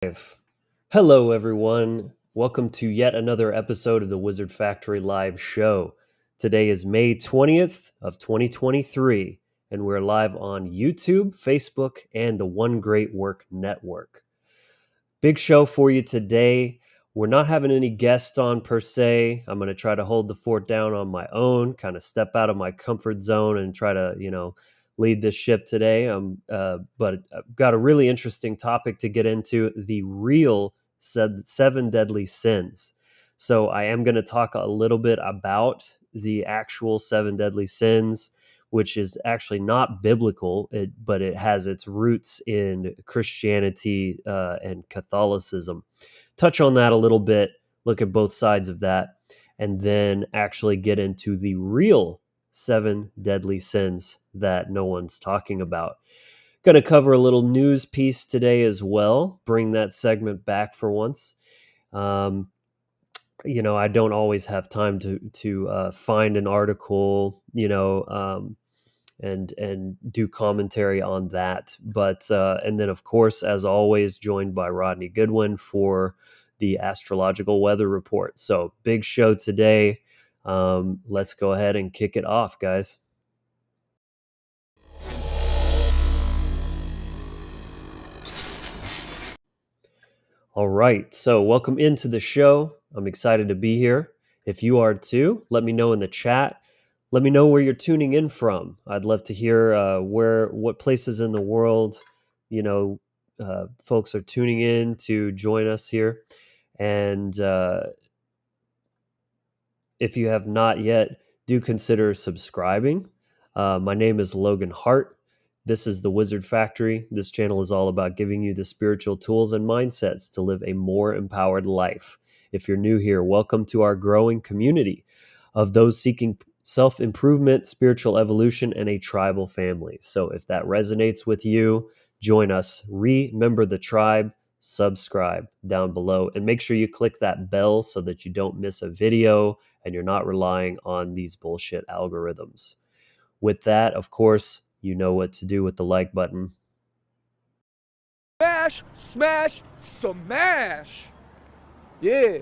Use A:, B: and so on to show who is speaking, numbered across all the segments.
A: Live. Hello, everyone. Welcome to yet another episode of the Wizard Factory Live show. Today is May 20th of 2023, and we're live on YouTube, Facebook, and the One Great Work Network. Big show for you today. We're not having any guests on per se. I'm going to try to hold the fort down on my own, kind of step out of my comfort zone and try to, lead this ship today. But I've got a really interesting topic to get into, the real seven deadly sins. So I am going to talk a little bit about the actual seven deadly sins, which is actually not biblical, but it has its roots in Christianity and Catholicism. Touch on that a little bit, look at both sides of that, and then actually get into the real seven deadly sins that no one's talking about. Going to cover a little news piece today as well, bring that segment back for once. I don't always have time to find an article, and do commentary on that. But and then, of course, as always, joined by Rodney Goodwin for the astrological weather report. So big show today. Let's go ahead and kick it off, guys. All right, so welcome into the show. I'm excited to be here. If you are too, let me know in the chat. Let me know where you're tuning in from. I'd love to hear what places in the world, folks are tuning in to join us here. And if you have not yet, do consider subscribing. My name is Logan Hart. This is the Wizard Factory. This channel is all about giving you the spiritual tools and mindsets to live a more empowered life. If you're new here, welcome to our growing community of those seeking self-improvement, spiritual evolution, and a tribal family. So if that resonates with you, join us. Remember the tribe. Subscribe down below, and make sure you click that bell so that you don't miss a video and you're not relying on these bullshit algorithms. With that, of course, you know what to do with the like button.
B: Smash, smash, smash. Yeah.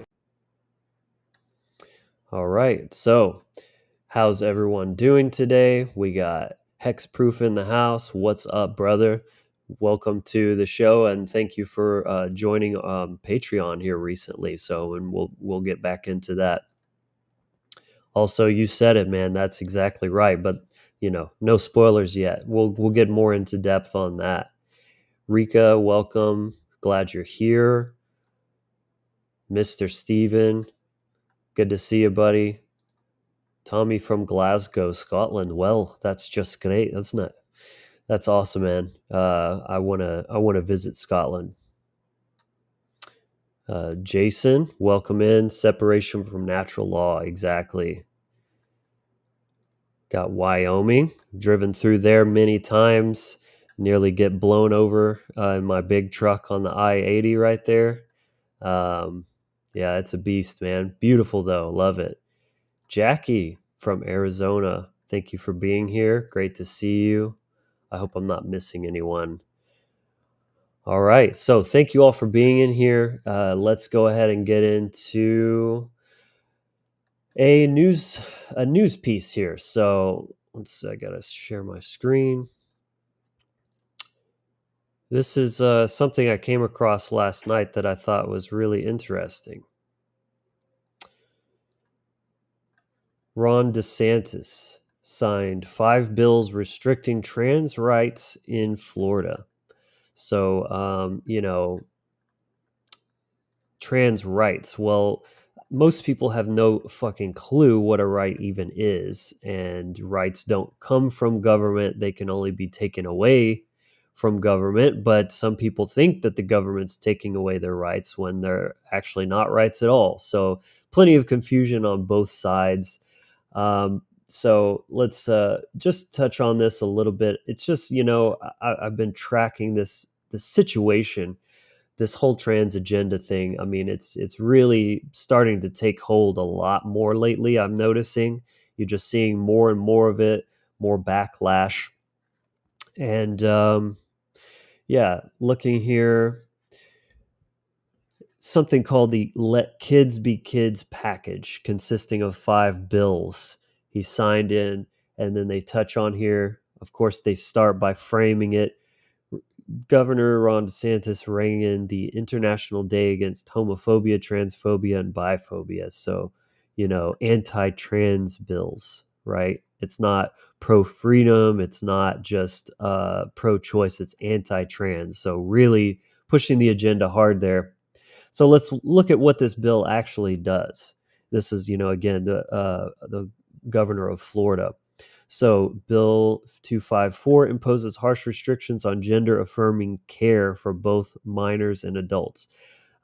A: All right. So, how's everyone doing today? We got Hexproof in the house. What's up, brother? Welcome to the show, and thank you for joining Patreon here recently. So, and we'll get back into that. Also, you said it, man. That's exactly right. But no spoilers yet. We'll get more into depth on that. Rika, welcome. Glad you're here. Mr. Steven, good to see you, buddy. Tommy from Glasgow, Scotland. Well, that's just great. That's awesome, man. I wanna visit Scotland. Jason, welcome in. Separation from natural law, exactly. Got Wyoming, driven through there many times. Nearly get blown over in my big truck on the I-80 right there. Yeah, it's a beast, man. Beautiful though, love it. Jackie from Arizona, thank you for being here. Great to see you. I hope I'm not missing anyone. All right, so thank you all for being in here. Let's go ahead and get into a news piece here. So I gotta share my screen. This is something I came across last night that I thought was really interesting. Ron DeSantis signed 5 bills restricting trans rights in Florida. So, trans rights. Well, most people have no fucking clue what a right even is, and rights don't come from government. They can only be taken away from government, but some people think that the government's taking away their rights when they're actually not rights at all. So plenty of confusion on both sides. So let's just touch on this a little bit. It's just, I've been tracking the situation, this whole trans agenda thing. I mean, it's really starting to take hold a lot more lately. I'm noticing you're just seeing more and more of it, more backlash. And yeah, looking here, something called the Let Kids Be Kids package, consisting of 5 bills. He signed in, and then they touch on here. Of course, they start by framing it. Governor Ron DeSantis rang in the International Day Against Homophobia, Transphobia, and Biphobia. So, anti-trans bills, right? It's not pro-freedom. It's not just pro-choice. It's anti-trans. So really pushing the agenda hard there. So let's look at what this bill actually does. This is, again, the governor of Florida. So Bill 254 imposes harsh restrictions on gender-affirming care for both minors and adults.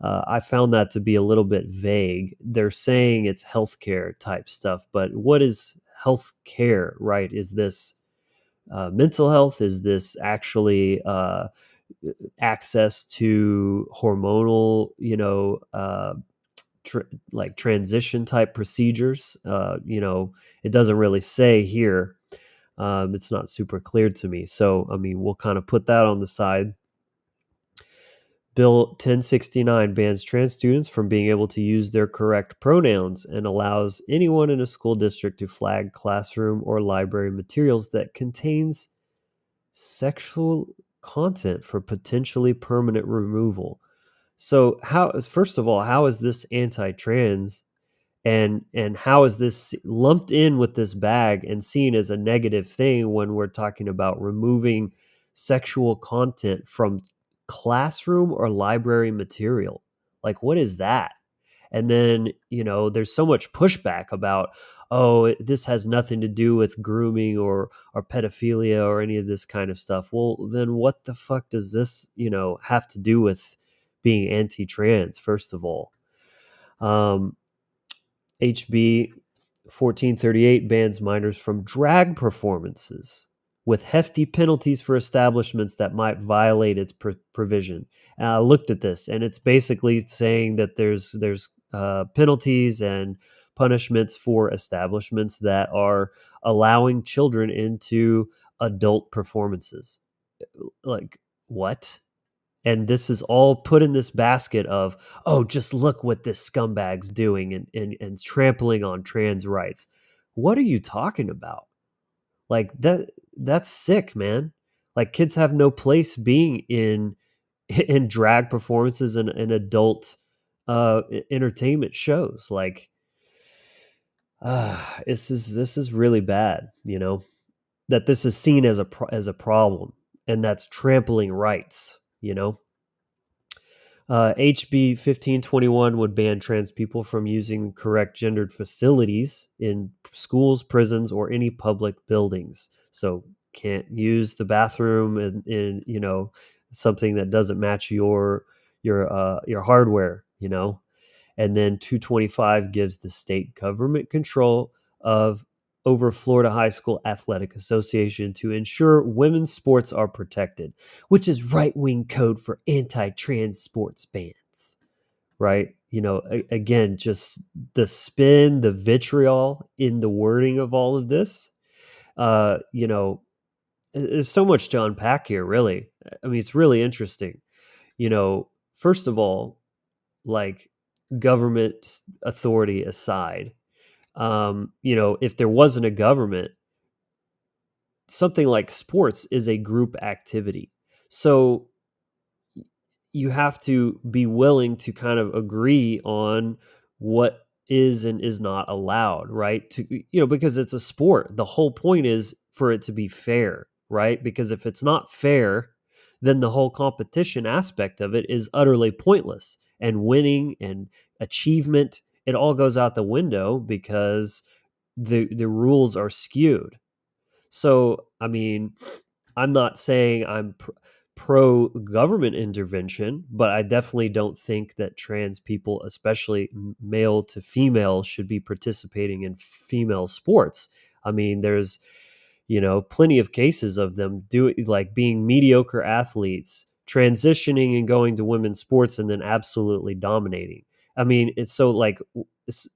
A: I found that to be a little bit vague. They're saying it's healthcare type stuff, but what is healthcare, right? Is this mental health? Is this actually access to hormonal, like transition type procedures? It doesn't really say here. It's not super clear to me. So, I mean, we'll kind of put that on the side. Bill 1069 bans trans students from being able to use their correct pronouns and allows anyone in a school district to flag classroom or library materials that contains sexual content for potentially permanent removal. So, first of all, how is this anti-trans, and how is this lumped in with this bag and seen as a negative thing when we're talking about removing sexual content from classroom or library material? Like, what is that? And then, there's so much pushback about, oh, this has nothing to do with grooming or pedophilia or any of this kind of stuff. Well, then what the fuck does this, have to do with being anti-trans, first of all? HB 1438 bans minors from drag performances with hefty penalties for establishments that might violate its provision. And I looked at this, and it's basically saying that there's penalties and punishments for establishments that are allowing children into adult performances. Like, what? And this is all put in this basket of, oh, just look what this scumbag's doing and trampling on trans rights. What are you talking about? Like, that's sick, man. Like, kids have no place being in in drag performances and adult entertainment shows. Like, this is really bad, that this is seen as as a problem, and that's trampling rights. HB 1521 would ban trans people from using correct gendered facilities in schools, prisons, or any public buildings. So can't use the bathroom in something that doesn't match your hardware. And then 225 gives the state government control of over Florida High School Athletic Association to ensure women's sports are protected, which is right-wing code for anti-trans sports bans, right? Again, just the spin, the vitriol in the wording of all of this. There's so much to unpack here, really. I mean, it's really interesting. First of all, like, government authority aside, if there wasn't a government, something like sports is a group activity. So you have to be willing to kind of agree on what is and is not allowed, right? Because it's a sport. The whole point is for it to be fair, right? Because if it's not fair, then the whole competition aspect of it is utterly pointless. And winning and achievement, it all goes out the window because the rules are skewed. So, I mean, I'm not saying I'm pro government intervention, but I definitely don't think that trans people, especially male to female, should be participating in female sports. I mean, there's plenty of cases of them being mediocre athletes, transitioning and going to women's sports, and then absolutely dominating. I mean, it's so like it's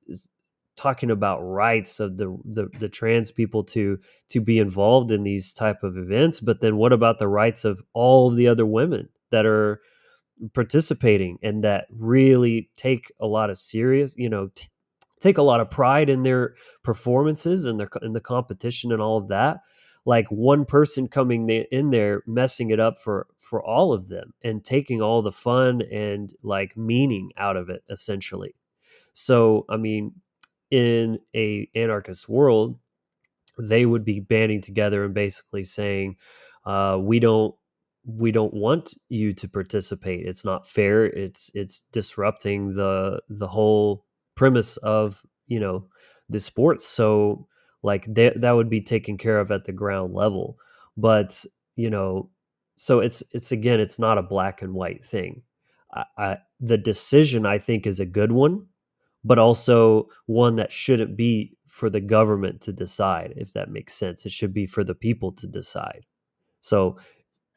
A: talking about rights of the trans people to be involved in these type of events, but then what about the rights of all of the other women that are participating and that really take a lot of serious, take a lot of pride in their performances and their in the competition and all of that. Like one person coming in there messing it up for all of them and taking all the fun and like meaning out of it essentially. So I mean, in a anarchist world, they would be banding together and basically saying, we don't want you to participate. It's not fair. It's disrupting the whole premise of the sports. So like that would be taken care of at the ground level. But you know, so it's again, it's not a black and white thing. The decision I think is a good one, but also one that shouldn't be for the government to decide, if that makes sense. It should be for the people to decide. So,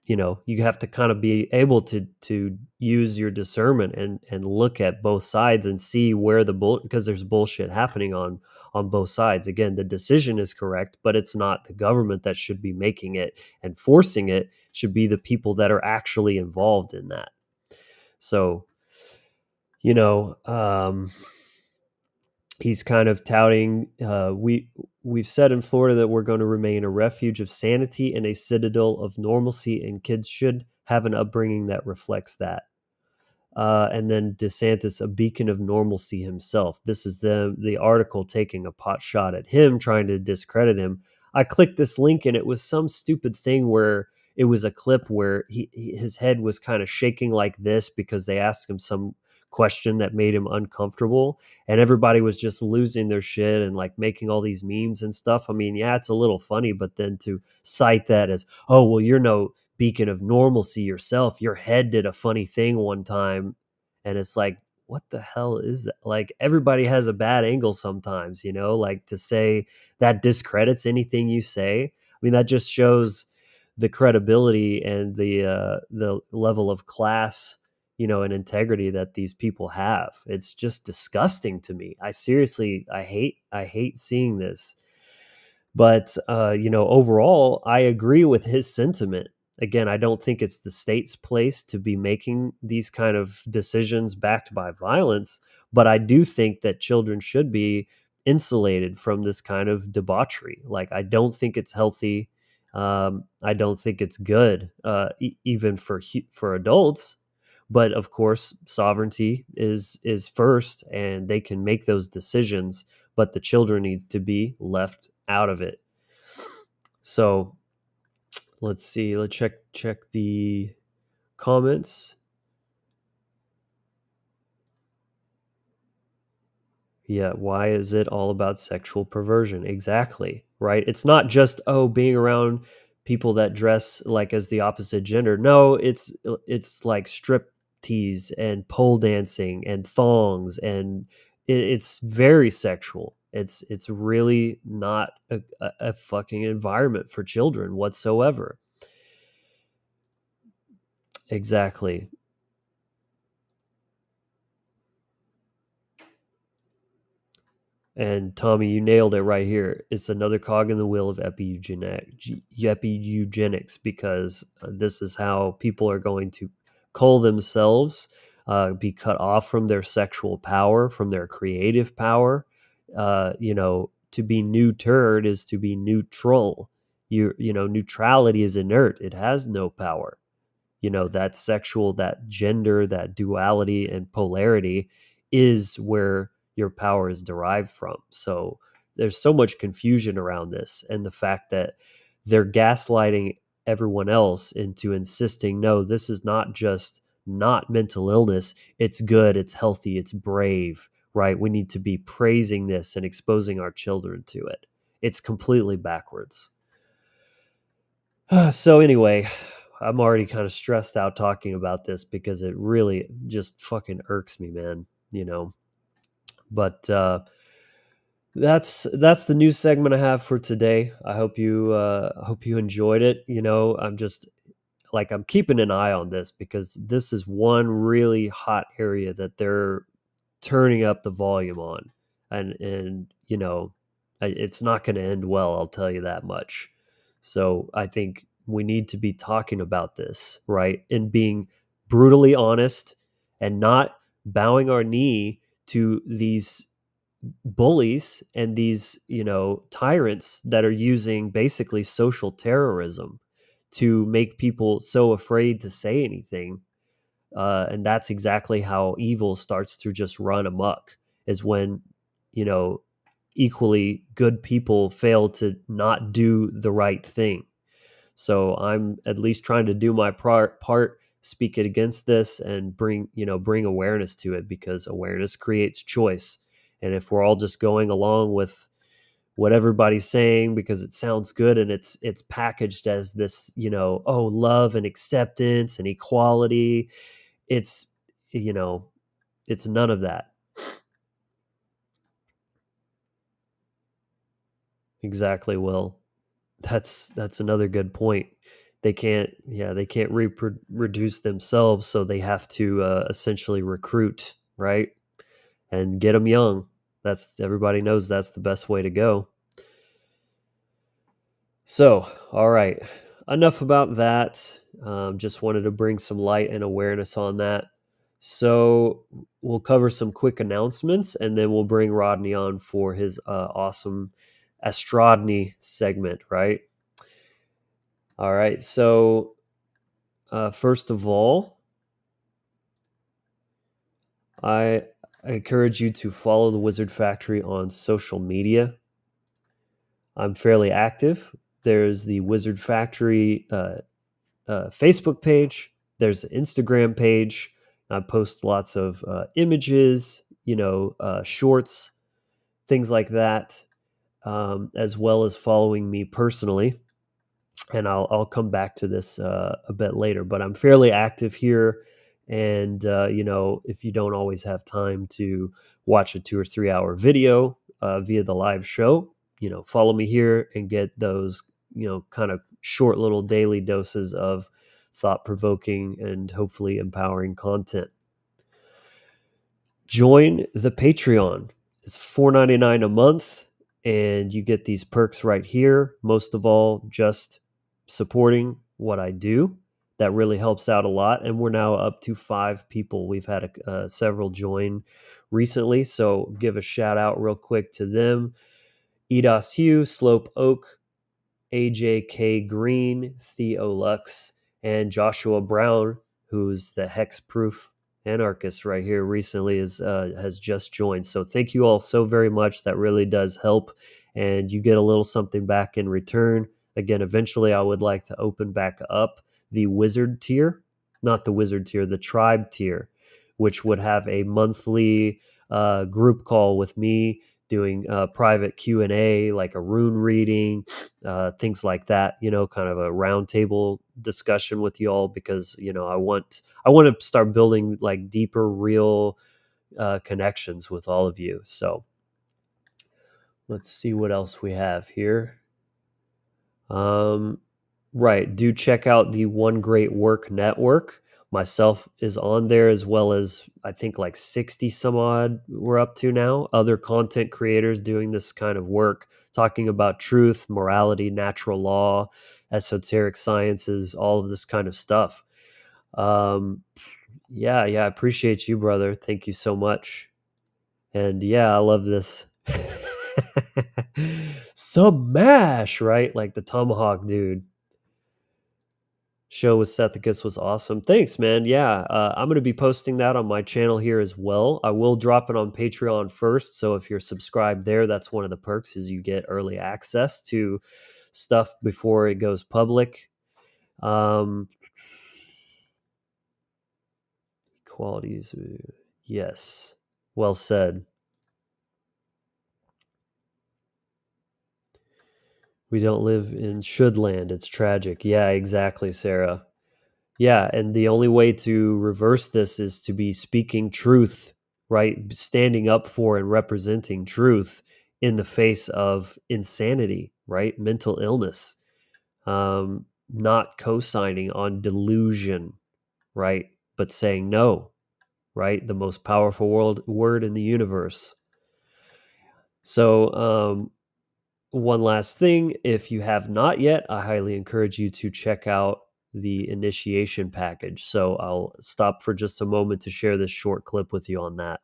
A: you have to kind of be able to use your discernment and look at both sides and see where because there's bullshit happening on both sides. Again, the decision is correct, but it's not the government that should be making it and forcing it. It should be the people that are actually involved in that. So, you know, he's kind of touting, we've said in Florida that we're going to remain a refuge of sanity and a citadel of normalcy, and kids should have an upbringing that reflects that. And then DeSantis, a beacon of normalcy himself. This is the article taking a pot shot at him, trying to discredit him. I clicked this link and it was some stupid thing where it was a clip where his head was kind of shaking like this because they asked him some question that made him uncomfortable, and everybody was just losing their shit and like making all these memes and stuff. I mean, yeah, it's a little funny, but then to cite that as, oh, well, you're no beacon of normalcy yourself. Your head did a funny thing one time. And it's like, what the hell is that? Like, everybody has a bad angle sometimes, like to say that discredits anything you say. I mean, that just shows the credibility and the level of class, and integrity that these people have. It's just disgusting to me. I hate seeing this. But overall, I agree with his sentiment. Again, I don't think it's the state's place to be making these kind of decisions backed by violence, but I do think that children should be insulated from this kind of debauchery. Like, I don't think it's healthy. I don't think it's good, even for adults. But of course, sovereignty is first, and they can make those decisions. But the children need to be left out of it. So let's see. Let's check the comments. Yeah, why is it all about sexual perversion? Exactly, right? It's not just, being around people that dress like as the opposite gender. No, it's like strip tease and pole dancing and thongs, and it's very sexual. It's really not a fucking environment for children whatsoever. Exactly. And Tommy, you nailed it right here. It's another cog in the wheel of eugenics, because this is how people are going to cull themselves, be cut off from their sexual power, from their creative power. To be neutered is to be neutral. Neutrality is inert. It has no power. That sexual, that gender, that duality and polarity is where your power is derived from. So there's so much confusion around this, and the fact that they're gaslighting everyone else into insisting, no, this is not just not mental illness. It's good, it's healthy, it's brave, right? We need to be praising this and exposing our children to it. It's completely backwards. So anyway, I'm already kind of stressed out talking about this because it really just fucking irks me, man. But that's the news segment I have for today. I hope you enjoyed it. I'm keeping an eye on this, because this is one really hot area that they're turning up the volume on, and it's not going to end well, I'll tell you that much. So I think we need to be talking about this, right, and being brutally honest and not bowing our knee to these bullies and these, tyrants that are using basically social terrorism to make people so afraid to say anything. And that's exactly how evil starts to just run amok, is when, you know, equally good people fail to not do the right thing. So I'm at least trying to do my part, speak it against this, and bring awareness to it, because awareness creates choice. And if we're all just going along with what everybody's saying because it sounds good, and it's packaged as this, oh, love and acceptance and equality, it's you know it's none of that. Exactly. Will. That's another good point. They can't reproduce themselves, so they have to essentially recruit, right, and get them young. That's Everybody knows that's the best way to go. So, all right, enough about that. Just wanted to bring some light and awareness on that. So we'll cover some quick announcements, and then we'll bring Rodney on for his awesome Astrology segment, right? All right. So first of all, I encourage you to follow the Wizard Factory on social media. I'm fairly active. There's the Wizard Factory Facebook page. There's the Instagram page. I post lots of images, shorts, things like that, as well as following me personally. And I'll come back to this a bit later. But I'm fairly active here, and if you don't always have time to watch a 2 or 3 hour video via the live show, follow me here and get those kind of short little daily doses of thought provoking and hopefully empowering content. Join the Patreon. It's $4.99 a month, and you get these perks right here. Most of all, just supporting what I do. That really helps out a lot. And we're now up to 5 people. We've had several join recently, so give a shout out real quick to them. Edos Hugh, Slope Oak, AJK Green, Theo Lux, and Joshua Brown, who's the hex proof anarchist right here recently, has just joined. So thank you all so very much. That really does help, and you get a little something back in return. Again, eventually I would like to open back up the wizard tier, not the wizard tier, the tribe tier, which would have a monthly group call with me, doing private Q&A, like a rune reading, things like that, kind of a roundtable discussion with you all, because I want to start building like deeper, real connections with all of you. So let's see what else we have here. Right, do check out the One Great Work Network. Myself is on there, as well as I think like 60 some odd we're up to now, other content creators doing this kind of work, talking about truth, morality, natural law, esoteric sciences, all of this kind of stuff. Yeah, I appreciate you, brother. Thank you so much. And yeah, I love this. Smash, right? Like the tomahawk dude. Show with Sethicus was awesome. Thanks, man. Yeah, I'm going to be posting that on my channel here as well. I will drop it on Patreon first, so if you're subscribed there, that's one of the perks, is you get early access to stuff before it goes public. Qualities, yes, well said. We don't live in should land. It's tragic. Yeah, exactly, Sarah. Yeah, and the only way to reverse this is to be speaking truth, right? Standing up for and representing truth in the face of insanity, right? Mental illness. Not co-signing on delusion, right? But saying no, right? The most powerful word in the universe. So, one last thing, if you have not yet, I highly encourage you to check out the initiation package. So I'll stop for just a moment to share this short clip with you on that.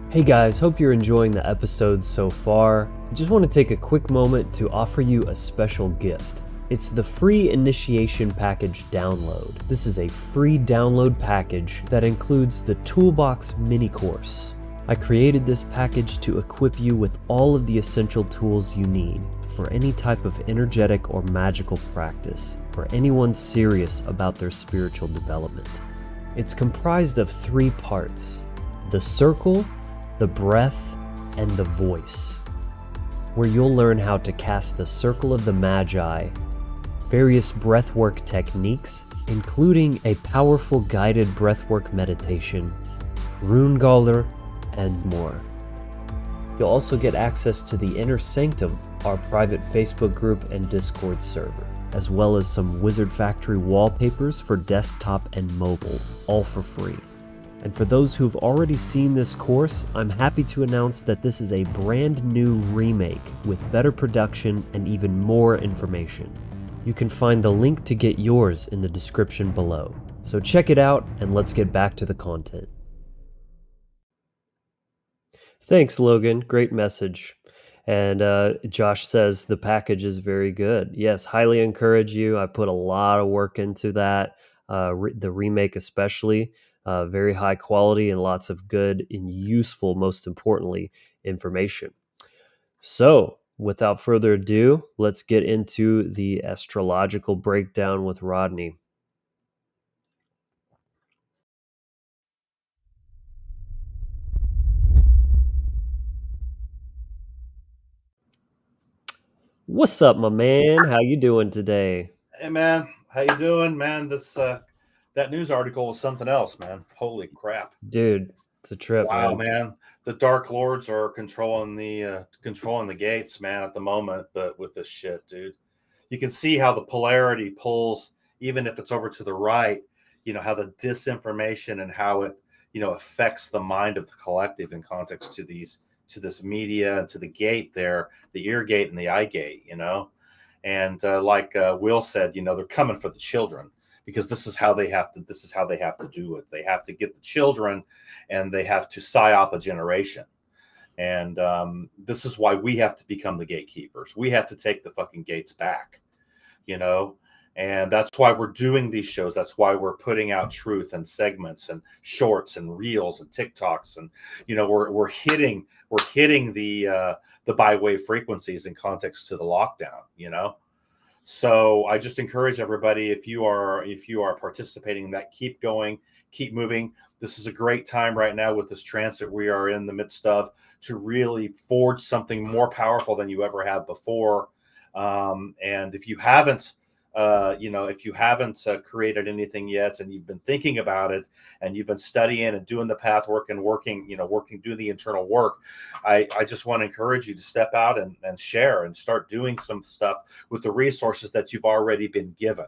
A: Hey guys, hope you're enjoying the episode so far. I just want to take a quick moment to offer you a special gift. It's the free initiation package download. This is a free download package that includes the Toolbox mini course. I created this package to equip you with all of the essential tools you need for any type of energetic or magical practice for anyone serious about their spiritual development. It's comprised of 3 parts: the circle, the breath, and the voice, where you'll learn how to cast the Circle of the Magi, various breathwork techniques, including a powerful guided breathwork meditation, rune galler, and more. You'll also get access to the Inner Sanctum, our private Facebook group and Discord server, as well as some Wizard Factory wallpapers for desktop and mobile, all for free. And for those who've already seen this course, I'm happy to announce that this is a brand new remake with better production and even more information. You can find the link to get yours in the description below. So check it out and let's get back to the content. Thanks, Logan. Great message. And Josh says the package is very good. Yes, highly encourage you. I put a lot of work into that, the remake especially. Very high quality and lots of good and useful, most importantly, information. So, without further ado, let's get into the astrological breakdown with Rodney. What's up, my man? How you doing today?
C: Hey man, how you doing, man? This that news article was something else, man. Holy crap!
A: Dude, it's a trip,
C: Wow,
A: man.
C: man. The Dark Lords are controlling the gates, man, at the moment. But with this shit, dude, you can see how the polarity pulls, even if it's over to the right. You know how the disinformation and how it affects the mind of the collective in context to this media and to the gate there, the ear gate and the eye gate. And like Will said, they're coming for the children because this is how they have to. This is how they have to do it. They have to get the children, and they have to psyop a generation. And this is why we have to become the gatekeepers. We have to take the fucking gates back, And that's why we're doing these shows. That's why we're putting out truth and segments and shorts and reels and TikToks, and we're hitting the bi-wave frequencies in context to the lockdown. So I just encourage everybody, if you are participating in that, keep going, keep moving. This is a great time right now with this transit we are in the midst of to really forge something more powerful than you ever have before. And if you haven't created anything yet, and you've been thinking about it, and you've been studying and doing the path work and working, doing the internal work, I just want to encourage you to step out and share and start doing some stuff with the resources that you've already been given.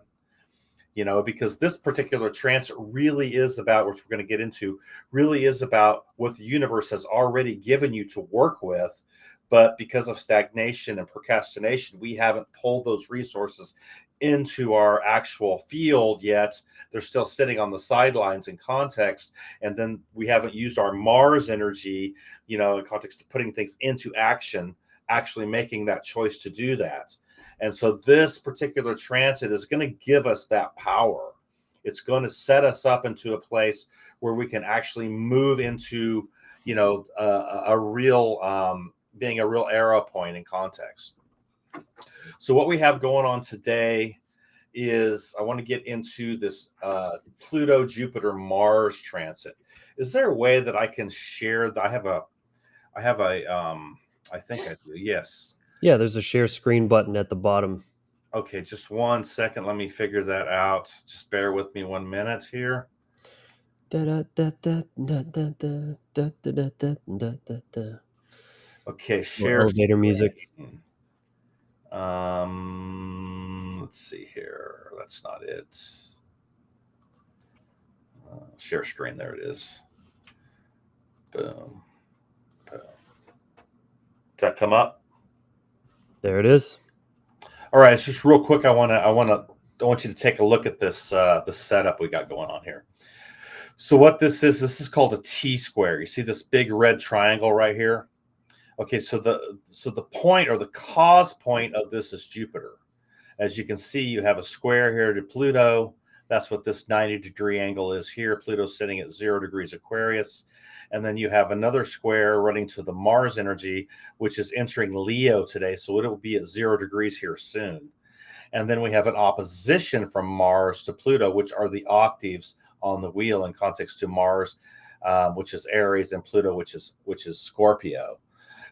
C: Because this particular transit really is about, which we're going to get into, really is about what the universe has already given you to work with. But because of stagnation and procrastination, we haven't pulled those resources into our actual field yet. They're still sitting on the sidelines in context. And then we haven't used our Mars energy, in context of putting things into action, actually making that choice to do that. And so this particular transit is going to give us that power. It's going to set us up into a place where we can actually move into, a real, being a real arrow point in context. So what we have going on today is I want to get into this Pluto, Jupiter, Mars transit. Is there a way that I can share that? I think I do. Yes.
A: Yeah, there's a share screen button at the bottom.
C: Okay, just 1 second. Let me figure that out. Just bear with me 1 minute here. Okay, share
A: elevator music.
C: Let's see here. That's not it. Share screen. There it is. Boom. Boom. Did that come up?
A: There it is.
C: All right, it's just real quick. I want you to take a look at this this setup we got going on here. So what this is called a T-square. You see this big red triangle right here? Okay, so the point or the cause point of this is Jupiter. As you can see, you have a square here to Pluto. That's what this 90-degree angle is here. Pluto's sitting at 0 degrees Aquarius. And then you have another square running to the Mars energy, which is entering Leo today. So it will be at 0 degrees here soon. And then we have an opposition from Mars to Pluto, which are the octaves on the wheel in context to Mars, which is Aries, and Pluto, which is Scorpio.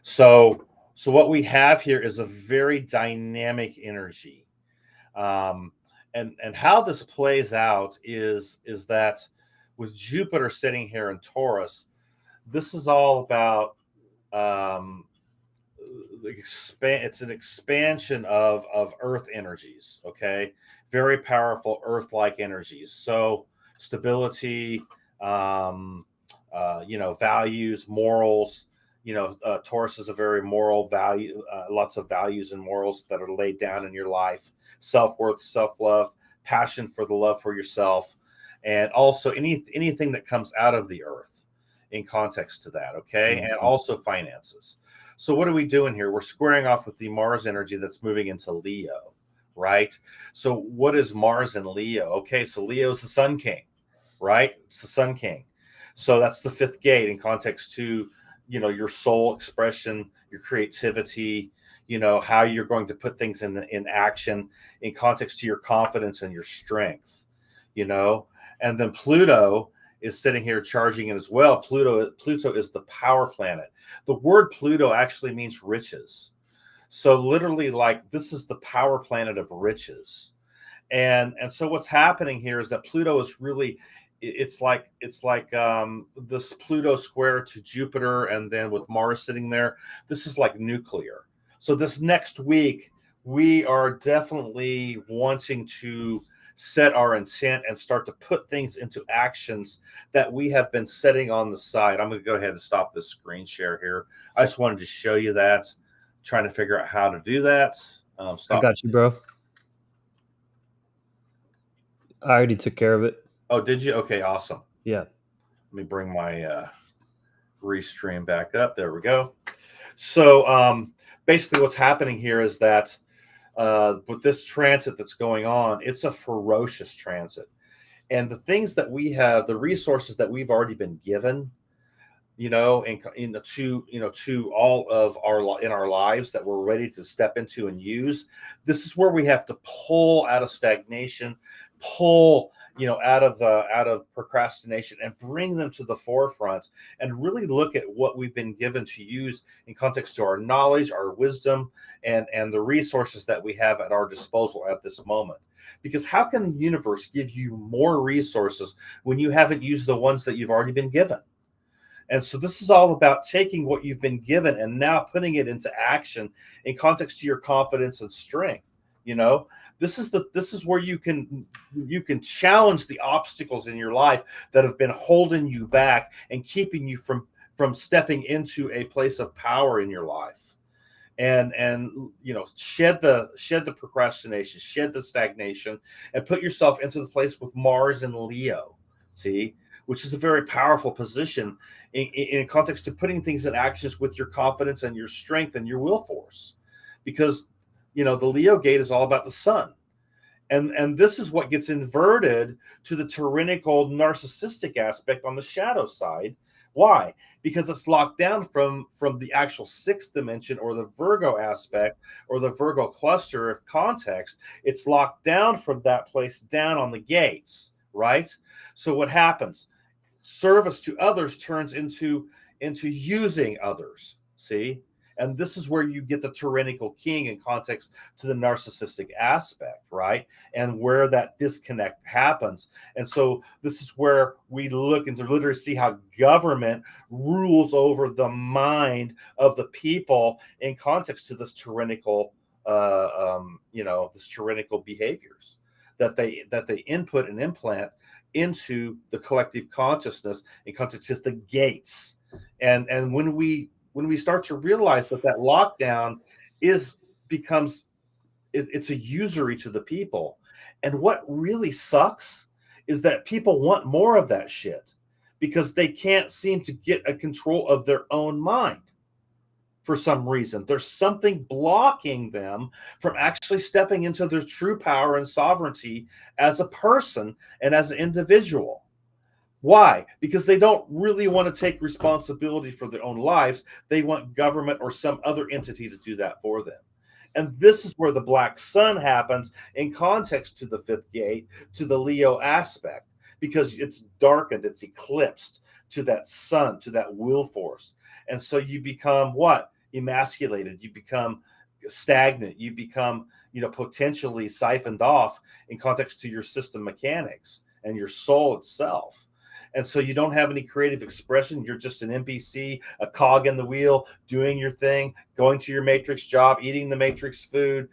C: So what we have here is a very dynamic energy. And how this plays out is that with Jupiter sitting here in Taurus, this is all about it's an expansion of Earth energies. Okay, very powerful Earth-like energies. So stability, values, morals. Taurus is a very moral value, lots of values and morals that are laid down in your life: self-worth, self-love, passion for the love for yourself, and also anything that comes out of the earth in context to that. Okay, and also finances. So what are we doing here? We're squaring off with the Mars energy that's moving into Leo, right? So what is Mars in Leo? Okay, so Leo is the Sun King, right? It's the Sun King. So that's the fifth gate in context to your soul expression, your creativity, how you're going to put things in action in context to your confidence and your strength. And then Pluto is sitting here charging it as well. Pluto is the power planet. The word Pluto actually means riches. So literally, like, this is the power planet of riches. And so what's happening here is that Pluto is really, it's like this Pluto square to Jupiter, and then with Mars sitting there, this is like nuclear. So this next week, we are definitely wanting to set our intent and start to put things into actions that we have been setting on the side. I'm going to go ahead and stop this screen share here. I just wanted to show you that, trying to figure out how to do that.
A: I got you, bro. I already took care of it.
C: Oh, did you? Okay, awesome.
A: Yeah.
C: Let me bring my restream back up. There we go. So basically what's happening here is that with this transit that's going on, it's a ferocious transit. And the things that we have, the resources that we've already been given, and to all of our lives that we're ready to step into and use, this is where we have to pull out of stagnation, pull out of procrastination, and bring them to the forefront and really look at what we've been given to use in context to our knowledge, our wisdom, and the resources that we have at our disposal at this moment. Because how can the universe give you more resources when you haven't used the ones that you've already been given? And so this is all about taking what you've been given and now putting it into action in context to your confidence and strength. This is where you can challenge the obstacles in your life that have been holding you back and keeping you from stepping into a place of power in your life. And shed the procrastination, shed the stagnation, and put yourself into the place with Mars and Leo. See, which is a very powerful position in context to putting things in actions with your confidence and your strength and your will force. Because the Leo gate is all about the sun. And this is what gets inverted to the tyrannical narcissistic aspect on the shadow side. Why? Because it's locked down from the actual sixth dimension, or the Virgo aspect, or the Virgo cluster of context. It's locked down from that place down on the gates, right? So what happens? Service to others turns into using others. See? And this is where you get the tyrannical king in context to the narcissistic aspect, right? And where that disconnect happens. And so this is where we look and to literally see how government rules over the mind of the people in context to this tyrannical, this tyrannical behaviors that they input and implant into the collective consciousness in context to the gates. And when we start to realize that lockdown becomes it's a usury to the people. And what really sucks is that people want more of that shit because they can't seem to get a control of their own mind for some reason. There's something blocking them from actually stepping into their true power and sovereignty as a person and as an individual. Why? Because they don't really want to take responsibility for their own lives. They want government or some other entity to do that for them. And this is where the black sun happens in context to the fifth gate, to the Leo aspect, because it's darkened, it's eclipsed to that sun, to that will force. And so you become what? Emasculated. You become stagnant. You become, potentially siphoned off in context to your system mechanics and your soul itself. And so you don't have any creative expression. You're just an NPC, a cog in the wheel, doing your thing, going to your matrix job, eating the matrix food,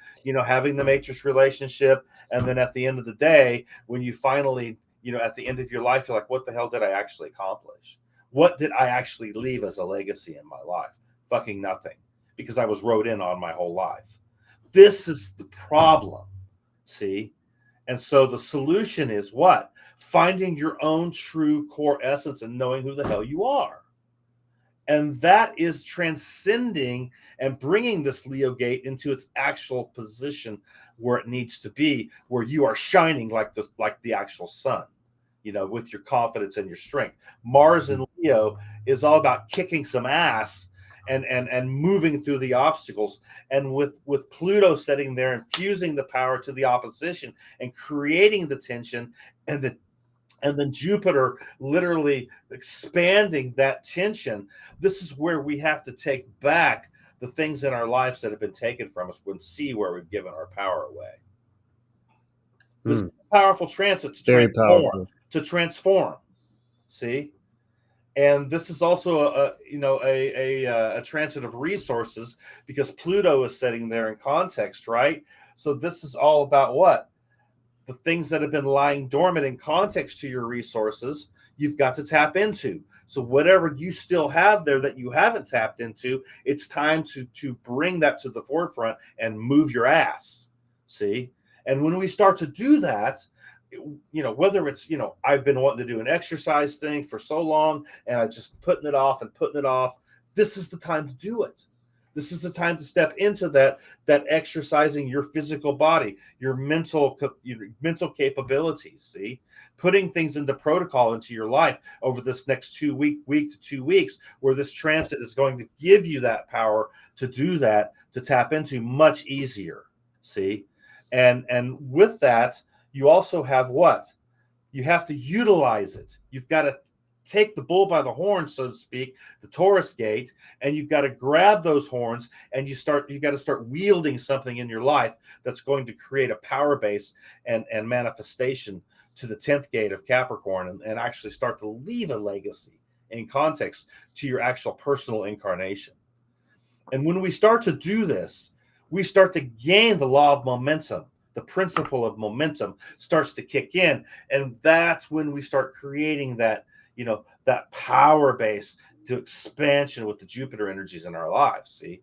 C: having the matrix relationship. And then at the end of the day, when you finally, at the end of your life, you're like, what the hell did I actually accomplish? What did I actually leave as a legacy in my life? Fucking nothing, because I was wrote in on my whole life. This is the problem, see? And so the solution is what? Finding your own true core essence and knowing who the hell you are. And that is transcending and bringing this Leo gate into its actual position where it needs to be, where you are shining like the actual sun, with your confidence and your strength. Mars in Leo is all about kicking some ass and moving through the obstacles. And with Pluto sitting there and fusing the power to the opposition and creating the tension, and then Jupiter literally expanding that tension, this is where we have to take back the things in our lives that have been taken from us and see where we've given our power away. This is a powerful transit to transform. See? And this is also a transit of resources, because Pluto is sitting there in context, right? So this is all about what? The things that have been lying dormant in context to your resources, you've got to tap into. So whatever you still have there that you haven't tapped into, it's time to bring that to the forefront and move your ass. See? And when we start to do that, whether it's, I've been wanting to do an exercise thing for so long and I just putting it off, this is the time to do it. This is the time to step into that exercising your physical body, your mental capabilities, see? Putting things into protocol into your life over this next week to 2 weeks, where this transit is going to give you that power to do that, to tap into much easier, see? And with that, you also have what? You have to utilize it. You've got to take the bull by the horn, so to speak, the Taurus gate, and you've got to grab those horns, and you got to start wielding something in your life that's going to create a power base and manifestation to the 10th gate of Capricorn, and actually start to leave a legacy in context to your actual personal incarnation. And when we start to do this, we start to gain the law of momentum. The principle of momentum starts to kick in, and that's when we start creating that that power base to expansion with the Jupiter energies in our lives. See,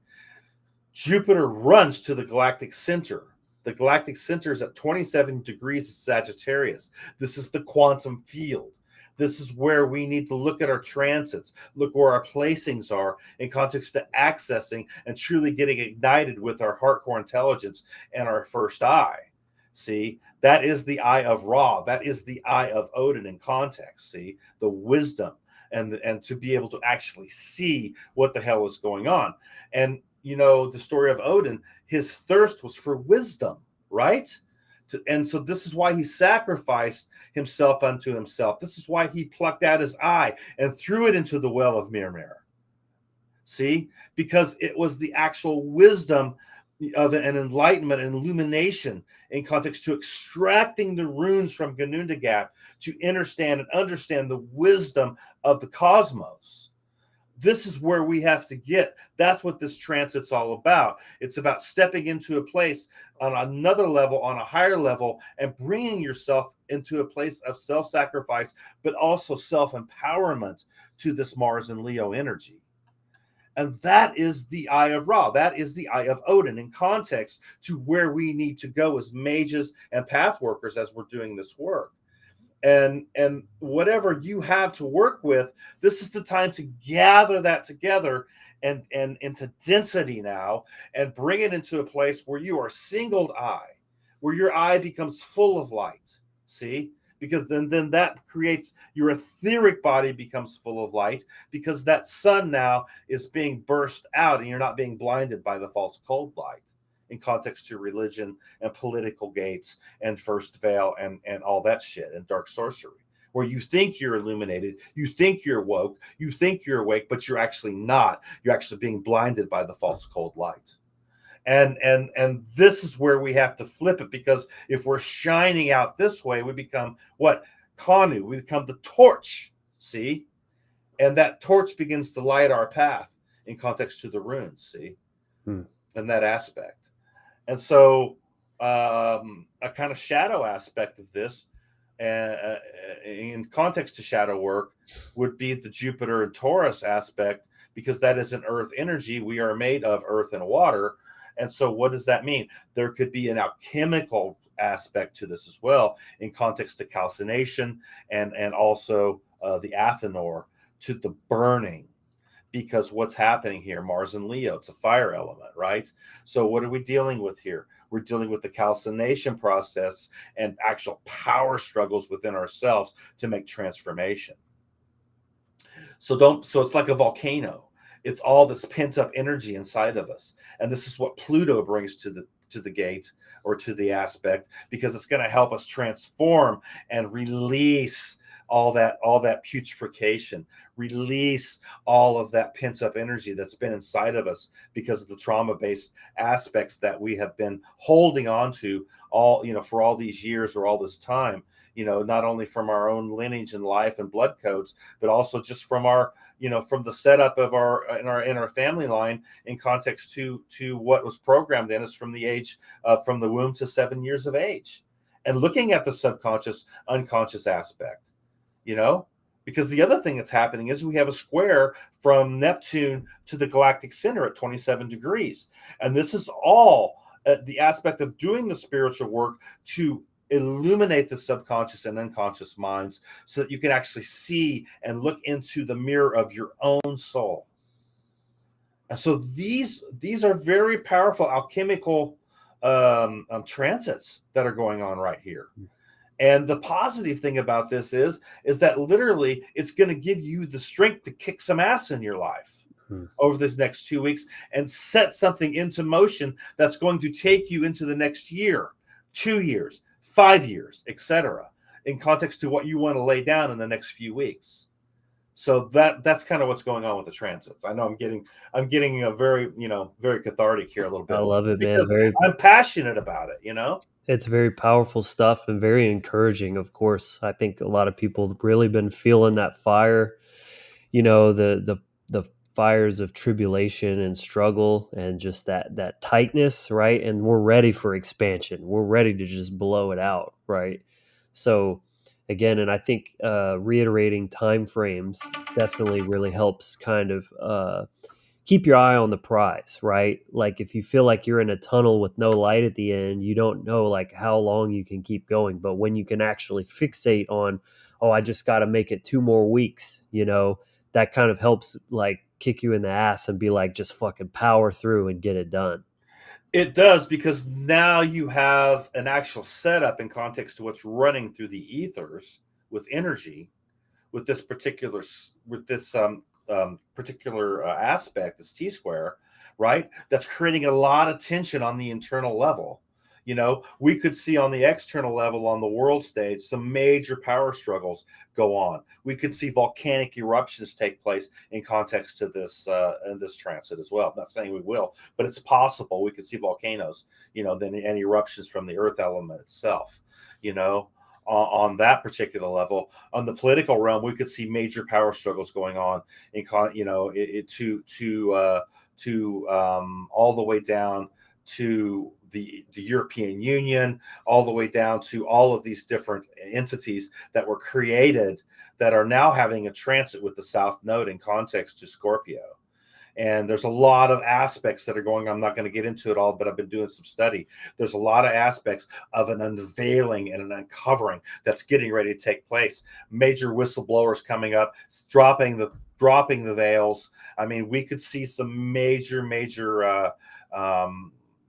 C: Jupiter runs to the galactic center. The galactic center is at 27 degrees of Sagittarius. This is the quantum field. This is where we need to look at our transits, look where our placings are in context to accessing and truly getting ignited with our heart core intelligence and our first eye. See, that is the eye of Ra. That is the eye of Odin in context. See, the wisdom and to be able to actually see what the hell is going on. And the story of Odin, his thirst was for wisdom, right? And so this is why he sacrificed himself unto himself. This is why he plucked out his eye and threw it into the well of Mirmir. See, because it was the actual wisdom of an enlightenment and illumination in context to extracting the runes from Ganundagap to understand the wisdom of the cosmos. This is where we have to get. That's what this transit's all about. It's about stepping into a place on another level, on a higher level, and bringing yourself into a place of self-sacrifice, but also self-empowerment to this Mars and Leo energy. And that is the eye of Ra. That is the eye of Odin in context to where we need to go as mages and path workers as we're doing this work. And whatever you have to work with, this is the time to gather that together and into density now, and bring it into a place where you are singled eye, where your eye becomes full of light. See? Because then that creates your etheric body becomes full of light, because that sun now is being burst out and you're not being blinded by the false cold light in context to religion and political gates and first veil and all that shit and dark sorcery, where you think you're illuminated, you think you're woke, you think you're awake, but you're actually not. You're actually being blinded by the false cold light. And this is where we have to flip it, because if we're shining out this way, we become what? Kanu. We become the torch. See? And that torch begins to light our path in context to the runes. See? And that aspect. And so a kind of shadow aspect of this, in context to shadow work, would be the Jupiter and Taurus aspect, because that is an earth energy. We are made of earth and water. And so what does that mean? There could be an alchemical aspect to this as well, in context to calcination and also the Athenor, to the burning. Because what's happening here, Mars and Leo, it's a fire element, right? So what are we dealing with here? We're dealing with the calcination process and actual power struggles within ourselves to make transformation. So it's like a volcano. It's all this pent up energy inside of us. And this is what Pluto brings to the gate, or to the aspect, because it's going to help us transform and release all that putrefaction, release all of that pent up energy that's been inside of us because of the trauma based aspects that we have been holding on to for all these years or all this time, not only from our own lineage and life and blood codes, but also just from our, from the setup of in our family line, in context to what was programmed in us from the age from the womb to 7 years of age, and looking at the subconscious, unconscious aspect. Because the other thing that's happening is we have a square from Neptune to the galactic center at 27 degrees. And this is all the aspect of doing the spiritual work to illuminate the subconscious and unconscious minds, so that you can actually see and look into the mirror of your own soul. And so these are very powerful alchemical transits that are going on right here. And the positive thing about this is that literally it's going to give you the strength to kick some ass in your life over this next 2 weeks, and set something into motion that's going to take you into the next year, 2 years, 5 years, etc., in context to what you want to lay down in the next few weeks. So that's kind of what's going on with the transits. I know I'm getting a very, very cathartic here a little bit.
A: I love it, man.
C: I'm passionate about it,
A: It's very powerful stuff and very encouraging, of course. I think a lot of people have really been feeling that fire, the fires of tribulation and struggle, and just that tightness, right? And we're ready for expansion. We're ready to just blow it out, right? So again, and I think reiterating time frames definitely really helps kind of keep your eye on the prize, right? Like if you feel like you're in a tunnel with no light at the end, you don't know like how long you can keep going. But when you can actually fixate on, I just got to make it 2 more weeks, that kind of helps like kick you in the ass and be like, just fucking power through and get it done.
C: It does, because now you have an actual setup in context to what's running through the ethers with energy, with this particular aspect, this T square, right? That's creating a lot of tension on the internal level. We could see on the external level, on the world stage, some major power struggles go on. We could see volcanic eruptions take place in context to this in this transit as well. I'm not saying we will, but it's possible we could see volcanoes, then and eruptions from the earth element itself, on that particular level. On the political realm, we could see major power struggles going on to all the way down to the European Union, all the way down to all of these different entities that were created that are now having a transit with the South Node in context to Scorpio. And there's a lot of aspects that are going on. I'm not going to get into it all, but I've been doing some study. There's a lot of aspects of an unveiling and an uncovering that's getting ready to take place. Major whistleblowers coming up, dropping the veils. I mean, we could see some major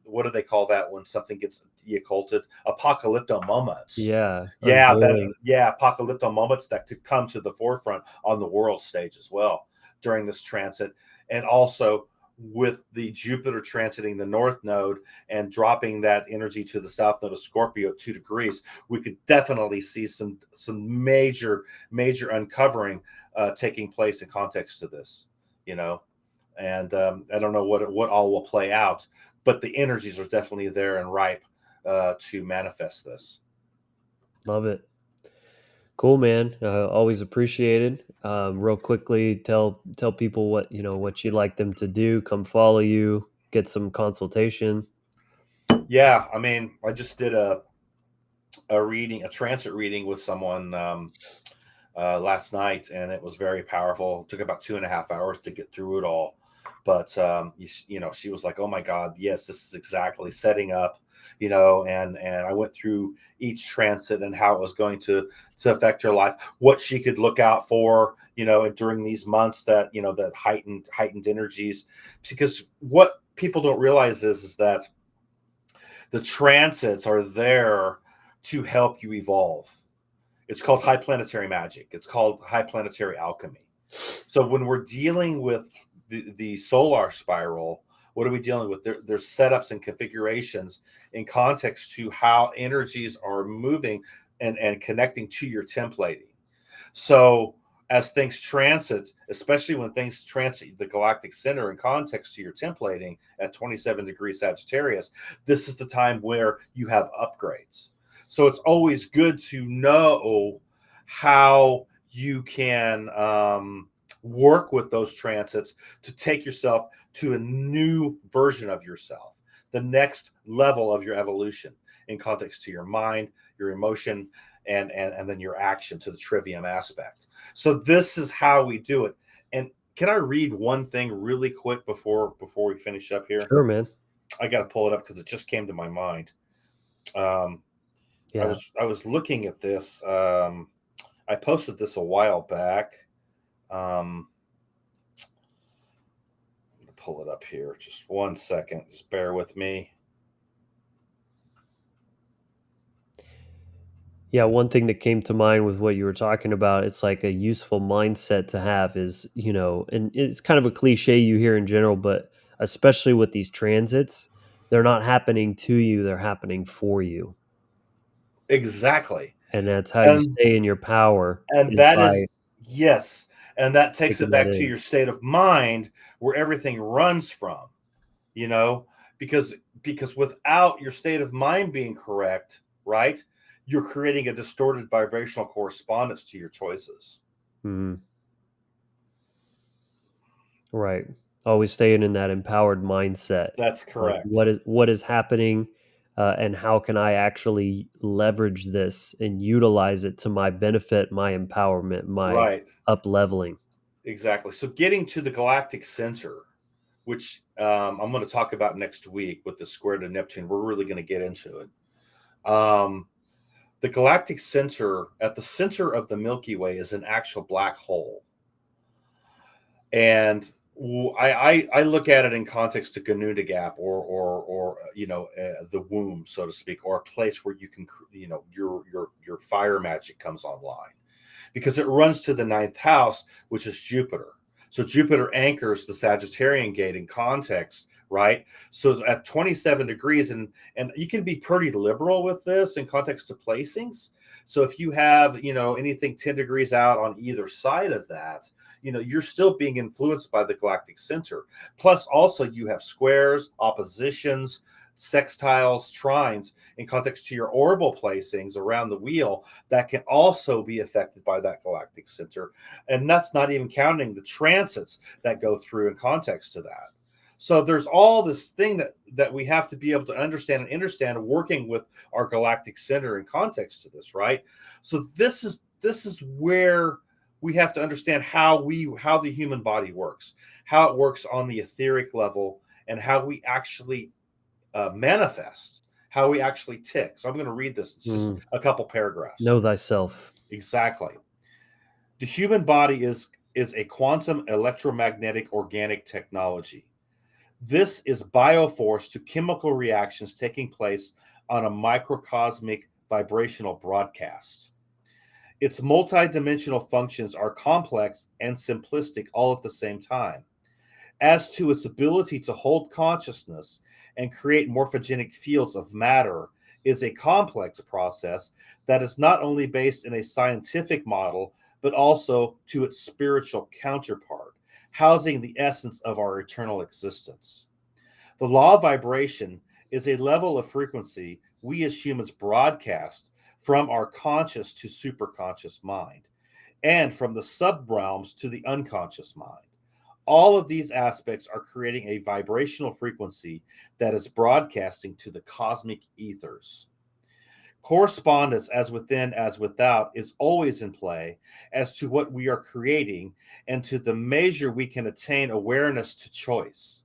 C: what do they call that when something gets occulted? Apocalypto moments.
A: Yeah,
C: Yeah,
A: unveiling.
C: apocalypto moments that could come to the forefront on the world stage as well during this transit. And also with the Jupiter transiting the north node and dropping that energy to the south node of Scorpio at 2 degrees, we could definitely see some major uncovering taking place in context to this, you know. And I don't know what all will play out, but the energies are definitely there and ripe to manifest this.
A: Love it. Cool, man. Always appreciated. Real quickly, tell people what you'd like them to do. Come follow you, get some consultation.
C: Yeah, I mean, I just did a transit reading with someone last night, and it was very powerful. It took about 2.5 hours to get through it all, but she was like, "Oh my God, yes, this is exactly setting up." And I went through each transit and how it was going to affect her life, what she could look out for, during these months that that heightened energies, because what people don't realize is that the transits are there to help you evolve. It's called high planetary magic. It's called high planetary alchemy. So when we're dealing with the solar spiral, what are we dealing with? There's setups and configurations in context to how energies are moving and connecting to your templating. So as things transit, especially when things transit the galactic center in context to your templating at 27 degrees Sagittarius, this is the time where you have upgrades. So it's always good to know how you can work with those transits to take yourself to a new version of yourself, the next level of your evolution in context to your mind, your emotion, and then your action, to the trivium aspect. So this is how we do it. And can I read one thing really quick before we finish up here?
A: Sure, man.
C: I got to pull it up because it just came to my mind.
A: Yeah.
C: I was looking at this. I posted this a while back. I'm gonna pull it up here. Just 1 second. Just bear with me.
A: Yeah, one thing that came to mind with what you were talking about, it's like a useful mindset to have is, and it's kind of a cliche you hear in general, but especially with these transits, they're not happening to you, they're happening for you.
C: Exactly.
A: And that's how you
C: And
A: stay in your power
C: and
A: is
C: that
A: by
C: is, yes. And that takes
A: taking
C: it
A: that
C: back to
A: in.
C: your state of mind where everything runs from, you know, because without your state of mind being correct, right? You're creating a distorted vibrational correspondence to your choices.
A: Mhm. Right. Always staying in that empowered mindset.
C: That's
A: Like
C: correct.
A: what is happening, and how can I actually leverage this and utilize it to my benefit, my empowerment, my
C: Right.
A: up leveling.
C: Exactly. So getting to the galactic center, which I'm going to talk about next week with the square to Neptune, we're really going to get into it. The galactic center, at the center of the Milky Way, is an actual black hole. And I look at it in context to Ganuda Gap or the womb, so to speak, or a place where you can your fire magic comes online, because it runs to the ninth house, which is Jupiter. So Jupiter anchors the Sagittarian gate in context, right? So at 27 degrees, and you can be pretty liberal with this in context to placings. So if you have, anything 10 degrees out on either side of that, you're still being influenced by the galactic center. Plus, also you have squares, oppositions, sextiles, trines in context to your orbital placings around the wheel that can also be affected by that galactic center. And that's not even counting the transits that go through in context to that. So there's all this thing that we have to be able to understand working with our galactic center in context to this, right? So this is where we have to understand how the human body works, how it works on the etheric level, and how we actually manifest, how we actually tick. So I'm going to read this. It's just a couple paragraphs.
A: Know thyself.
C: Exactly. The human body is a quantum electromagnetic organic technology. This is bioforce to chemical reactions taking place on a microcosmic vibrational broadcast. Its multidimensional functions are complex and simplistic all at the same time. As to its ability to hold consciousness and create morphogenic fields of matter is a complex process that is not only based in a scientific model, but also to its spiritual counterpart, housing the essence of our eternal existence. The law of vibration is a level of frequency we as humans broadcast from our conscious to superconscious mind, and from the subrealms to the unconscious mind. All of these aspects are creating a vibrational frequency that is broadcasting to the cosmic ethers. Correspondence, as within as without, is always in play as to what we are creating and to the measure we can attain awareness to choice.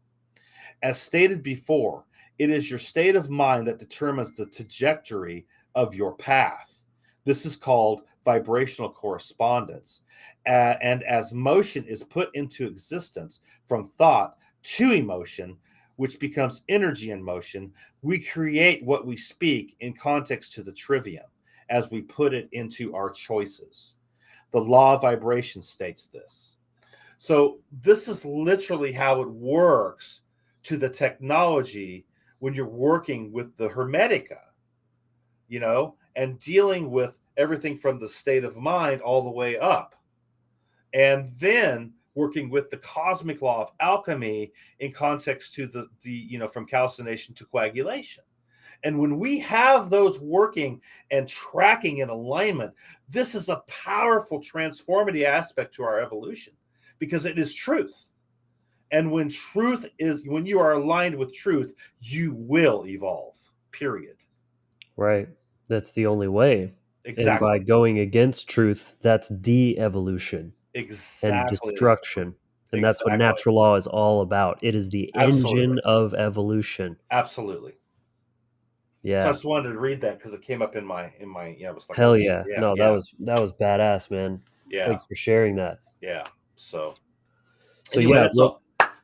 C: As stated before, it is your state of mind that determines the trajectory of your path. This is called vibrational correspondence. And as motion is put into existence from thought to emotion, which becomes energy in motion, we create what we speak in context to the trivium as we put it into our choices. The law of vibration states this. So, this is literally how it works to the technology when you're working with the Hermetica, and dealing with everything from the state of mind all the way up. And then working with the cosmic law of alchemy in context to the from calcination to coagulation. And when we have those working and tracking in alignment, this is a powerful transformative aspect to our evolution because it is truth. And when you are aligned with truth, you will evolve, period.
A: Right. That's the only way. And by
C: Exactly.
A: going against truth, that's de-evolution and
C: Exactly.
A: destruction. And that's what
C: Exactly.
A: natural law is all about. It is the
C: Absolutely.
A: engine of evolution.
C: Absolutely. So I
A: Yeah.
C: just wanted to read that because it came up in my, I was like, oh,
A: Hell yeah.
C: yeah,
A: No,
C: yeah,
A: that was badass, man.
C: yeah,
A: Thanks for sharing that.
C: yeah. So
A: So
C: anyway,
A: yeah,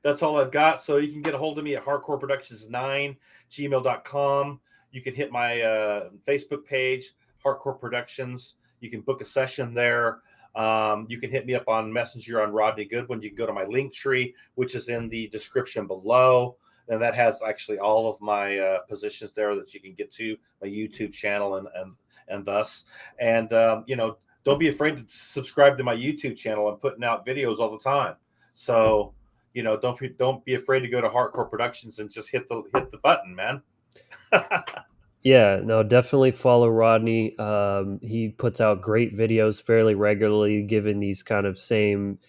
C: that's all I've got. So you can get a hold of me at hardcoreproductions9gmail.com. You can hit my Facebook page, Hardcore Productions. You can book a session there. You can hit me up on Messenger on Rodney Goodwin. You can go to my link tree, which is in the description below. And that has actually all of my positions there that you can get to, my YouTube channel and thus. And, don't be afraid to subscribe to my YouTube channel. I'm putting out videos all the time. So, don't be afraid to go to Hardcore Productions and just hit the button, man.
A: yeah, no, definitely follow Rodney. He puts out great videos fairly regularly, giving these kind of same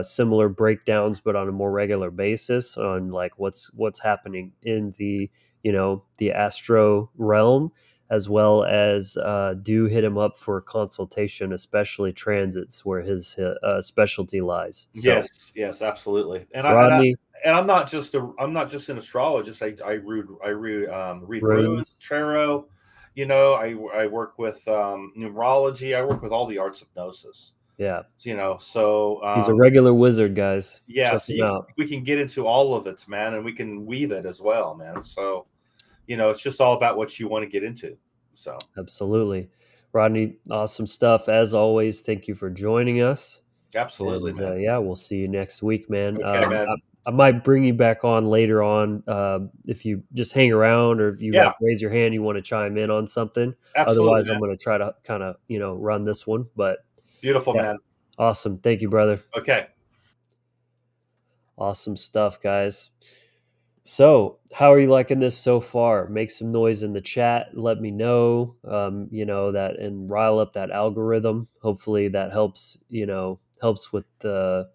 A: similar breakdowns, but on a more regular basis on like what's happening in the astro realm, as well as do hit him up for consultation, especially transits where his specialty lies. So
C: Yes, absolutely.
A: Rodney,
C: And I'm not just an astrologist. Read runes,
A: runes,
C: tarot. I work with numerology. I work with all the arts of gnosis.
A: yeah,
C: So
A: he's a regular wizard, guys.
C: yeah,
A: Check
C: so
A: him out.
C: we can get into all of it, man, and we can weave it as well, man. So it's just all about what you want to get into. So
A: Absolutely. Rodney, awesome stuff. As always, thank you for joining us.
C: absolutely,
A: And
C: man.
A: yeah, we'll see you next week, man.
C: Okay, man.
A: I might bring you back on later on if you just hang around or if you like
C: Yeah,
A: raise your hand, you want to chime in on something.
C: absolutely,
A: Otherwise, I'm
C: man.
A: going to try to kind of, run this one. But
C: Beautiful,
A: yeah,
C: man.
A: awesome. Thank you, brother.
C: Okay.
A: Awesome stuff, guys. So, how are you liking this so far? Make some noise in the chat. Let me know, that and rile up that algorithm. Hopefully, that helps. Helps with the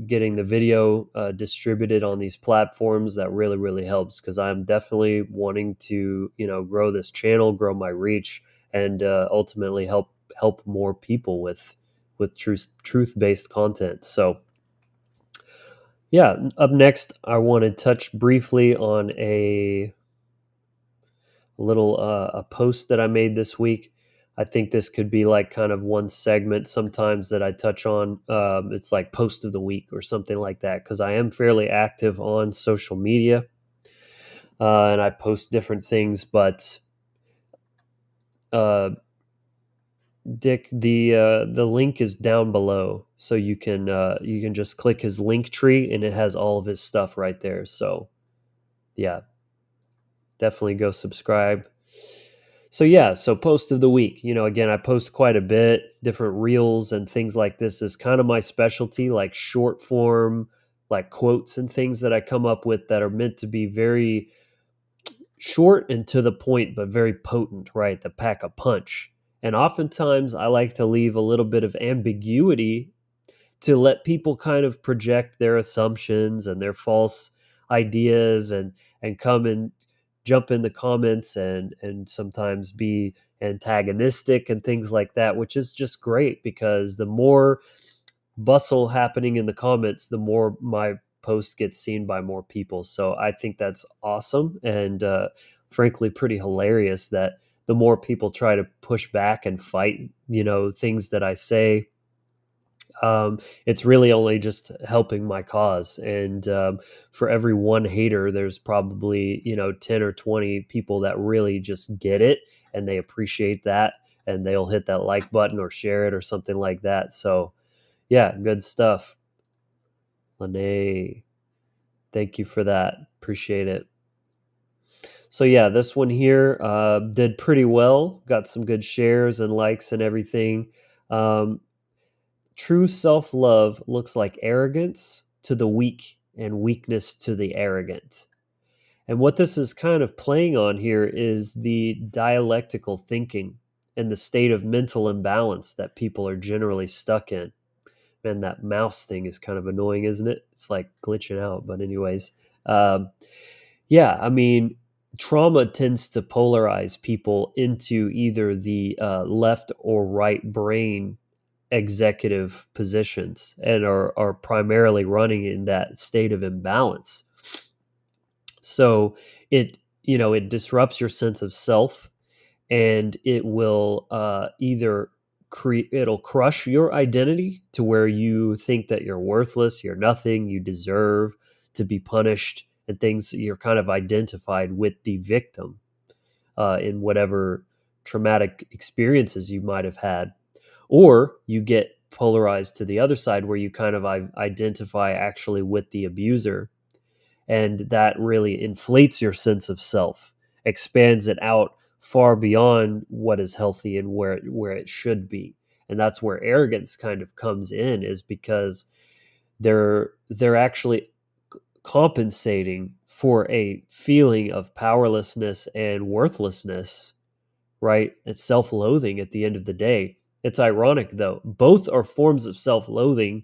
A: getting the video distributed on these platforms. That really, really helps because I'm definitely wanting to, grow this channel, grow my reach, and ultimately help more people with with truth-based content. So yeah, up next, I want to touch briefly on a little a post that I made this week. I think this could be like kind of one segment sometimes that I touch on. It's like post of the week or something like that, because I am fairly active on social media, and I post different things. But Dick, the link is down below, so you can just click his link tree, and it has all of his stuff right there. So yeah, definitely go subscribe. So yeah, so post of the week. Again, I post quite a bit. Different reels and things like this is kind of my specialty, like short form, like quotes and things that I come up with that are meant to be very short and to the point, but very potent, right? That pack a punch. And oftentimes I like to leave a little bit of ambiguity to let people kind of project their assumptions and their false ideas, and come and jump in the comments and sometimes be antagonistic and things like that, which is just great, because the more bustle happening in the comments, the more my post gets seen by more people. So I think that's awesome, and frankly pretty hilarious that the more people try to push back and fight things that I say, it's really only just helping my cause. And for every one hater, there's probably 10 or 20 people that really just get it, and they appreciate that, and they'll hit that like button or share it or something like that. So yeah, good stuff. Lene, thank you for that. Appreciate it. So yeah, this one here did pretty well. Got some good shares and likes and everything. True self-love looks like arrogance to the weak and weakness to the arrogant. And what this is kind of playing on here is the dialectical thinking and the state of mental imbalance that people are generally stuck in. Man, that mouse thing is kind of annoying, isn't it? It's like glitching out. But anyways, yeah, I mean, trauma tends to polarize people into either the left or right brain executive positions, and are primarily running in that state of imbalance. So it disrupts your sense of self, and it will either it'll crush your identity to where you think that you're worthless, you're nothing, you deserve to be punished, and things. You're kind of identified with the victim in whatever traumatic experiences you might have had. Or you get polarized to the other side, where you kind of identify actually with the abuser, and that really inflates your sense of self, expands it out far beyond what is healthy and where it should be. And that's where arrogance kind of comes in, is because they're actually compensating for a feeling of powerlessness and worthlessness, right? It's self-loathing at the end of the day. It's ironic, though. Both are forms of self-loathing.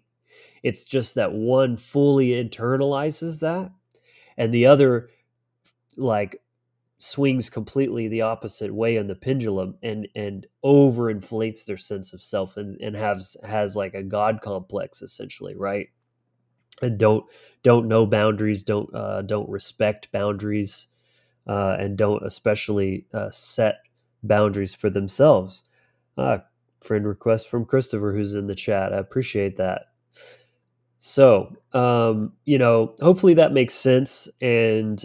A: It's just that one fully internalizes that, and the other like swings completely the opposite way on the pendulum, and overinflates their sense of self, and has like a god complex, essentially, right? And don't know boundaries, don't respect boundaries, and don't especially set boundaries for themselves. Friend request from Christopher, who's in the chat. I appreciate that. So, hopefully that makes sense. And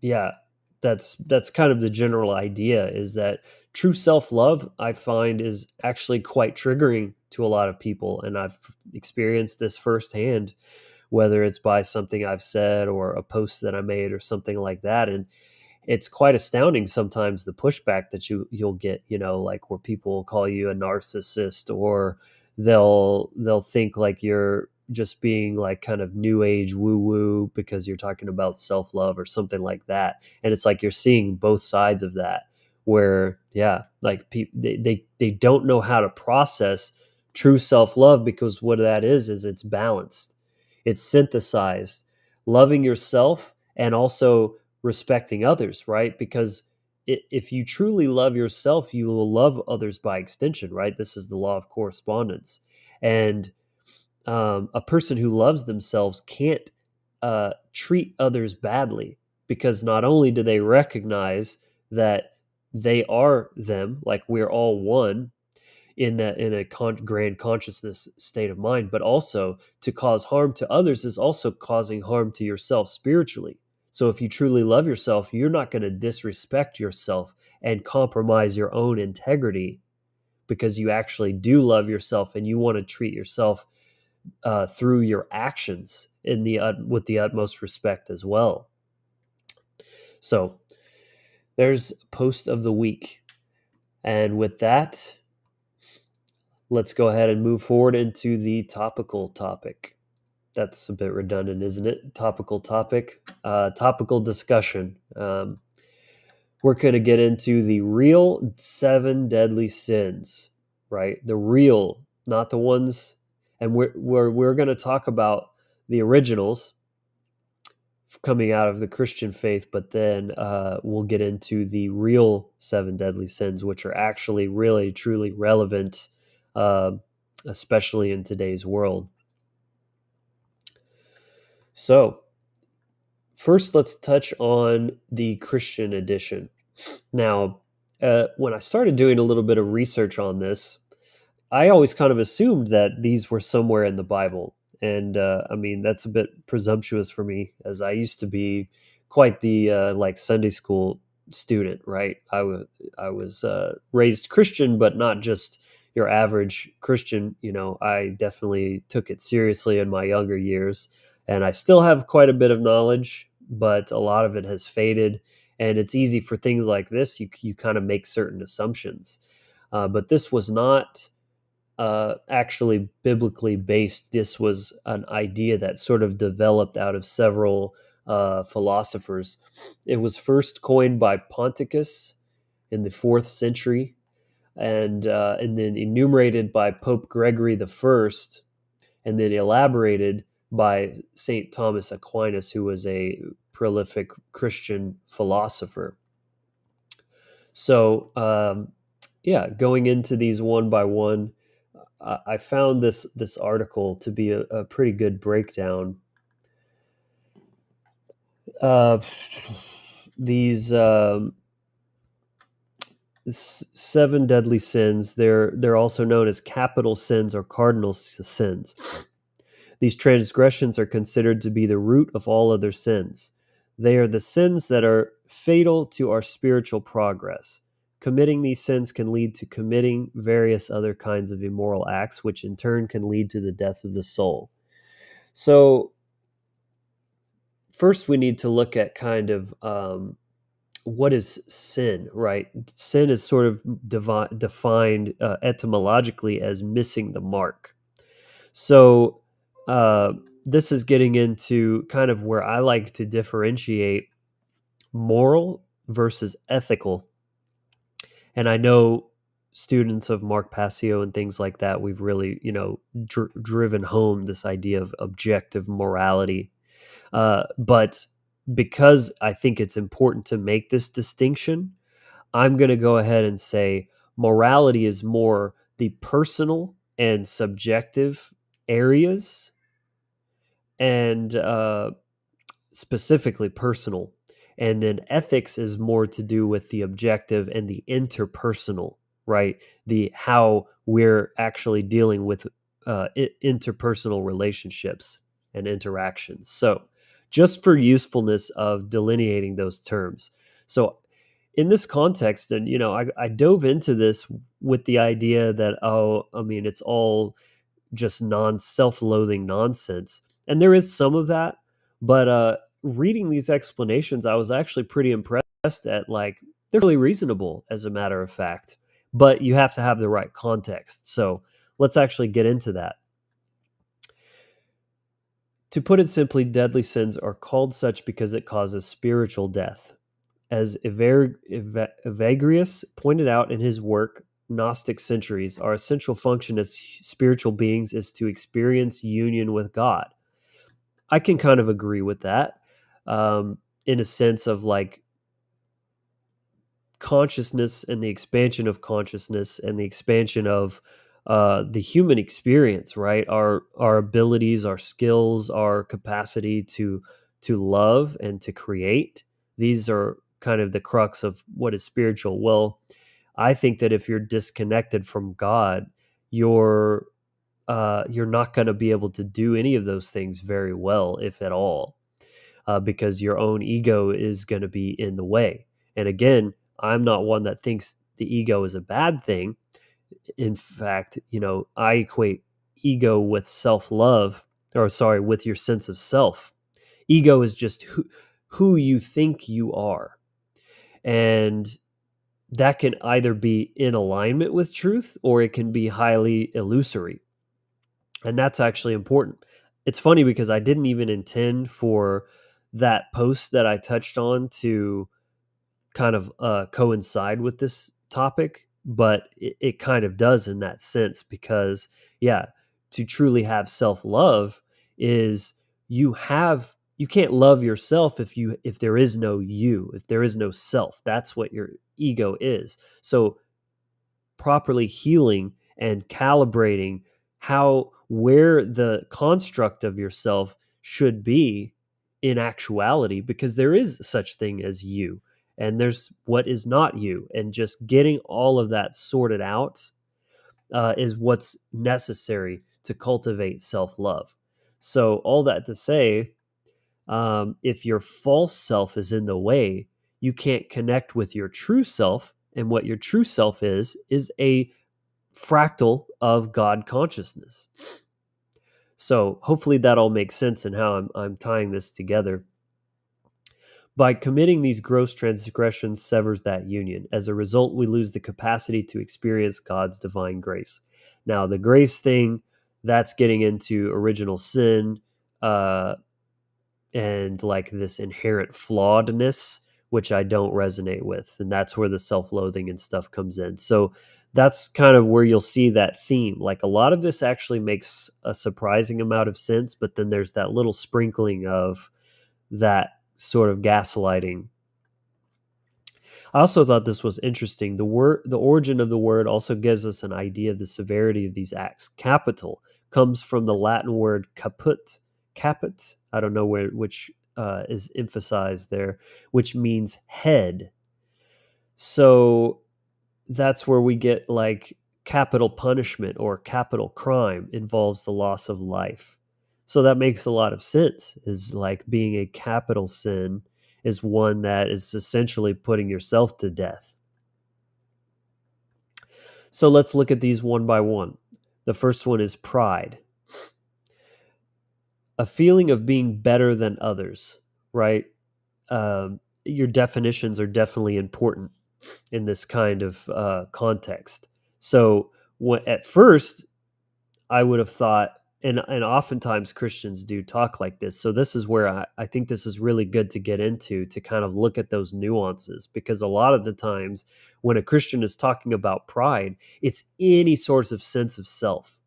A: yeah, that's kind of the general idea, is that true self-love, I find, is actually quite triggering to a lot of people. And I've experienced this firsthand, whether it's by something I've said or a post that I made or something like that. And it's quite astounding sometimes, the pushback that you'll get, like where people will call you a narcissist, or they'll think like you're just being like kind of new age woo woo because you're talking about self-love or something like that. And it's like you're seeing both sides of that, where yeah, like they don't know how to process true self-love, because what that is it's balanced, it's synthesized, loving yourself and also respecting others, right? Because if you truly love yourself, you will love others by extension, right? This is the law of correspondence. And a person who loves themselves can't treat others badly, because not only do they recognize that they are them, like we're all one in a grand consciousness state of mind, but also to cause harm to others is also causing harm to yourself spiritually. So if you truly love yourself, you're not going to disrespect yourself and compromise your own integrity, because you actually do love yourself and you want to treat yourself through your actions with the utmost respect as well. So there's post of the week. And with that, let's go ahead and move forward into the topical topic. That's a bit redundant, isn't it? Topical topic, topical discussion. We're going to get into the real 7 deadly sins, right? The real, not the ones. And we're going to talk about the originals coming out of the Christian faith, but then we'll get into the real 7 deadly sins, which are actually really, truly relevant, especially in today's world. So, first, let's touch on the Christian edition. Now, when I started doing a little bit of research on this, I always kind of assumed that these were somewhere in the Bible. And I mean, that's a bit presumptuous for me, as I used to be quite the like Sunday school student, right? I was raised Christian, but not just your average Christian. You know, I definitely took it seriously in my younger years, and I still have quite a bit of knowledge, but a lot of it has faded. And it's easy for things like this. You kind of make certain assumptions, but this was not actually biblically based. This was an idea that sort of developed out of several philosophers. It was first coined by Ponticus in the 4th century, and then enumerated by Pope Gregory the First, and then elaborated by Saint Thomas Aquinas, who was a prolific Christian philosopher. So, going into these one by one, I found this article to be a pretty good breakdown. These 7 deadly sins, they're also known as capital sins or cardinal sins. These transgressions are considered to be the root of all other sins. They are the sins that are fatal to our spiritual progress. Committing these sins can lead to committing various other kinds of immoral acts, which in turn can lead to the death of the soul. So, first we need to look at kind of what is sin, right? Sin is sort of defined etymologically as missing the mark. So, this is getting into kind of where I like to differentiate moral versus ethical. And I know students of Mark Passio and things like that, we've really, driven home this idea of objective morality. But because I think it's important to make this distinction, I'm going to go ahead and say morality is more the personal and subjective areas, and specifically personal. And then ethics is more to do with the objective and the interpersonal, right? The how we're actually dealing with interpersonal relationships and interactions. So, just for usefulness of delineating those terms. So, in this context, and I dove into this with the idea that it's all just self-loathing nonsense, and there is some of that, but reading these explanations, I was actually pretty impressed at, like, they're really reasonable as a matter of fact, but you have to have the right context. So let's actually get into that. To put it simply, deadly sins are called such because it causes spiritual death. As Evagrius pointed out in his work, Gnostic Centuries, our essential function as spiritual beings is to experience union with God. I can kind of agree with that, in a sense of, like, consciousness and the expansion of consciousness and the expansion of the human experience, right? Our abilities, our skills, our capacity to love and to create. These are kind of the crux of what is spiritual. Well, I think that if you're disconnected from God, you're not going to be able to do any of those things very well, if at all, because your own ego is going to be in the way. And again, I'm not one that thinks the ego is a bad thing. In fact, I equate ego with self-love, or sorry, with your sense of self. Ego is just who you think you are. And that can either be in alignment with truth or it can be highly illusory. And that's actually important. It's funny because I didn't even intend for that post that I touched on to kind of coincide with this topic, but it kind of does in that sense because, yeah, to truly have self-love is you can't love yourself if there is no you, if there is no self. That's what your ego is. So properly healing and calibrating where the construct of yourself should be in actuality, because there is such thing as you and there's what is not you, and just getting all of that sorted out is what's necessary to cultivate self-love. So all that to say, if your false self is in the way, you can't connect with your true self, and what your true self is a fractal of God consciousness. So hopefully that all makes sense in how I'm tying this together. By committing these gross transgressions severs that union. As a result, we lose the capacity to experience God's divine grace. Now, the grace thing, that's getting into original sin and like this inherent flawedness, which I don't resonate with. And that's where the self-loathing and stuff comes in. So that's kind of where you'll see that theme. Like a lot of this actually makes a surprising amount of sense, but then there's that little sprinkling of that sort of gaslighting. I also thought this was interesting. The origin of the word also gives us an idea of the severity of these acts. Capital comes from the Latin word caput. Caput, I don't know which is emphasized there, which means head. So that's where we get like capital punishment or capital crime involves the loss of life. So that makes a lot of sense, is like being a capital sin is one that is essentially putting yourself to death. So let's look at these one by one. The first one is pride. A feeling of being better than others, right? Your definitions are definitely important in this kind of context. So at first, I would have thought, and oftentimes Christians do talk like this. So this is where I think this is really good to get into, to kind of look at those nuances, because a lot of the times when a Christian is talking about pride, it's any sort of sense of self,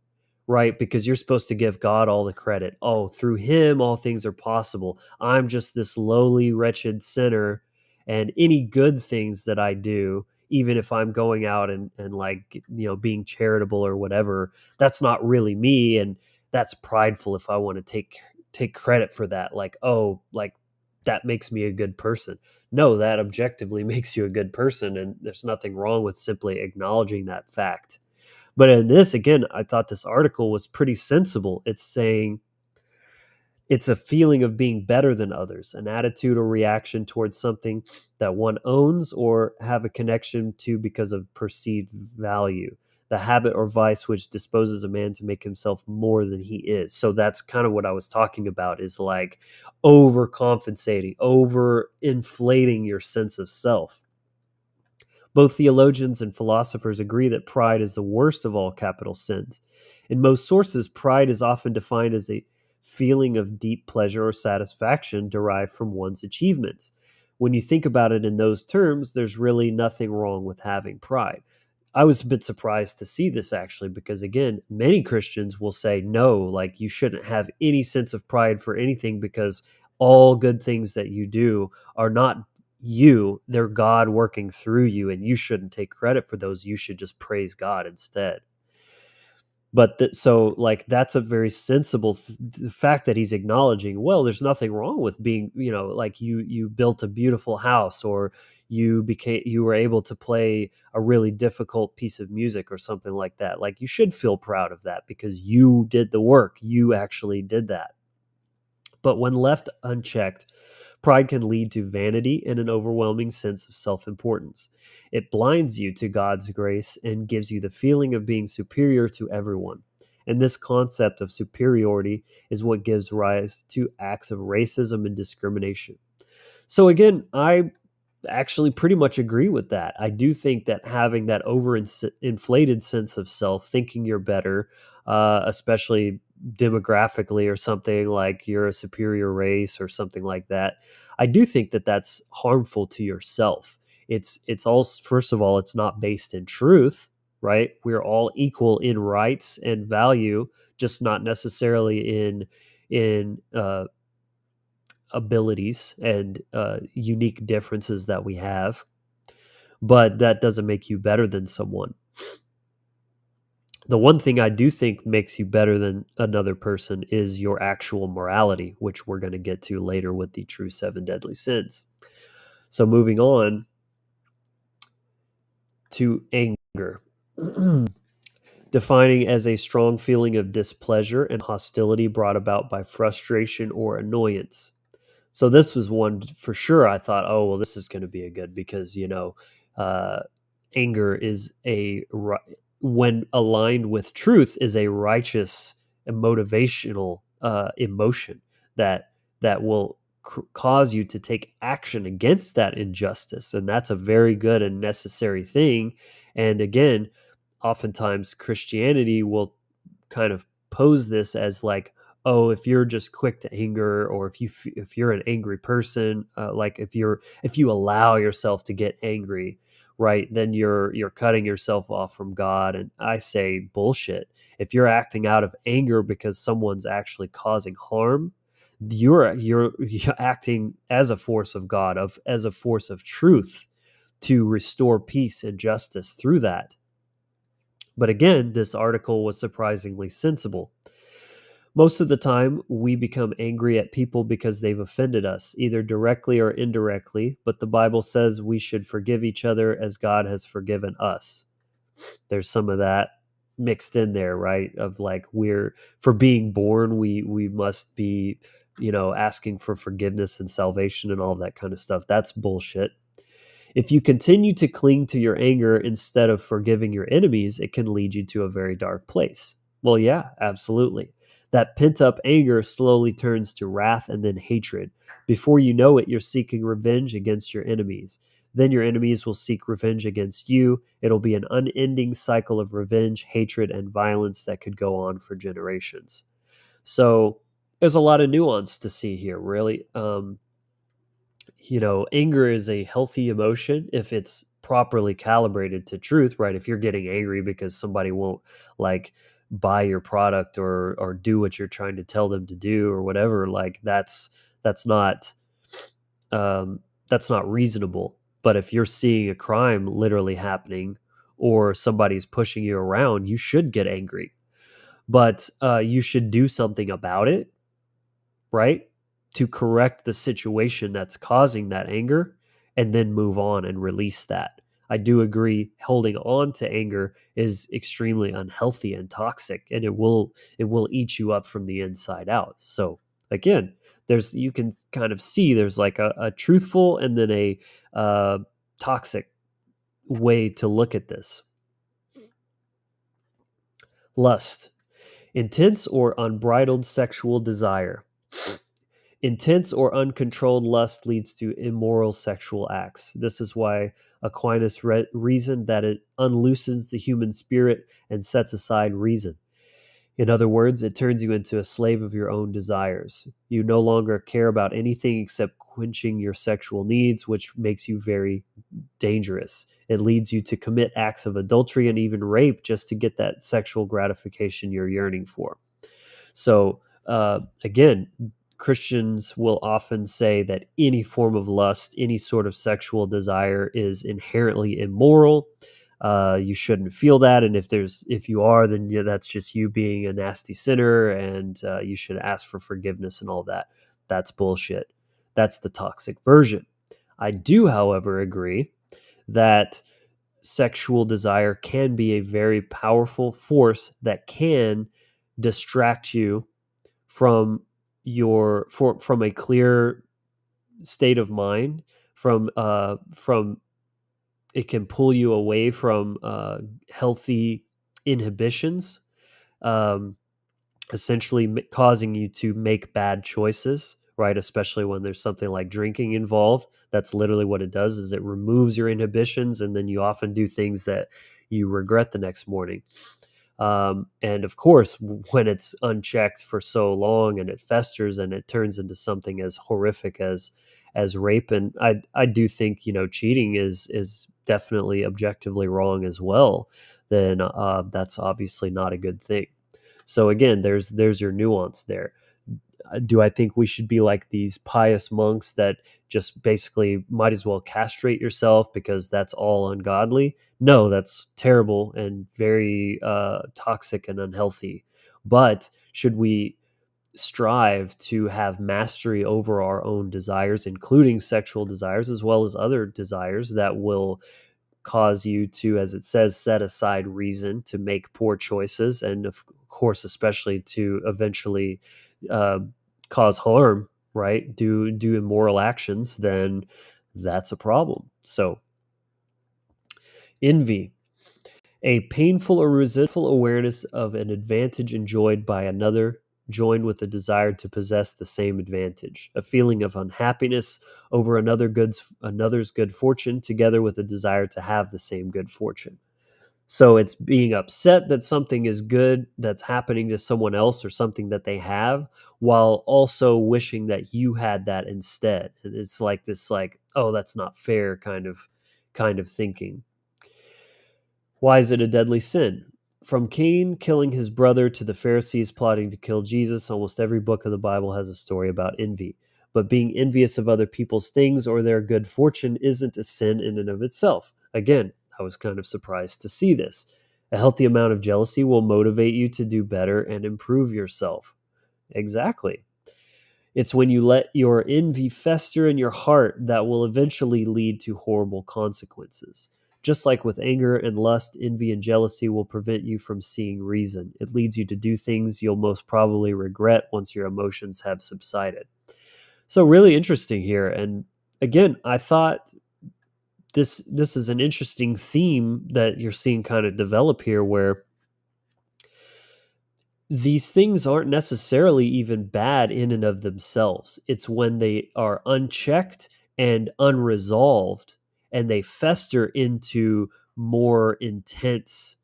A: right? Because you're supposed to give God all the credit. Oh, through him, all things are possible. I'm just this lowly, wretched sinner, and any good things that I do, even if I'm going out and like, being charitable or whatever, that's not really me. And that's prideful if I want to take credit for that. Like, oh, like that makes me a good person. No, that objectively makes you a good person. And there's nothing wrong with simply acknowledging that fact. But in this, again, I thought this article was pretty sensible. It's saying it's a feeling of being better than others, an attitude or reaction towards something that one owns or have a connection to because of perceived value. The habit or vice which disposes a man to make himself more than he is. So that's kind of what I was talking about, is like overcompensating, over inflating your sense of self. Both theologians and philosophers agree that pride is the worst of all capital sins. In most sources, pride is often defined as a feeling of deep pleasure or satisfaction derived from one's achievements. When you think about it in those terms, there's really nothing wrong with having pride. I was a bit surprised to see this actually, because again, many Christians will say, no, like you shouldn't have any sense of pride for anything because all good things that you do are not they're God working through you, and you shouldn't take credit for those. You should just praise God instead. But so like that's a very sensible the fact that he's acknowledging, well, there's nothing wrong with being, like you built a beautiful house, or you were able to play a really difficult piece of music or something like that. Like, you should feel proud of that because you did the work. You actually did that. But when left unchecked, pride can lead to vanity and an overwhelming sense of self-importance. It blinds you to God's grace and gives you the feeling of being superior to everyone. And this concept of superiority is what gives rise to acts of racism and discrimination. So again, I actually pretty much agree with that. I do think that having that overinflated sense of self, thinking you're better, especially demographically or something, like you're a superior race or something like that, I do think that that's harmful to yourself. It's all, first of all, it's not based in truth, right? We're all equal in rights and value, just not necessarily in abilities and unique differences that we have. But that doesn't make you better than someone. The one thing I do think makes you better than another person is your actual morality, which we're going to get to later with the true 7 deadly sins. So moving on to anger. Defining as a strong feeling of displeasure and hostility brought about by frustration or annoyance. So this was one for sure. I thought, oh, well, this is going to be a good, because, anger is when aligned with truth, is a righteous and motivational emotion that will cause you to take action against that injustice. And that's a very good and necessary thing. And again, oftentimes Christianity will kind of pose this as like, oh, if you're just quick to anger, or if you're an angry person, like if you allow yourself to get angry, right, then you're cutting yourself off from God. And I say bullshit. If you're acting out of anger because someone's actually causing harm, you're acting as a force of God, as a force of truth, to restore peace and justice through that. But again, this article was surprisingly sensible. Most of the time, we become angry at people because they've offended us, either directly or indirectly, but the Bible says we should forgive each other as God has forgiven us. There's some of that mixed in there, right? Of like, for being born, we must be, asking for forgiveness and salvation and all that kind of stuff. That's bullshit. If you continue to cling to your anger instead of forgiving your enemies, it can lead you to a very dark place. Well, yeah, absolutely. That pent up anger slowly turns to wrath and then hatred. Before you know it, you're seeking revenge against your enemies. Then your enemies will seek revenge against you. It'll be an unending cycle of revenge, hatred, and violence that could go on for generations. So there's a lot of nuance to see here, really. Anger is a healthy emotion if it's properly calibrated to truth, right? If you're getting angry because somebody won't like buy your product or do what you're trying to tell them to do or whatever, like that's not that's not reasonable. But if you're seeing a crime literally happening, or somebody's pushing you around, you should get angry. But you should do something about it, right? To correct the situation that's causing that anger, and then move on and release that. I do agree holding on to anger is extremely unhealthy and toxic, and it will eat you up from the inside out. So again, you can kind of see there's like a truthful and then a toxic way to look at this. Lust, intense or unbridled sexual desire. Intense or uncontrolled lust leads to immoral sexual acts. This is why Aquinas reasoned that it unloosens the human spirit and sets aside reason. In other words, it turns you into a slave of your own desires. You no longer care about anything except quenching your sexual needs, which makes you very dangerous. It leads you to commit acts of adultery and even rape just to get that sexual gratification you're yearning for. So, again, Christians will often say that any form of lust, any sort of sexual desire is inherently immoral. You shouldn't feel that, and if you are, then that's just you being a nasty sinner, and you should ask for forgiveness and all that. That's bullshit. That's the toxic version. I do, however, agree that sexual desire can be a very powerful force that can distract you from from a clear state of mind, from it can pull you away from healthy inhibitions, um, essentially causing you to make bad choices, right? Especially when there's something like drinking involved. That's literally what it does, is it removes your inhibitions, and then you often do things that you regret the next morning. And of course, when it's unchecked for so long and it festers and it turns into something as horrific as rape, and I do think cheating is definitely objectively wrong as well. Then that's obviously not a good thing. So again, there's your nuance there. Do I think we should be like these pious monks that just basically might as well castrate yourself because that's all ungodly? No, that's terrible and very toxic and unhealthy. But should we strive to have mastery over our own desires, including sexual desires, as well as other desires that will cause you to, as it says, set aside reason to make poor choices, and of course, especially to eventually uh, cause harm, right? Do immoral actions, then that's a problem. So, envy, a painful or resentful awareness of an advantage enjoyed by another, joined with a desire to possess the same advantage, a feeling of unhappiness over another's good fortune, together with a desire to have the same good fortune. So it's being upset that something is good that's happening to someone else or something that they have, while also wishing that you had that instead. And it's like this, like, oh, that's not fair kind of thinking. Why is it a deadly sin? From Cain killing his brother to the Pharisees plotting to kill Jesus, almost every book of the Bible has a story about envy. But being envious of other people's things or their good fortune isn't a sin in and of itself. Again, I was kind of surprised to see this. A healthy amount of jealousy will motivate you to do better and improve yourself. Exactly. It's when you let your envy fester in your heart that will eventually lead to horrible consequences. Just like with anger and lust, envy and jealousy will prevent you from seeing reason. It leads you to do things you'll most probably regret once your emotions have subsided. So really interesting here. And again, I thought this is an interesting theme that you're seeing kind of develop here, where these things aren't necessarily even bad in and of themselves. It's when they are unchecked and unresolved and they fester into more intense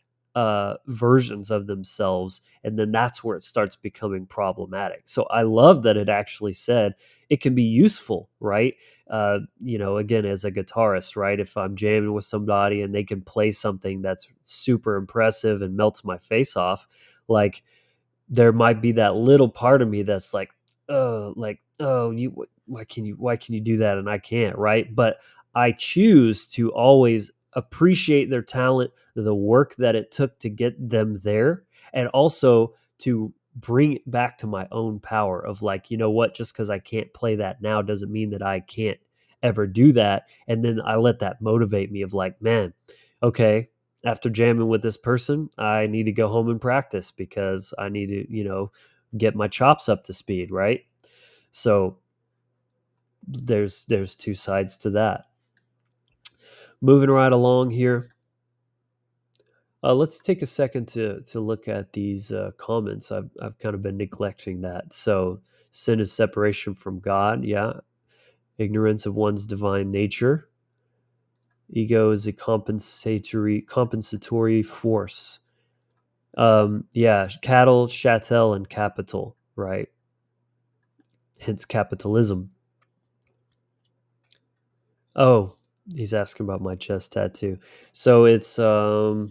A: versions of themselves. And then that's where it starts becoming problematic. So I love that it actually said it can be useful, right? Again, as a guitarist, right? If I'm jamming with somebody and they can play something that's super impressive and melts my face off, like, there might be that little part of me that's like, you, why can you do that and I can't, right? But I choose to always appreciate their talent, the work that it took to get them there, and also to bring it back to my own power of, like, you know what, just because I can't play that now doesn't mean that I can't ever do that. And then I let that motivate me of, like, man, okay, after jamming with this person, I need to go home and practice because I need to, get my chops up to speed, right? So there's two sides to that. Moving right along here. Let's take a second to look at these comments. I've kind of been neglecting that. So sin is separation from God. Yeah. Ignorance of one's divine nature. Ego is a compensatory force. Cattle, chattel, and capital, right? Hence capitalism. Oh, he's asking about my chest tattoo. So it's the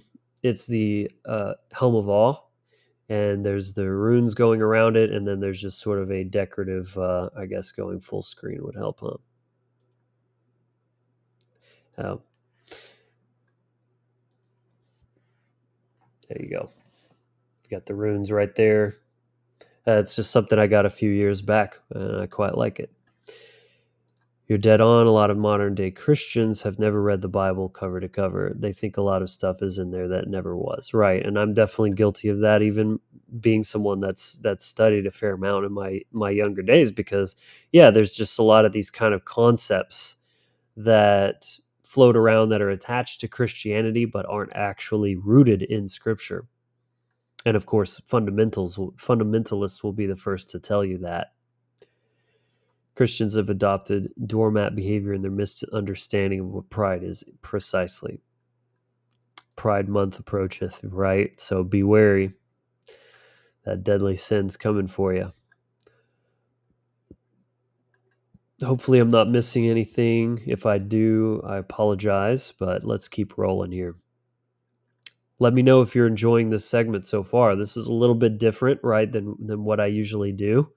A: helm of awe. and there's the runes going around it, and then there's just sort of a decorative, I guess going full screen would help, huh? Oh. There you go. You got the runes right there. It's just something I got a few years back, and I quite like it. You're dead on. A lot of modern day Christians have never read the Bible cover to cover. They think a lot of stuff is in there that never was. Right. And I'm definitely guilty of that, even being someone that's studied a fair amount in my younger days, because yeah, there's just a lot of these kind of concepts that float around that are attached to Christianity but aren't actually rooted in scripture. And of course, fundamentalists will be the first to tell you that. Christians have adopted doormat behavior in their misunderstanding of what pride is precisely. Pride month approacheth, right? So be wary. That deadly sin's coming for you. Hopefully I'm not missing anything. If I do, I apologize, but let's keep rolling here. Let me know if you're enjoying this segment so far. This is a little bit different, right, than what I usually do.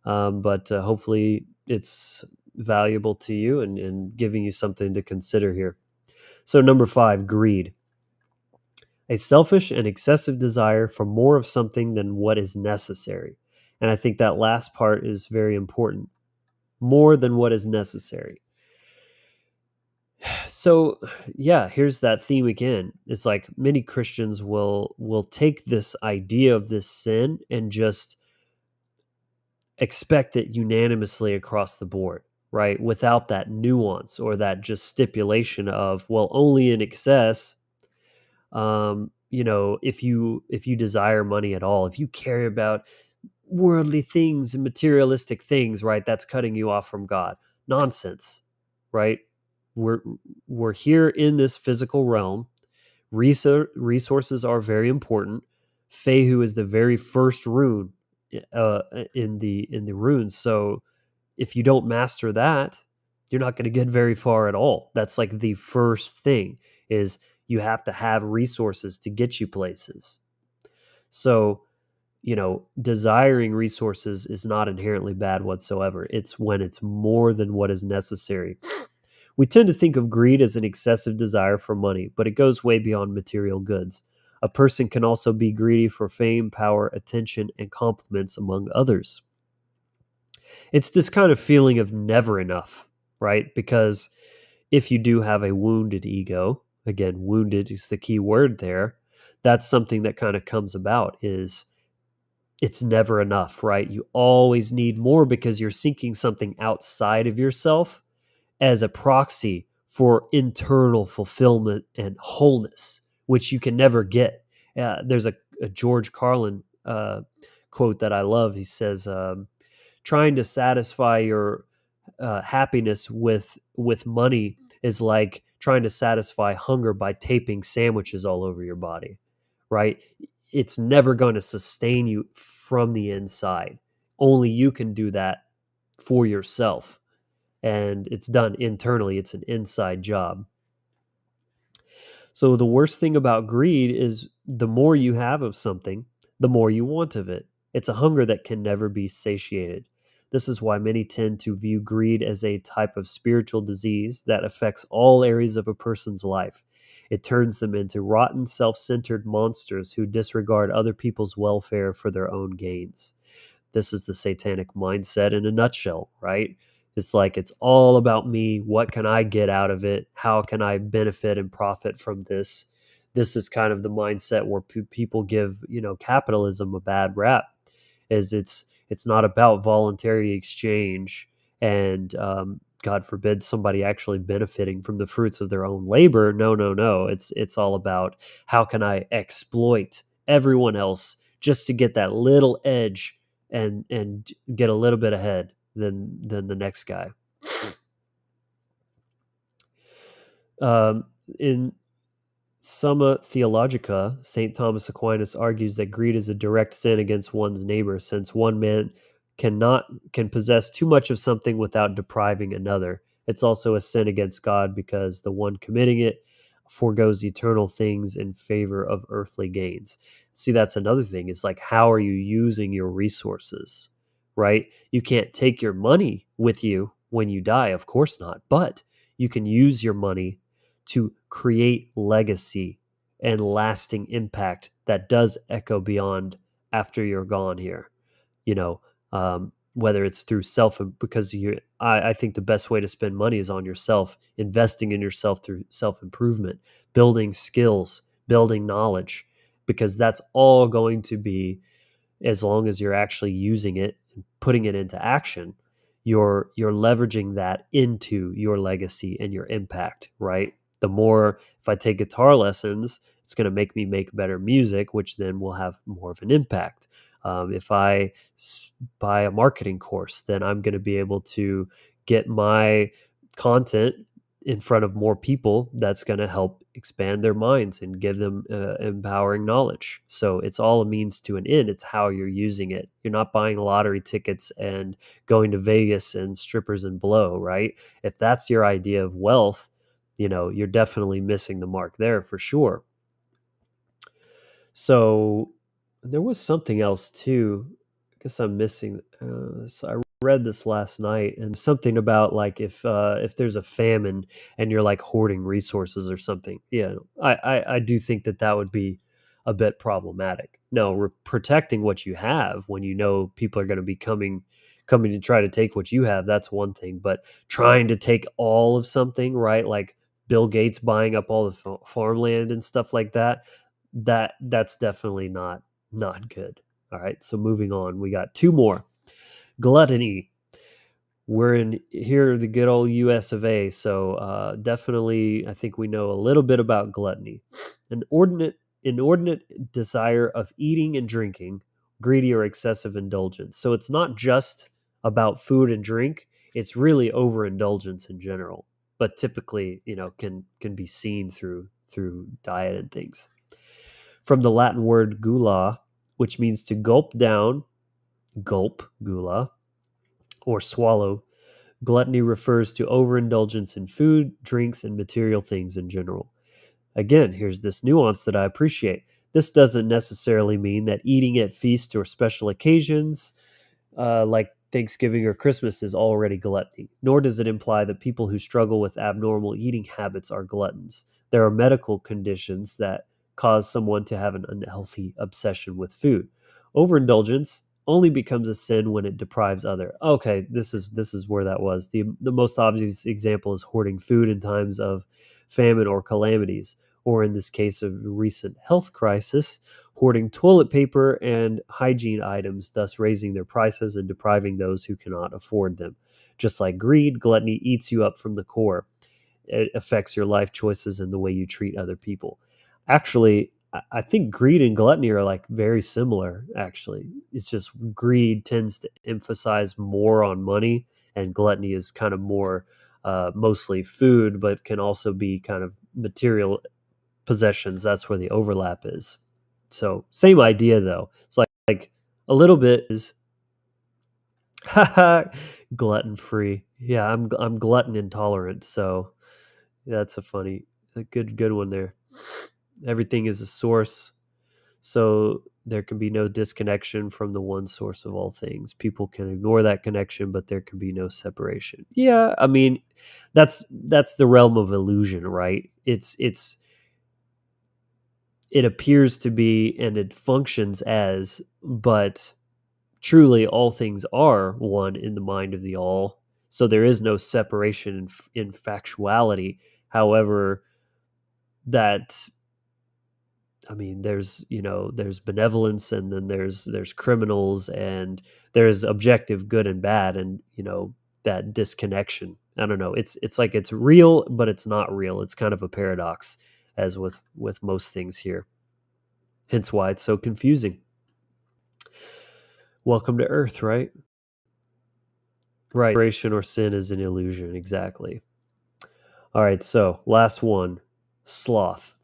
A: But hopefully it's valuable to you and giving you something to consider here. So number 5, greed. A selfish and excessive desire for more of something than what is necessary. And I think that last part is very important. More than what is necessary. So yeah, here's that theme again. It's like many Christians will take this idea of this sin and just expect it unanimously across the board, right? Without that nuance or that just stipulation of, well, only in excess. If you desire money at all, if you care about worldly things and materialistic things, right, that's cutting you off from God. Nonsense, right? We're here in this physical realm. Resources are very important. Fehu is the very first rune in the runes. So if you don't master that, you're not going to get very far at all. That's like the first thing, is you have to have resources to get you places. So, desiring resources is not inherently bad whatsoever. It's when it's more than what is necessary. We tend to think of greed as an excessive desire for money, but it goes way beyond material goods. A person can also be greedy for fame, power, attention, and compliments, among others. It's this kind of feeling of never enough, right? Because if you do have a wounded ego, again, wounded is the key word there, that's something that kind of comes about, is it's never enough, right? You always need more because you're seeking something outside of yourself as a proxy for internal fulfillment and wholeness, which you can never get. There's a George Carlin quote that I love. He says, trying to satisfy your happiness with money is like trying to satisfy hunger by taping sandwiches all over your body, right? It's never going to sustain you from the inside. Only you can do that for yourself. And it's done internally. It's an inside job. So the worst thing about greed is the more you have of something, the more you want of it. It's a hunger that can never be satiated. This is why many tend to view greed as a type of spiritual disease that affects all areas of a person's life. It turns them into rotten, self-centered monsters who disregard other people's welfare for their own gains. This is the satanic mindset in a nutshell, right? It's like, it's all about me. What can I get out of it? How can I benefit and profit from this? This is kind of the mindset where people give, capitalism a bad rap. Is it's not about voluntary exchange and God forbid somebody actually benefiting from the fruits of their own labor. No. It's all about, how can I exploit everyone else just to get that little edge and get a little bit ahead than the next guy. In Summa Theologica, St. Thomas Aquinas argues that greed is a direct sin against one's neighbor, since one man can possess too much of something without depriving another. It's also a sin against God, because the one committing it foregoes eternal things in favor of earthly gains. See, that's another thing. It's like, how are you using your resources, right? You can't take your money with you when you die, of course not, but you can use your money to create legacy and lasting impact that does echo beyond after you're gone here. You know, whether it's through because I think the best way to spend money is on yourself, investing in yourself through self-improvement, building skills, building knowledge, because that's all going to be, as long as you're actually using it and putting it into action, you're leveraging that into your legacy and your impact, right? The more, if I take guitar lessons, it's going to make me make better music, which then will have more of an impact. If I buy a marketing course, then I'm going to be able to get my content in front of more people. That's going to help expand their minds and give them empowering knowledge. So it's all a means to an end. It's how you're using it. You're not buying lottery tickets and going to Vegas and strippers and blow, right? If that's your idea of wealth, you're definitely missing the mark there for sure. So there was something else too. I guess I'm missing. So I read this last night, and something about like if there's a famine and you're like hoarding resources or something. Yeah, I do think that would be a bit problematic. No, protecting what you have when you know people are going to be coming to try to take what you have, that's one thing. But trying to take all of something, right? Like Bill Gates buying up all the farmland and stuff like that. That's definitely not good. All right, so moving on, we got two more. Gluttony. We're in here, the good old US of A, so definitely I think we know a little bit about gluttony. An inordinate desire of eating and drinking, greedy or excessive indulgence. So it's not just about food and drink, it's really overindulgence in general, but typically, can be seen through diet and things. From the Latin word gula, which means to gulp down, gula, or swallow. Gluttony refers to overindulgence in food, drinks, and material things in general. Again, here's this nuance that I appreciate. This doesn't necessarily mean that eating at feasts or special occasions, like Thanksgiving or Christmas, is already gluttony, nor does it imply that people who struggle with abnormal eating habits are gluttons. There are medical conditions that cause someone to have an unhealthy obsession with food. Overindulgence only becomes a sin when it deprives other. Okay, this is where that was. The most obvious example is hoarding food in times of famine or calamities, or in this case of recent health crisis, hoarding toilet paper and hygiene items, thus raising their prices and depriving those who cannot afford them. Just like greed, gluttony eats you up from the core. It affects your life choices and the way you treat other people. Actually, I think greed and gluttony are like very similar, actually. It's just greed tends to emphasize more on money, and gluttony is kind of more mostly food, but can also be kind of material possessions. That's where the overlap is. So same idea though. It's like a little bit is glutton free. Yeah, I'm glutton intolerant. So that's a good one there. Everything is a source, so there can be no disconnection from the one source of all things. People can ignore that connection, but there can be no separation. Yeah, I mean, that's the realm of illusion, right? It appears to be and it functions as, but truly all things are one in the mind of the all. So there is no separation in factuality. However, that I mean, there's benevolence, and then there's criminals, and there's objective good and bad, and that disconnection. I don't know. It's like it's real, but it's not real. It's kind of a paradox, as with most things here. Hence why it's so confusing. Welcome to Earth, right? Right. Separation or sin is an illusion. Exactly. All right. So last one, sloth.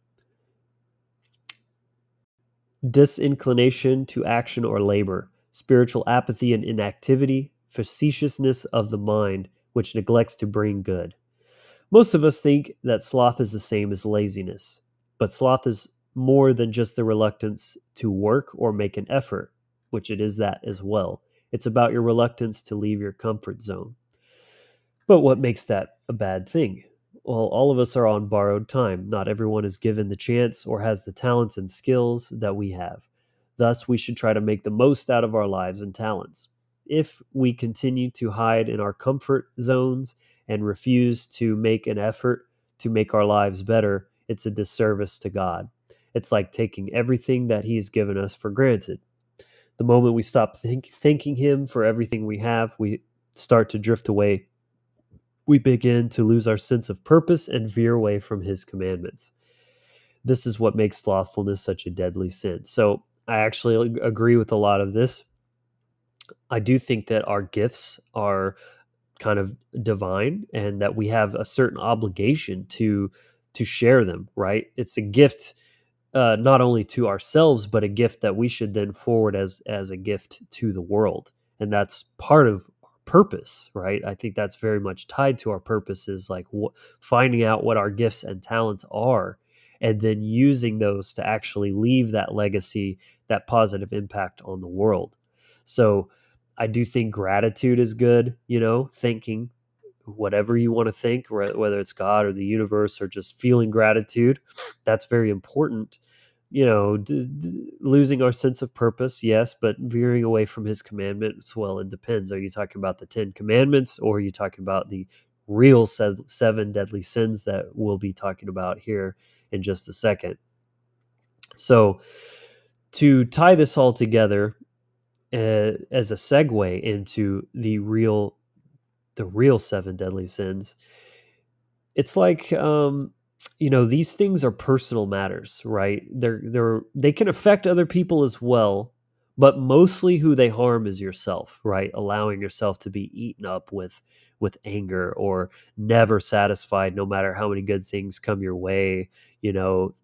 A: Disinclination to action or labor, spiritual apathy and inactivity, facetiousness of the mind, which neglects to bring good. Most of us think that sloth is the same as laziness, but sloth is more than just the reluctance to work or make an effort, which it is that as well. It's about your reluctance to leave your comfort zone. But what makes that a bad thing? Well, all of us are on borrowed time. Not everyone is given the chance or has the talents and skills that we have. Thus, we should try to make the most out of our lives and talents. If we continue to hide in our comfort zones and refuse to make an effort to make our lives better, it's a disservice to God. It's like taking everything that He has given us for granted. The moment we stop thanking Him for everything we have, we start to drift away. We begin to lose our sense of purpose and veer away from His commandments. This is what makes slothfulness such a deadly sin. So I actually agree with a lot of this. I do think that our gifts are kind of divine and that we have a certain obligation to share them, right? It's a gift, not only to ourselves, but a gift that we should then forward as a gift to the world. And that's part of our purpose, right? I think that's very much tied to our purpose, is like finding out what our gifts and talents are, and then using those to actually leave that legacy, that positive impact on the world. So I do think gratitude is good, thinking whatever you want to think, whether it's God or the universe or just feeling gratitude. That's very important. Losing our sense of purpose, yes, but veering away from His commandments, well, it depends. Are you talking about the 10 commandments, or are you talking about the real seven deadly sins that we'll be talking about here in just a second? So to tie this all together, as a segue into the real seven deadly sins, it's like, these things are personal matters, right? They can affect other people as well, but mostly who they harm is yourself, right? Allowing yourself to be eaten up with anger, or never satisfied no matter how many good things come your way,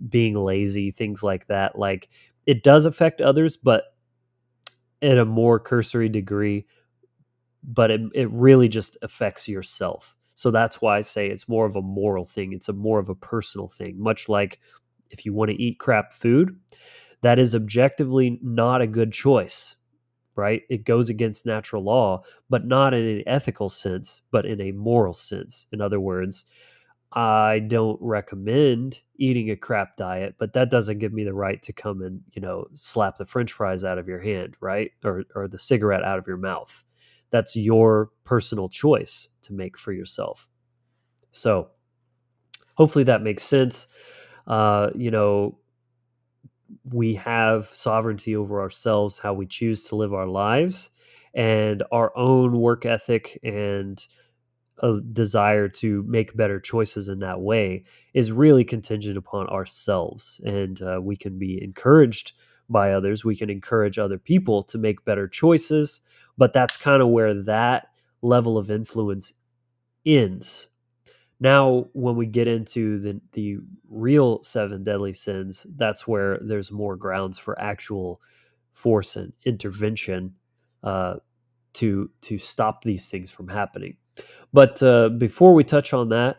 A: being lazy, things like that. Like, it does affect others, but at a more cursory degree, but it really just affects yourself. So that's why I say it's more of a moral thing. It's a more of a personal thing. Much like if you want to eat crap food, that is objectively not a good choice, right? It goes against natural law, but not in an ethical sense, but in a moral sense. In other words, I don't recommend eating a crap diet, but that doesn't give me the right to come and, slap the French fries out of your hand, right? Or the cigarette out of your mouth. That's your personal choice to make for yourself. So hopefully that makes sense. We have sovereignty over ourselves, how we choose to live our lives, and our own work ethic and a desire to make better choices in that way is really contingent upon ourselves. And we can be encouraged by others. We can encourage other people to make better choices, but that's kind of where that level of influence ends. Now, when we get into the real seven deadly sins, that's where there's more grounds for actual force and intervention, to stop these things from happening. But before we touch on that,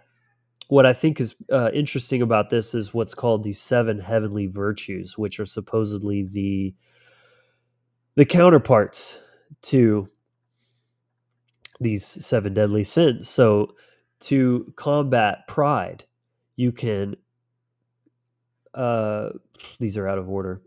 A: what I think is interesting about this is what's called the seven heavenly virtues, which are supposedly the counterparts to these seven deadly sins. So to combat pride, you can, these are out of order.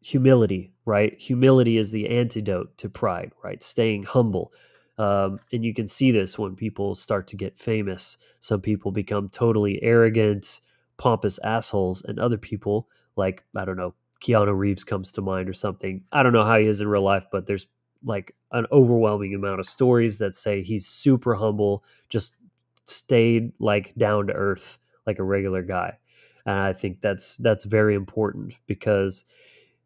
A: Humility, right? Humility is the antidote to pride, right? Staying humble. And you can see this when people start to get famous. Some people become totally arrogant, pompous assholes, and other people, like, I don't know, Keanu Reeves comes to mind or something. I don't know how he is in real life, but there's like an overwhelming amount of stories that say he's super humble, just stayed like down to earth, like a regular guy. And I think that's very important, because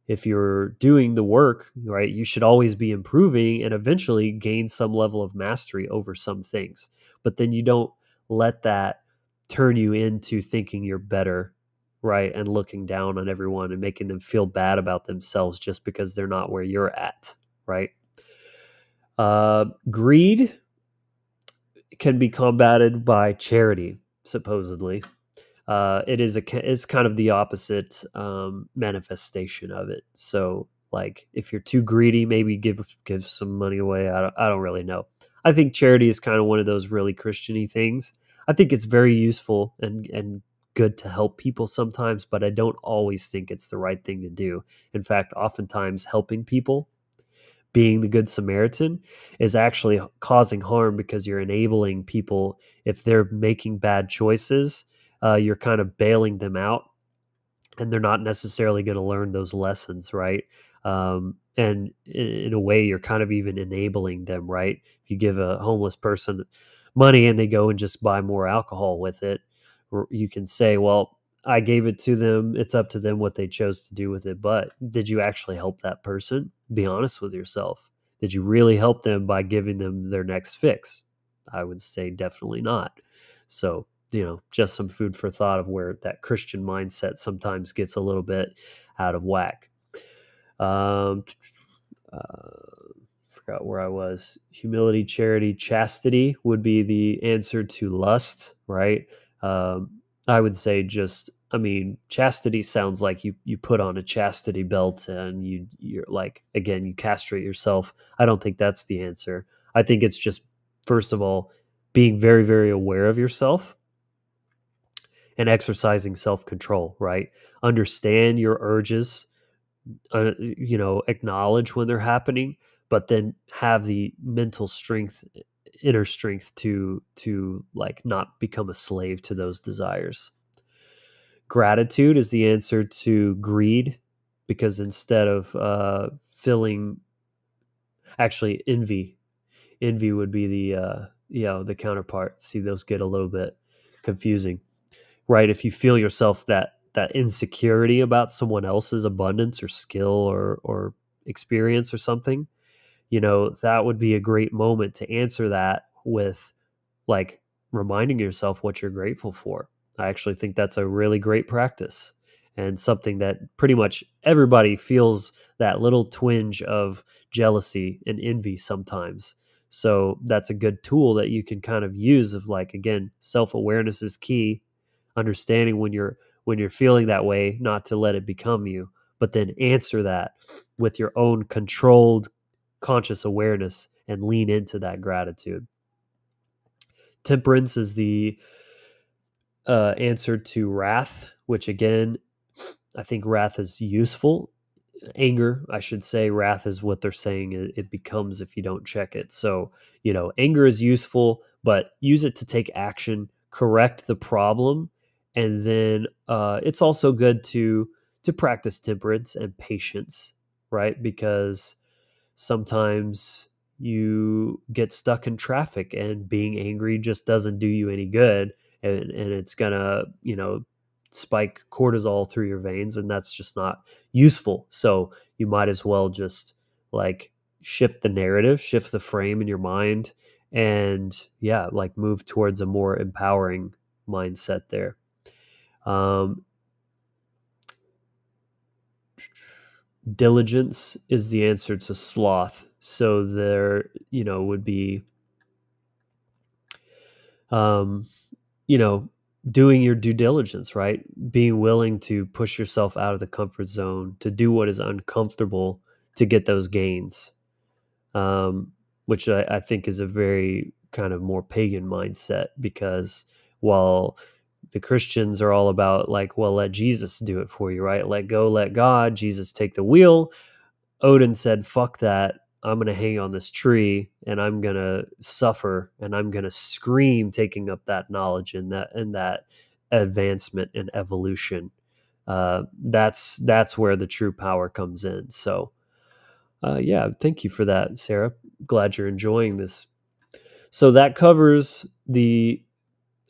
A: if you're doing the work, right, you should always be improving and eventually gain some level of mastery over some things. But then you don't let that turn you into thinking you're better, right, and looking down on everyone and making them feel bad about themselves just because they're not where you're at, right? Greed can be combated by charity, supposedly. It's kind of the opposite manifestation of it. So, like, if you're too greedy, maybe give some money away. I don't really know. I think charity is kind of one of those really Christian-y things. I think it's very useful and good to help people sometimes, but I don't always think it's the right thing to do. In fact, oftentimes helping people, being the good Samaritan, is actually causing harm because you're enabling people. If they're making bad choices, you're kind of bailing them out, and they're not necessarily going to learn those lessons, right? And in a way, you're kind of even enabling them, right? If you give a homeless person money and they go and just buy more alcohol with it, you can say, well, I gave it to them. It's up to them what they chose to do with it. But did you actually help that person? Be honest with yourself. Did you really help them by giving them their next fix? I would say definitely not. So, just some food for thought of where that Christian mindset sometimes gets a little bit out of whack. Um, Forgot where I was. Humility, charity, chastity would be the answer to lust, right? I would say chastity sounds like you put on a chastity belt and you're like, again, you castrate yourself. I don't think that's the answer. I think it's just, first of all, being very, very aware of yourself and exercising self-control, right? Understand your urges, acknowledge when they're happening, but then have the mental strength, inner strength to like not become a slave to those desires. Gratitude is the answer to greed, because instead of feeling, actually envy would be the counterpart. See, those get a little bit confusing, right? If you feel yourself that insecurity about someone else's abundance or skill or experience or something, that would be a great moment to answer that with, like, reminding yourself what you're grateful for. I actually think that's a really great practice, and something that pretty much everybody feels, that little twinge of jealousy and envy sometimes. So that's a good tool that you can kind of use, of, like, again, self-awareness is key. Understanding when you're feeling that way, not to let it become you, but then answer that with your own controlled conscious awareness and lean into that gratitude. Temperance is the answer to wrath, which, again, I think wrath is useful. Anger, I should say. Wrath is what they're saying it becomes if you don't check it. So, anger is useful, but use it to take action, correct the problem, and then it's also good to practice temperance and patience, right? Because sometimes you get stuck in traffic and being angry just doesn't do you any good, and it's gonna spike cortisol through your veins, and that's just not useful. So you might as well just, like, shift the narrative, shift the frame in your mind, and yeah, like, move towards a more empowering mindset there. um, Diligence is the answer to sloth. So there, would be, um, you know, doing your due diligence, right? Being willing to push yourself out of the comfort zone, to do what is uncomfortable to get those gains, which I think is a very kind of more pagan mindset, because while the Christians are all about, like, well, let Jesus do it for you, right? Let go, let God, Jesus take the wheel. Odin said, fuck that. I'm going to hang on this tree and I'm going to suffer and I'm going to scream, taking up that knowledge and that advancement and evolution. That's where the true power comes in. So, yeah, thank you for that, Sarah. Glad you're enjoying this. So that covers the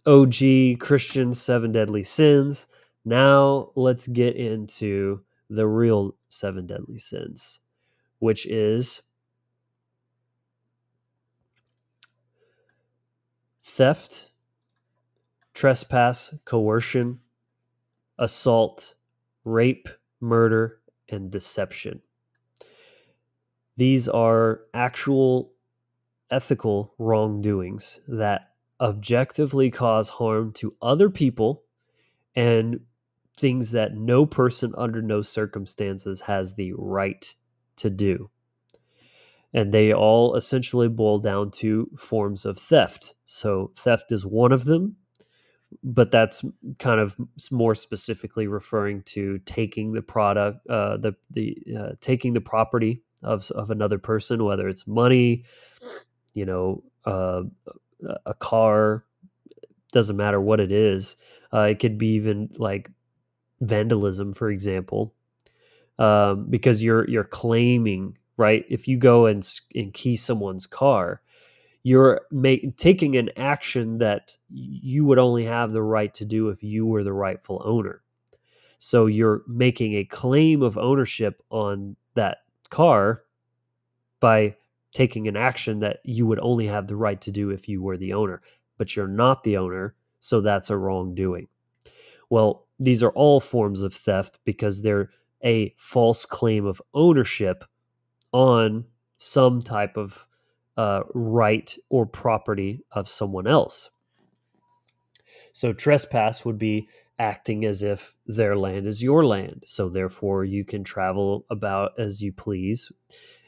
A: OG Christian 7 deadly sins. Now let's get into the real 7 deadly sins, which is theft, trespass, coercion, assault, rape, murder, and deception. These are actual ethical wrongdoings that objectively cause harm to other people and things that no person under no circumstances has the right to do. And they all essentially boil down to forms of theft. So theft is one of them, but that's kind of more specifically referring to taking the product, taking the property of another person, whether it's money, a car, doesn't matter what it is. It could be even like vandalism, for example, because you're claiming, right? If you go and key someone's car, you're taking an action that you would only have the right to do if you were the rightful owner. So you're making a claim of ownership on that car by taking an action that you would only have the right to do if you were the owner, but you're not the owner, so that's a wrongdoing. Well, these are all forms of theft because they're a false claim of ownership on some type of right or property of someone else. So trespass would be acting as if their land is your land. So therefore you can travel about as you please.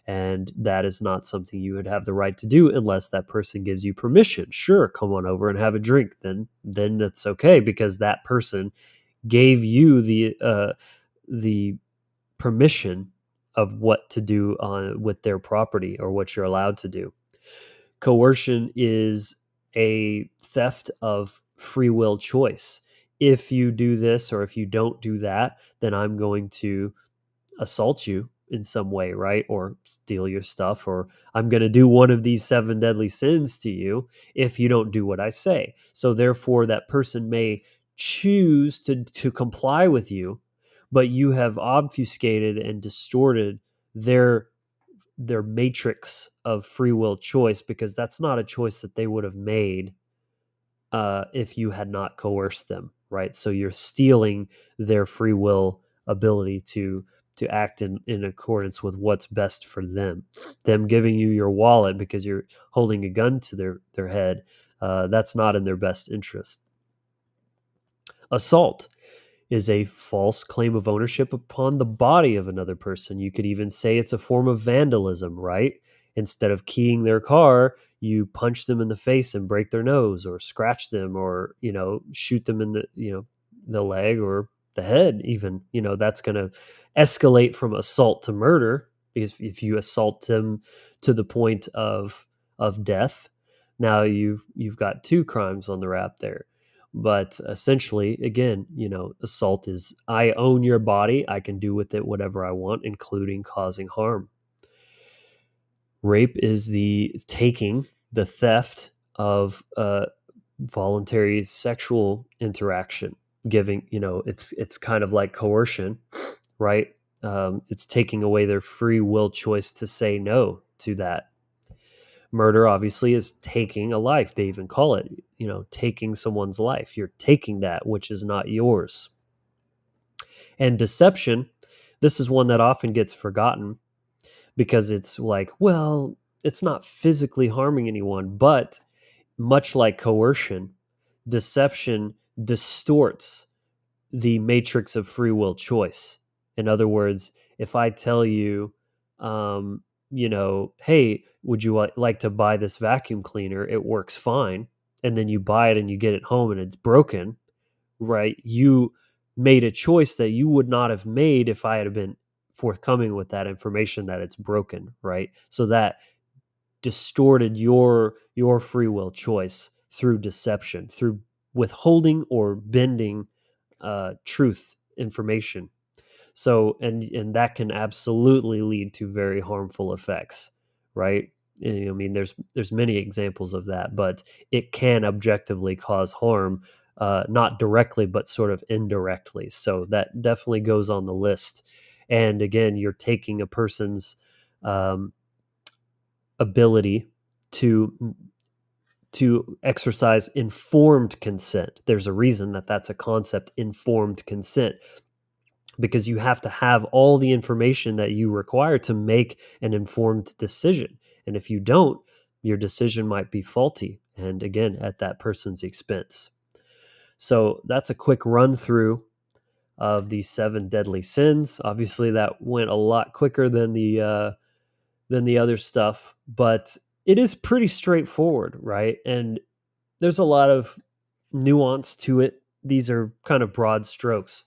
A: And that is not something you would have the right to do unless that person gives you permission. Sure, come on over and have a drink. Then that's okay because that person gave you the permission of what to do with their property or what you're allowed to do. Coercion is a theft of free will choice. If you do this or if you don't do that, then I'm going to assault you in some way, right? Or steal your stuff, or I'm going to do one of these 7 deadly sins to you if you don't do what I say. So therefore, that person may choose to comply with you, but you have obfuscated and distorted their matrix of free will choice, because that's not a choice that they would have made if you had not coerced them, right? So you're stealing their free will ability to act in accordance with what's best for them. Them giving you your wallet because you're holding a gun to their head, that's not in their best interest. Assault is a false claim of ownership upon the body of another person. You could even say it's a form of vandalism, right? Instead of keying their car, you punch them in the face and break their nose, or scratch them, or shoot them in the leg or the head even. That's going to escalate from assault to murder, because if you assault them to the point of death, now you've got 2 crimes on the rap there. But essentially, again, assault is I own your body. I can do with it whatever I want, including causing harm. Rape is the theft of voluntary sexual interaction, giving, it's kind of like coercion, right? It's taking away their free will choice to say no to that. Murder, obviously, is taking a life. They even call it, taking someone's life. You're taking that which is not yours. And deception, this is one that often gets forgotten because it's like, well, it's not physically harming anyone, but much like coercion, deception distorts the matrix of free will choice. In other words, if I tell you, hey, would you like to buy this vacuum cleaner? It works fine. And then you buy it and you get it home and it's broken, right? You made a choice that you would not have made if I had been forthcoming with that information that it's broken, right? So that distorted your free will choice through deception, through withholding or bending truth information. So, and that can absolutely lead to very harmful effects, right? I mean, there's many examples of that, but it can objectively cause harm, not directly, but sort of indirectly. So that definitely goes on the list. And again, you're taking a person's ability to exercise informed consent. There's a reason that that's a concept, informed consent, because you have to have all the information that you require to make an informed decision. And if you don't, your decision might be faulty. and again, at that person's expense. So that's a quick run through of the 7 deadly sins. Obviously, that went a lot quicker than the other stuff, but it is pretty straightforward, right? And there's a lot of nuance to it. These are kind of broad strokes,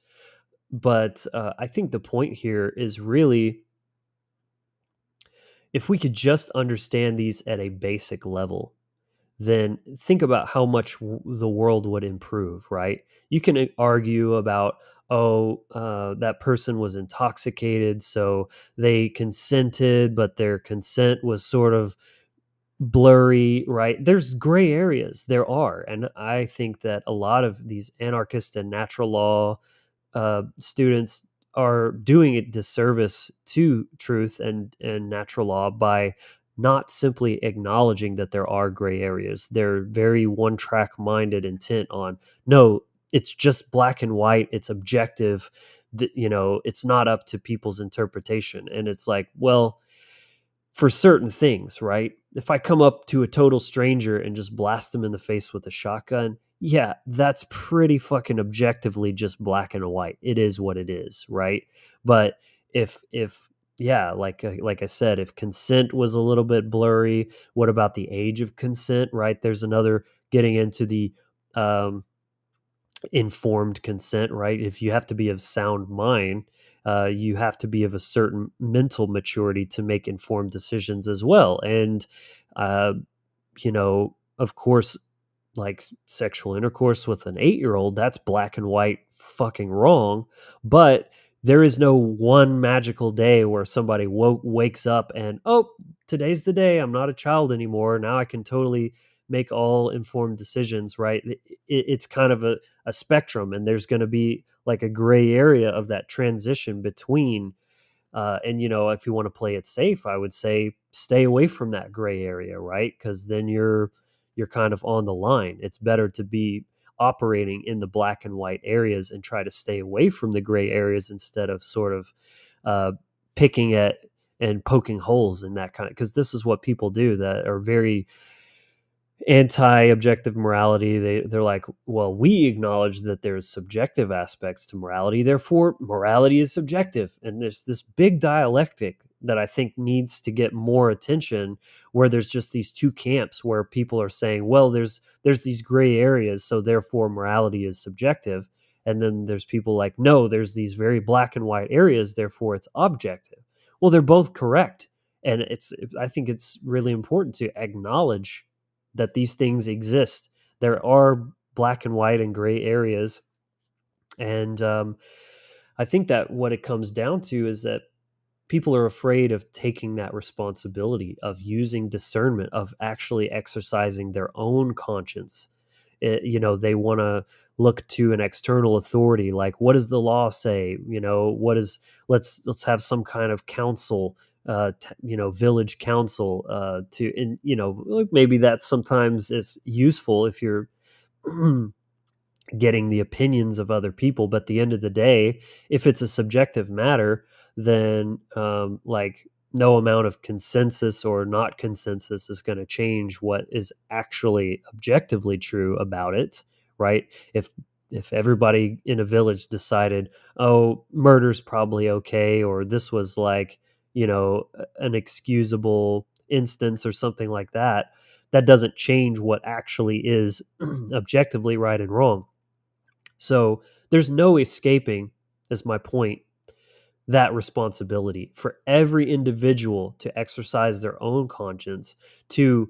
A: but I think the point here is really, if we could just understand these at a basic level, then think about how much the world would improve, right? You can argue about, oh, that person was intoxicated, so they consented, but their consent was sort of blurry, right? There's gray areas. There are. And I think that a lot of these anarchist and natural law students are doing a disservice to truth and natural law by not simply acknowledging that there are gray areas. They're very one track minded, intent on, no, it's just black and white, it's objective, it's not up to people's interpretation. And it's like, well, for certain things, right? If I come up to a total stranger and just blast them in the face with a shotgun, yeah, that's pretty fucking objectively just black and white. It is what it is, right? But if yeah, like I said, if consent was a little bit blurry, what about the age of consent, right? There's another, getting into the um informed consent, right? If you have to be of sound mind, you have to be of a certain mental maturity to make informed decisions as well. And, uh, of course, like sexual intercourse with an 8-year-old, that's black and white fucking wrong. But there is no one magical day where somebody wakes up and, oh, today's the day. I'm not a child anymore. Now I can totally make all informed decisions, right? It's kind of a spectrum, and there's going to be like a gray area of that transition between. And if you want to play it safe, I would say stay away from that gray area, right? Because then you're kind of on the line. It's better to be operating in the black and white areas and try to stay away from the gray areas, instead of sort of uh, picking at and poking holes in that kind of, because this is what people do that are very anti-objective morality. They're like, well, we acknowledge that there's subjective aspects to morality, therefore morality is subjective. And there's this big dialectic that I think needs to get more attention, where there's just these two camps where people are saying, well, there's these gray areas, so therefore morality is subjective. And then there's people like, no, there's these very black and white areas, therefore it's objective. Well, they're both correct. And I think it's really important to acknowledge that these things exist. There are black and white and gray areas. And I think that what it comes down to is that people are afraid of taking that responsibility, of using discernment, of actually exercising their own conscience. They want to look to an external authority, like, what does the law say? What is, let's have some kind of council, village council, maybe that sometimes is useful if you're getting the opinions of other people. But at the end of the day, if it's a subjective matter, then like, no amount of consensus or not consensus is going to change what is actually objectively true about it, right? If everybody in a village decided, oh, murder's probably okay, or this was like, an excusable instance or something like that, that doesn't change what actually is objectively right and wrong. So there's no escaping, is my point, that responsibility for every individual to exercise their own conscience, to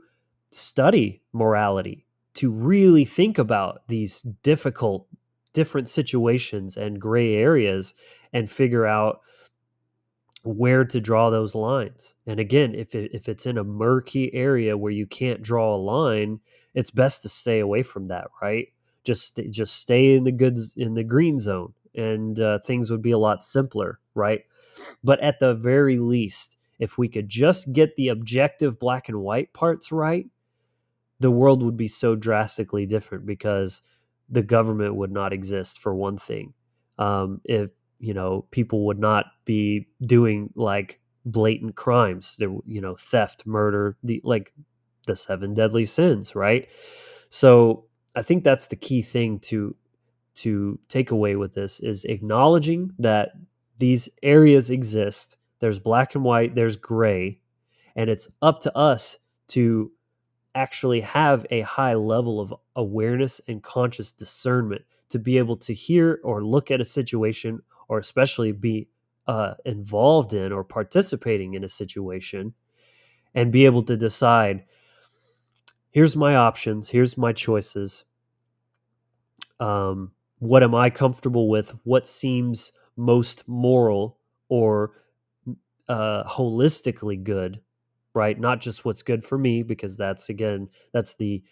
A: study morality, to really think about these different situations and gray areas, and figure out where to draw those lines. And again, if it's in a murky area where you can't draw a line, it's best to stay away from that, right? Just stay in the green zone, and things would be a lot simpler, right? But at the very least, if we could just get the objective black and white parts right, the world would be so drastically different, because the government would not exist, for one thing. If people would not be doing like blatant crimes, there, theft, murder, the 7 deadly sins, right? So I think that's the key thing to take away with this is acknowledging that these areas exist. There's black and white, there's gray, and it's up to us to actually have a high level of awareness and conscious discernment to be able to hear or look at a situation, or especially be involved in or participating in a situation, and be able to decide, here's my options, here's my choices. What am I comfortable with? What seems most moral or holistically good, right? Not just what's good for me, because that's, again, that's the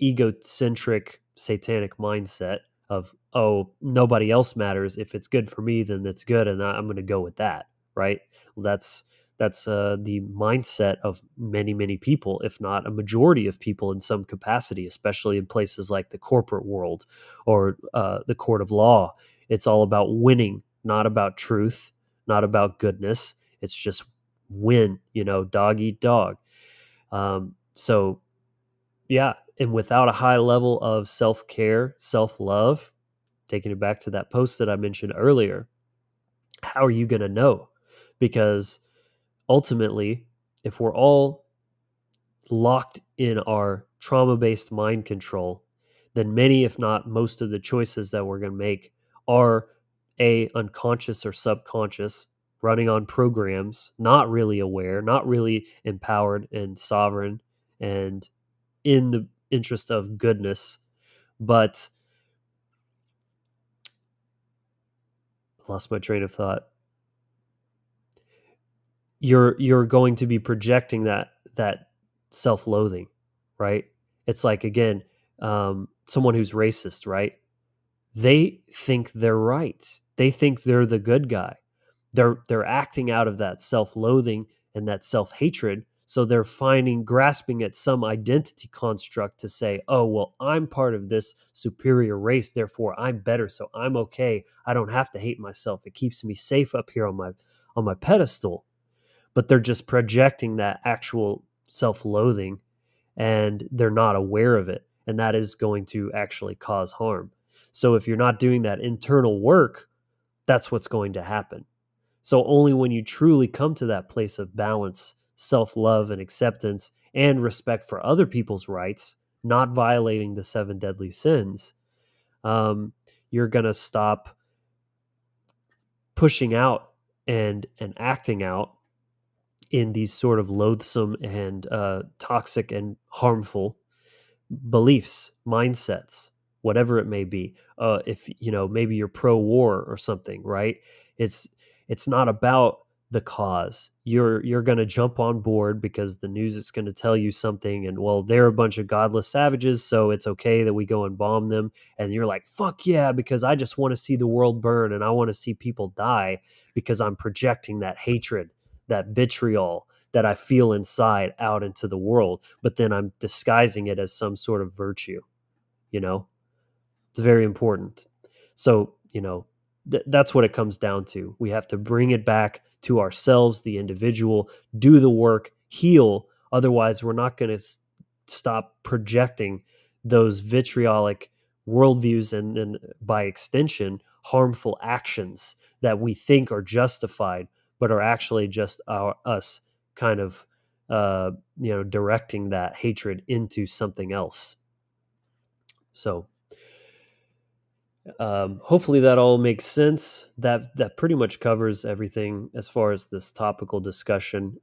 A: egocentric satanic mindset of, oh, nobody else matters. If it's good for me, then that's good, and I'm going to go with that, right? Well, that's the mindset of many people, if not a majority of people in some capacity, especially in places like the corporate world or the court of law. It's all about winning, not about truth, not about goodness. It's just win, dog eat dog. So yeah, and without a high level of self-care, self-love, taking it back to that post that I mentioned earlier, how are you going to know? Because ultimately, if we're all locked in our trauma-based mind control, then many, if not most of the choices that we're going to make are unconscious or subconscious, running on programs, not really aware, not really empowered and sovereign and in the interest of goodness, but lost my train of thought. You're going to be projecting that self-loathing, right? It's like, again, someone who's racist, right? They think they're right. They think they're the good guy. They're acting out of that self-loathing and that self-hatred. So they're grasping at some identity construct to say, oh, well, I'm part of this superior race, therefore I'm better, so I'm okay. I don't have to hate myself. It keeps me safe up here on my pedestal. But they're just projecting that actual self-loathing, and they're not aware of it. And that is going to actually cause harm. So if you're not doing that internal work, that's what's going to happen. So only when you truly come to that place of balance, self-love and acceptance and respect for other people's rights, not violating the 7 deadly sins, you're going to stop pushing out and acting out in these sort of loathsome and toxic and harmful beliefs, mindsets, whatever it may be. If maybe you're pro-war or something, right? It's not about the cause. You're going to jump on board because the news is going to tell you something, and well, they're a bunch of godless savages, so it's okay that we go and bomb them. And you're like, fuck yeah, because I just want to see the world burn and I want to see people die because I'm projecting that hatred, that vitriol that I feel inside out into the world, but then I'm disguising it as some sort of virtue. It's very important. So, that's what it comes down to. We have to bring it back to ourselves, the individual, do the work, heal. Otherwise, we're not going to stop projecting those vitriolic worldviews and by extension, harmful actions that we think are justified, but are actually just us kind of directing that hatred into something else. So hopefully that all makes sense. That pretty much covers everything as far as this topical discussion.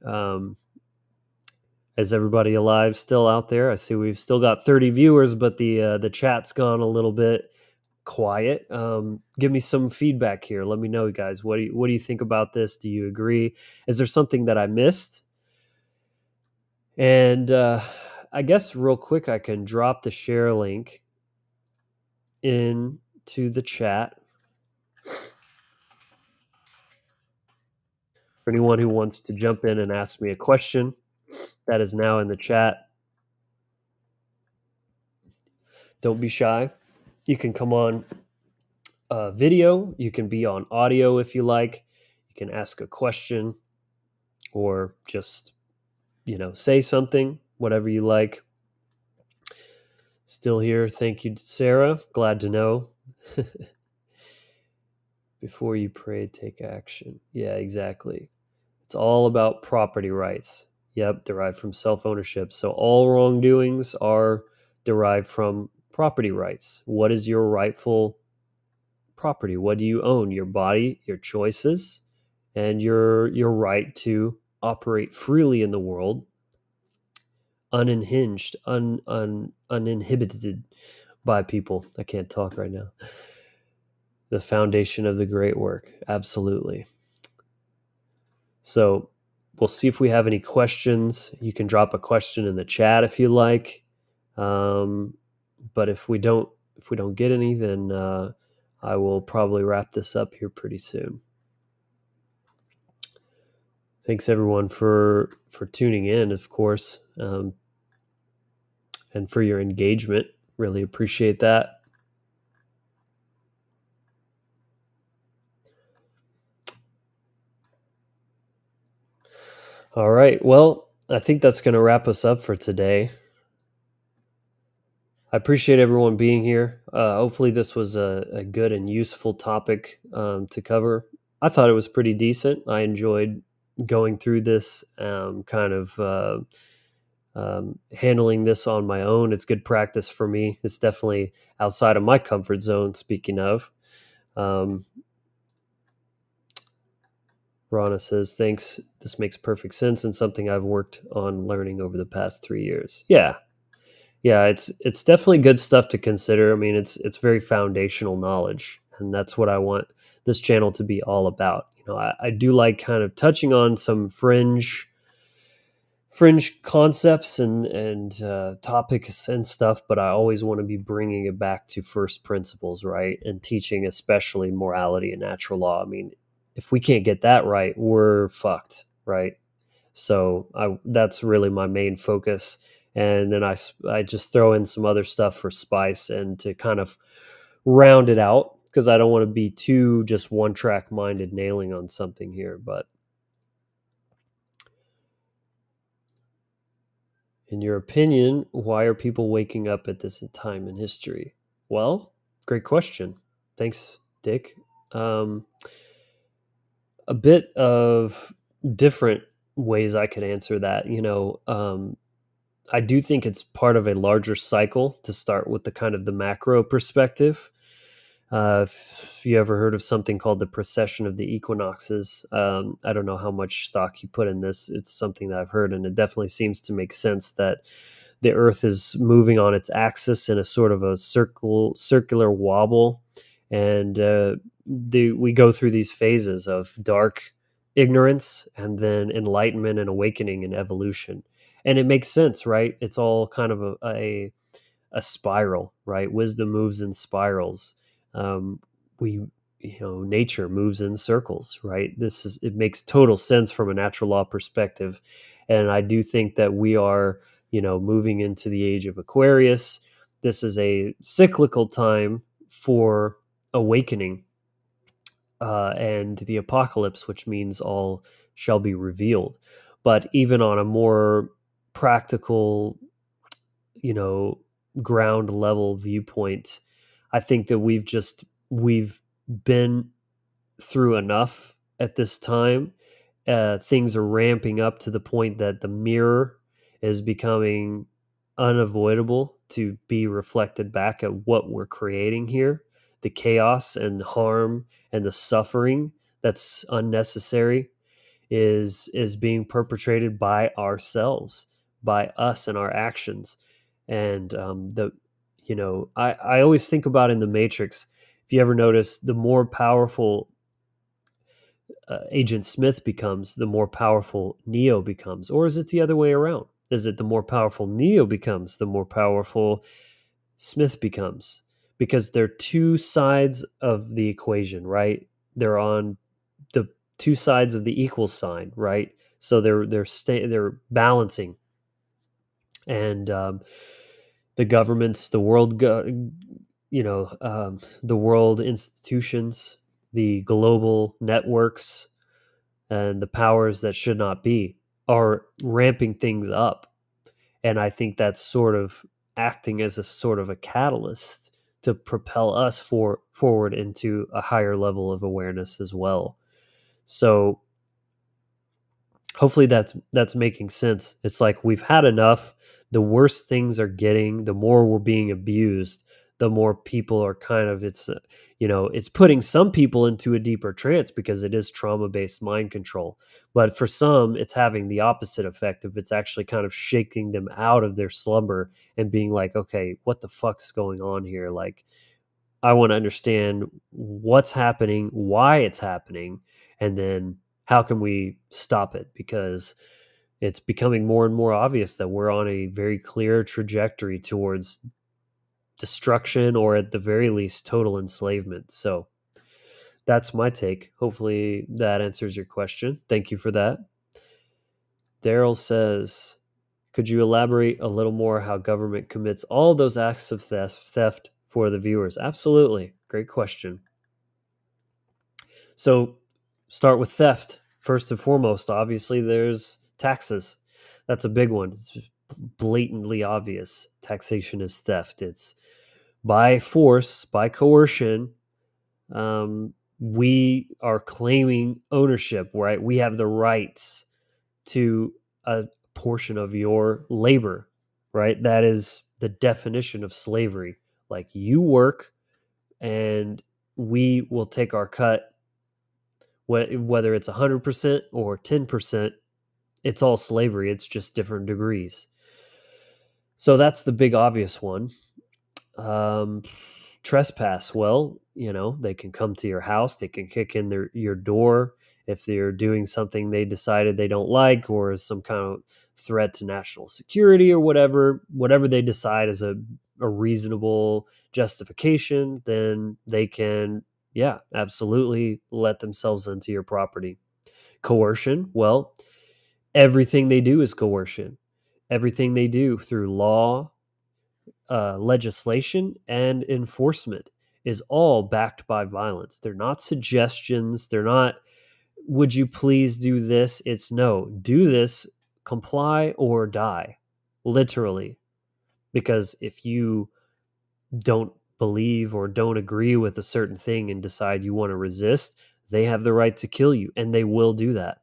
A: Is everybody alive still out there? I see we've still got 30 viewers, but the chat's gone a little bit quiet. Give me some feedback here. Let me know, guys. What do you think about this? Do you agree? Is there something that I missed? And I guess real quick, I can drop the share link into the chat for anyone who wants to jump in and ask me a question. That is now in the chat. Don't be shy. You can come on video. You can be on audio if you like. You can ask a question or just, say something, whatever you like. Still here. Thank you, Sarah. Glad to know. Before you pray, take action. Yeah, exactly. It's all about property rights. Yep, derived from self-ownership. So all wrongdoings are derived from property rights. What is your rightful property? What do you own? Your body, your choices, and your right to operate freely in the world, unhinged, uninhibited by people. I can't talk right now. The foundation of the great work. Absolutely. So we'll see if we have any questions. You can drop a question in the chat if you like. But if we don't get any, then I will probably wrap this up here pretty soon. Thanks everyone for tuning in, of course, and for your engagement. Really appreciate that. All right. Well, I think that's going to wrap us up for today. I appreciate everyone being here. Hopefully this was a good and useful topic to cover. I thought it was pretty decent. I enjoyed going through this, handling this on my own. It's good practice for me. It's definitely outside of my comfort zone, speaking of. Rana says, thanks. This makes perfect sense and something I've worked on learning over the past 3 years. Yeah, it's definitely good stuff to consider. I mean, it's very foundational knowledge, and that's what I want this channel to be all about. You know, I do like kind of touching on some fringe concepts and topics and stuff, but I always want to be bringing it back to first principles, right? And teaching especially morality and natural law. I mean, if we can't get that right, we're fucked, right? So that's really my main focus. And then I just throw in some other stuff for spice and to kind of round it out, because I don't want to be too just one track minded nailing on something here. But in your opinion, why are people waking up at this time in history? Well, great question. Thanks, Dick. A bit of different ways I could answer that. I do think it's part of a larger cycle to start with the kind of the macro perspective. If you ever heard of something called the precession of the equinoxes, I don't know how much stock you put in this. It's something that I've heard, and it definitely seems to make sense that the Earth is moving on its axis in a sort of a circular wobble, and we go through these phases of dark ignorance and then enlightenment and awakening and evolution. And it makes sense, right? It's all kind of a spiral, right? Wisdom moves in spirals. Nature moves in circles, right? It makes total sense from a natural law perspective. And I do think that we are, moving into the age of Aquarius. This is a cyclical time for awakening and the apocalypse, which means all shall be revealed. But even on a more practical, ground level viewpoint, I think that we've been through enough at this time. Things are ramping up to the point that the mirror is becoming unavoidable to be reflected back at what we're creating here. The chaos and harm and the suffering that's unnecessary is being perpetrated by ourselves, by us and our actions. And I always think about in the Matrix, if you ever notice, the more powerful Agent Smith becomes, the more powerful Neo becomes. Or is it the other way around? Is it the more powerful Neo becomes, the more powerful Smith becomes? Because they're two sides of the equation, right? They're on the two sides of the equal sign, right? So they're balancing. And the governments, the world, the world institutions, the global networks, and the powers that should not be are ramping things up. And I think that's sort of acting as a sort of a catalyst to propel us forward into a higher level of awareness as well. So hopefully that's making sense. It's like we've had enough. The worse things are getting, the more we're being abused, the more people are kind of it's putting some people into a deeper trance because it is trauma-based mind control. But for some, it's having the opposite effect of it's actually kind of shaking them out of their slumber and being like, okay, what the fuck's going on here? Like, I want to understand what's happening, why it's happening, and then how can we stop it? Because it's becoming more and more obvious that we're on a very clear trajectory towards destruction, or at the very least total enslavement. So that's my take. Hopefully that answers your question. Thank you for that. Daryl says, could you elaborate a little more how government commits all those acts of theft for the viewers? Absolutely. Great question. So start with theft. First and foremost, obviously, there's taxes. That's a big one. It's blatantly obvious. Taxation is theft. It's by force, by coercion. We are claiming ownership, right? We have the rights to a portion of your labor, right? That is the definition of slavery. Like, you work and we will take our cut, whether it's 100% or 10%, it's all slavery. It's just different degrees. So that's the big obvious one. Trespass. Well, they can come to your house. They can kick in your door if they're doing something they decided they don't like, or is some kind of threat to national security, or whatever they decide is a reasonable justification. Then they can, yeah, absolutely let themselves into your property. Coercion. Well, everything they do is coercion. Everything they do through law, legislation, and enforcement is all backed by violence. They're not suggestions. They're not, would you please do this? It's no, do this, comply or die, literally. Because if you don't believe or don't agree with a certain thing and decide you want to resist, they have the right to kill you, and they will do that.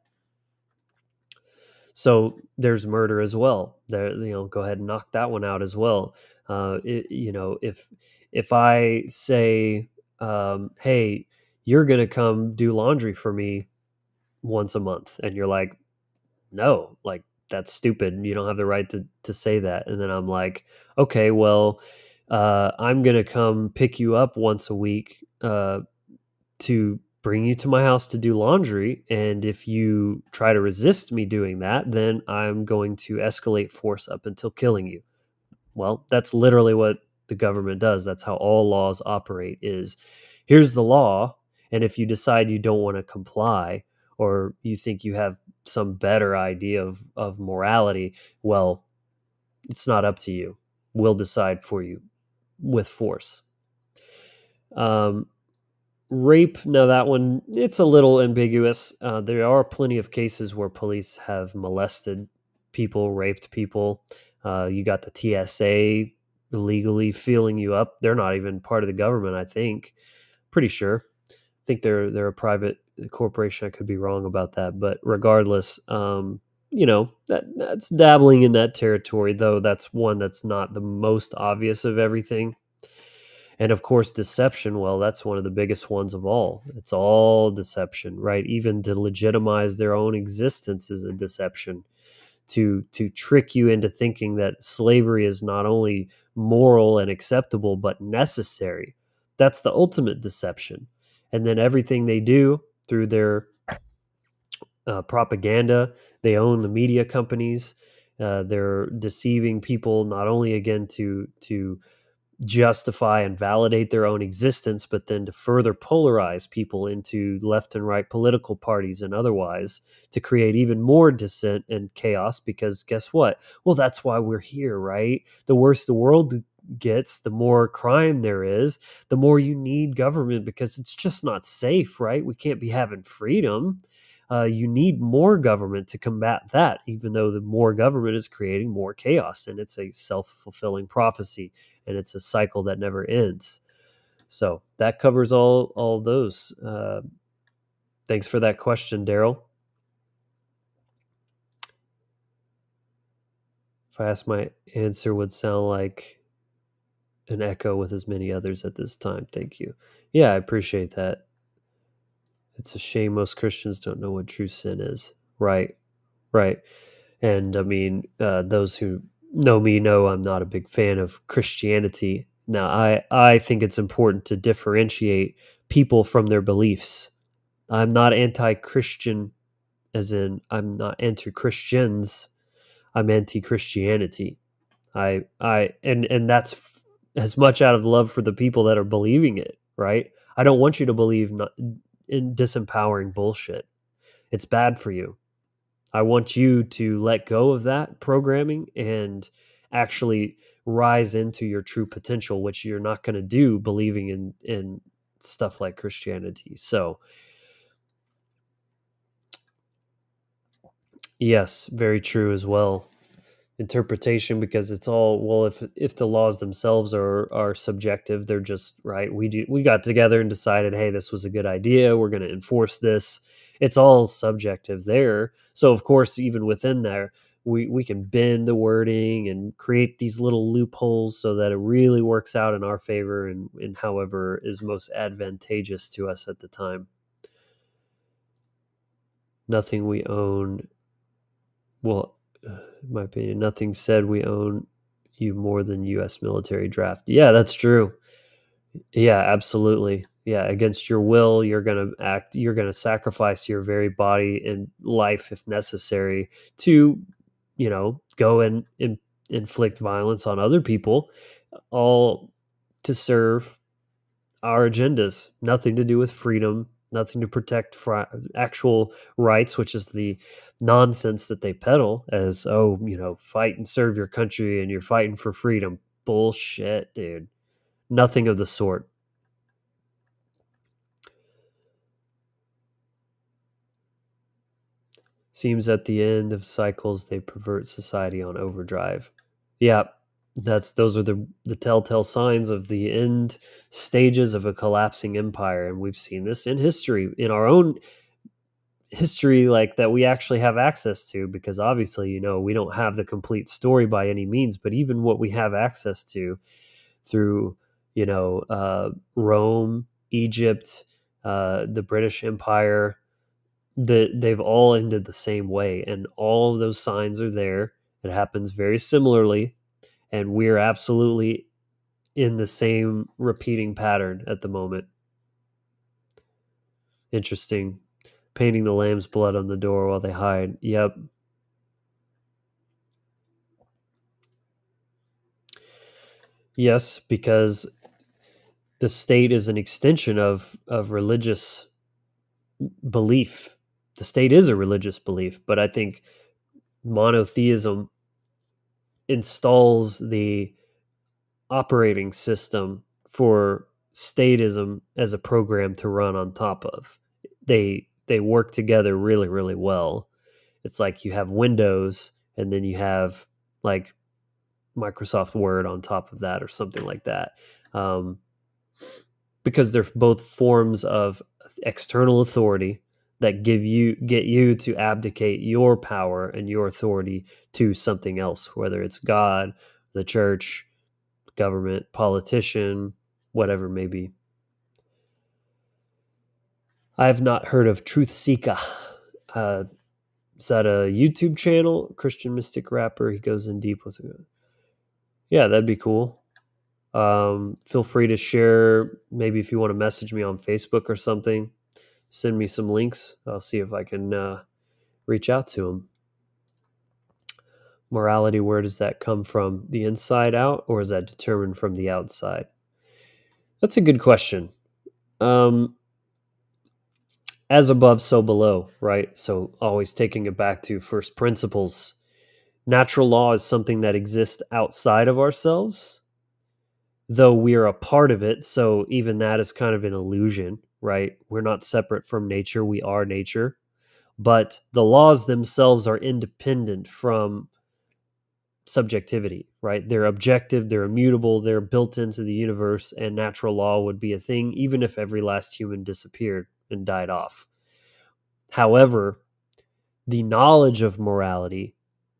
A: So there's murder as well. There, go ahead and knock that one out as well. If I say, hey, you're gonna come do laundry for me once a month, and you're like, no, like, that's stupid. You don't have the right to say that. And then I'm like, okay, well, I'm gonna come pick you up once a week to bring you to my house to do laundry. And if you try to resist me doing that, then I'm going to escalate force up until killing you. Well, that's literally what the government does. That's how all laws operate. Is, here's the law, and if you decide you don't want to comply, or you think you have some better idea of morality, well, it's not up to you. We'll decide for you with force. Rape, now that one, it's a little ambiguous. There are plenty of cases where police have molested people, raped people. You got the TSA illegally feeling you up. They're not even part of the government, I think. Pretty sure. I think they're a private corporation. I could be wrong about that, but regardless, that's dabbling in that territory, though. That's one that's not the most obvious of everything. And of course, deception, well, that's one of the biggest ones of all. It's all deception, right? Even to legitimize their own existence is a deception. To trick you into thinking that slavery is not only moral and acceptable, but necessary. That's the ultimate deception. And then everything they do through their propaganda, they own the media companies. They're deceiving people, not only, again, to justify and validate their own existence, but then to further polarize people into left and right political parties and otherwise, to create even more dissent and chaos. Because guess what? Well, that's why we're here, right? The worse the world gets, the more crime there is, the more you need government, because it's just not safe, right? We can't be having freedom. you need more government to combat that, even though the more government is creating more chaos, and it's a self-fulfilling prophecy, and it's a cycle that never ends. So that covers all those. Thanks for that question, Daryl. If I asked, my answer would sound like an echo with as many others at this time. Thank you. Yeah, I appreciate that. It's a shame most Christians don't know what true sin is. Right, right. And I mean, those who know me know I'm not a big fan of Christianity. Now, I think it's important to differentiate people from their beliefs. I'm not anti-Christian, as in I'm not anti-Christians. I'm anti-Christianity. And that's as much out of love for the people that are believing it, right? I don't want you to believe in disempowering bullshit. It's bad for you. I want you to let go of that programming and actually rise into your true potential, which you're not going to do believing in stuff like Christianity. So, yes, very true as well. Interpretation, because it's all, well, if the laws themselves are subjective, they're just right. We got together and decided, hey, this was a good idea, we're going to enforce this. It's all subjective there. So of course, even within there, we can bend the wording and create these little loopholes so that it really works out in our favor, and however is most advantageous to us at the time. Nothing we own, well, in my opinion, nothing said we own you more than U.S. military draft. Yeah, that's true. Yeah, absolutely. Yeah, against your will, you're going to sacrifice your very body and life if necessary to, go and inflict violence on other people, all to serve our agendas. Nothing to do with freedom, nothing to protect actual rights, which is the nonsense that they peddle as, oh, fight and serve your country and you're fighting for freedom. Bullshit, dude. Nothing of the sort. Seems at the end of cycles they pervert society on overdrive. Yeah, those are the telltale signs of the end stages of a collapsing empire, and we've seen this in history, in our own history, like that we actually have access to, because obviously, we don't have the complete story by any means, but even what we have access to through, Rome, Egypt, the British Empire, they've all ended the same way, and all of those signs are there. It happens very similarly, and we're absolutely in the same repeating pattern at the moment. Interesting. Painting the lamb's blood on the door while they hide. Yep. Yes, because the state is an extension of religious belief. The state is a religious belief, but I think monotheism installs the operating system for statism as a program to run on top of. They work together really, really well. It's like you have Windows and then you have like Microsoft Word on top of that or something like that. Because they're both forms of external authority that get you to abdicate your power and your authority to something else, whether it's God, the church, government, politician, whatever it may be. I have not heard of Truth Seeker. Is that a YouTube channel? Christian mystic rapper. He goes in deep with it. Yeah, that'd be cool. Feel free to share. Maybe if you want to message me on Facebook or something, send me some links. I'll see if I can reach out to them. Morality, where does that come from? The inside out, or is that determined from the outside? That's a good question. As above, so below, right? So always taking it back to first principles. Natural law is something that exists outside of ourselves, though we are a part of it. So even that is kind of an illusion, right? We're not separate from nature. We are nature. but the laws themselves are independent from subjectivity, right? They're objective, they're immutable, they're built into the universe, and natural law would be a thing even if every last human disappeared and died off. However, the knowledge of morality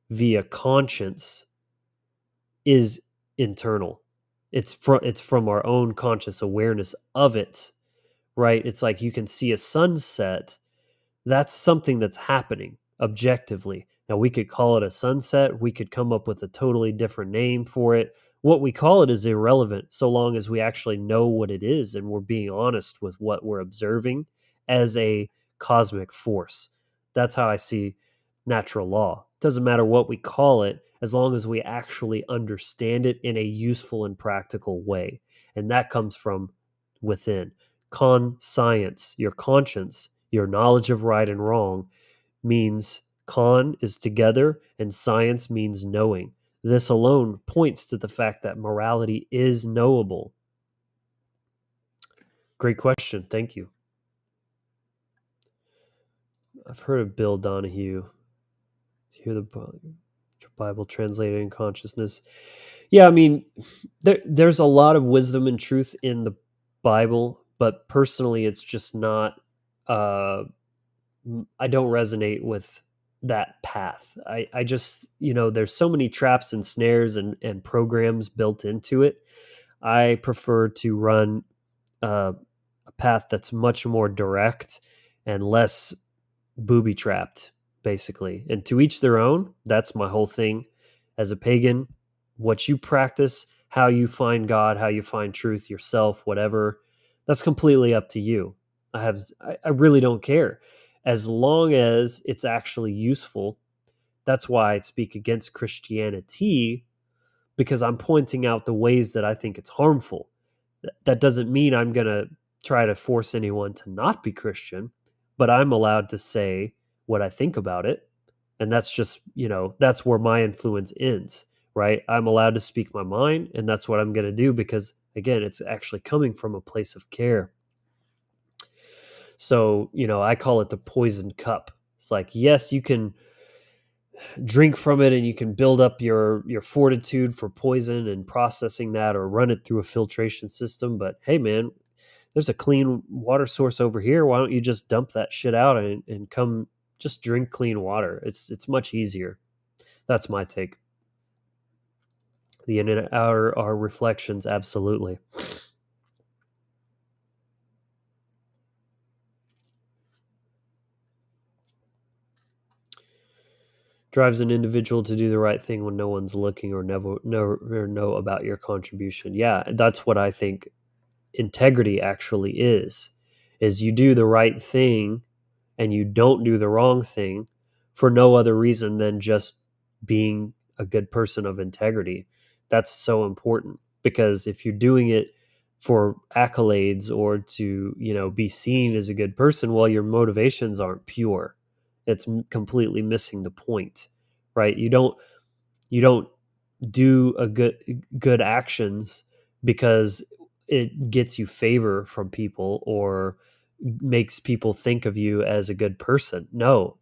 A: via conscience is internal. It's from our own conscious awareness of it, right? It's like you can see a sunset. That's something that's happening objectively. Now, we could call it a sunset. We could come up with a totally different name for it. What we call it is irrelevant so long as we actually know what it is and we're being honest with what we're observing as a cosmic force. That's how I see natural law. It doesn't matter what we call it as long as we actually understand it in a useful and practical way. And that comes from within. Conscience, your conscience, your knowledge of right and wrong means con is together and science means knowing. This alone points to the fact that morality is knowable. Great question. Thank you. I've heard of Bill Donahue. To hear the Bible translated in consciousness. Yeah, I mean, there's a lot of wisdom and truth in the Bible, but personally, it's just not. I don't resonate with that path. I just, there's so many traps and snares and programs built into it. I prefer to run a path that's much more direct and less booby trapped, basically. And to each their own. That's my whole thing as a pagan. What you practice, how you find God, how you find truth yourself, whatever, that's completely up to you. I really don't care as long as it's actually useful. That's why I speak against Christianity, because I'm pointing out the ways that I think it's harmful. That doesn't mean I'm going to try to force anyone to not be Christian, but I'm allowed to say what I think about it. And that's just, that's where my influence ends, right? I'm allowed to speak my mind, and that's what I'm going to do because, again, it's actually coming from a place of care. So, I call it the poison cup. It's like, yes, you can drink from it and you can build up your fortitude for poison and processing that or run it through a filtration system. But hey, man, there's a clean water source over here. Why don't you just dump that shit out and come just drink clean water? It's much easier. That's my take. The in and out are reflections, absolutely. Drives an individual to do the right thing when no one's looking or never know about your contribution. Yeah, that's what I think integrity actually is you do the right thing and you don't do the wrong thing for no other reason than just being a good person of integrity. That's so important, because if you're doing it for accolades or to, be seen as a good person, well, your motivations aren't pure. It's completely missing the point, right? You don't do a good actions because it gets you favor from people or makes people think of you as a good person. No,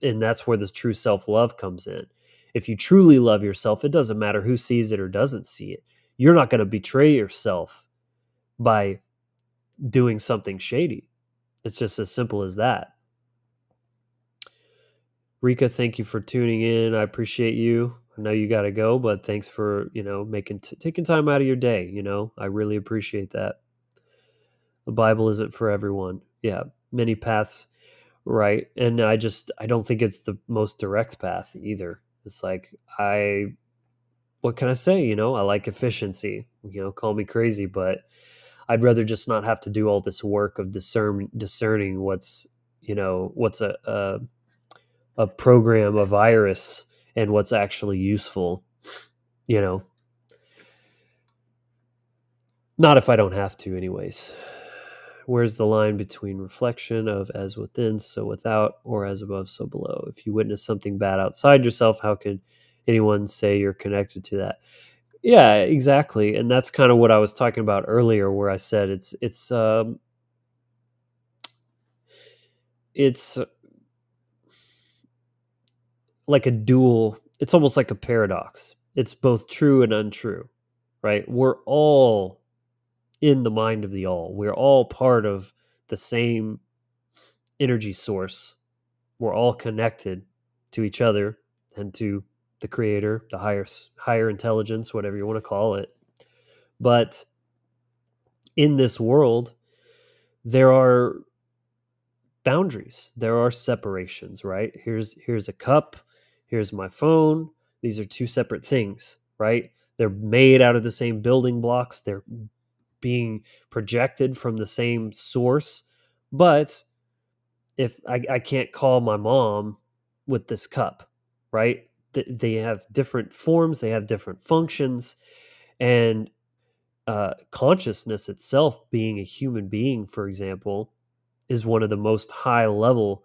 A: and that's where the true self-love comes in. If you truly love yourself, it doesn't matter who sees it or doesn't see it. You're not going to betray yourself by doing something shady. It's just as simple as that. Rika, thank you for tuning in. I appreciate you. I know you got to go, but thanks for, taking time out of your day. I really appreciate that. The Bible isn't for everyone. Yeah, many paths, right? And I don't think it's the most direct path either. It's like, what can I say? I like efficiency. Call me crazy, but I'd rather just not have to do all this work of discerning what's a program, a virus, and what's actually useful. Not if I don't have to, anyways. Where's the line between reflection of as within, so without, or as above, so below? If you witness something bad outside yourself, how can anyone say you're connected to that? Yeah, exactly. And that's kind of what I was talking about earlier, where I said it's like a dual, it's almost like a paradox. It's both true and untrue, right? We're all in the mind of the all. We're all part of the same energy source. We're all connected to each other and to the creator, the higher intelligence, whatever you want to call it. But in this world, there are boundaries. There are separations, right? Here's a cup, here's my phone. These are two separate things, right? They're made out of the same building blocks. They're being projected from the same source. But if I can't call my mom with this cup, right? They have different forms, they have different functions, and consciousness itself, being a human being, for example, is one of the most high level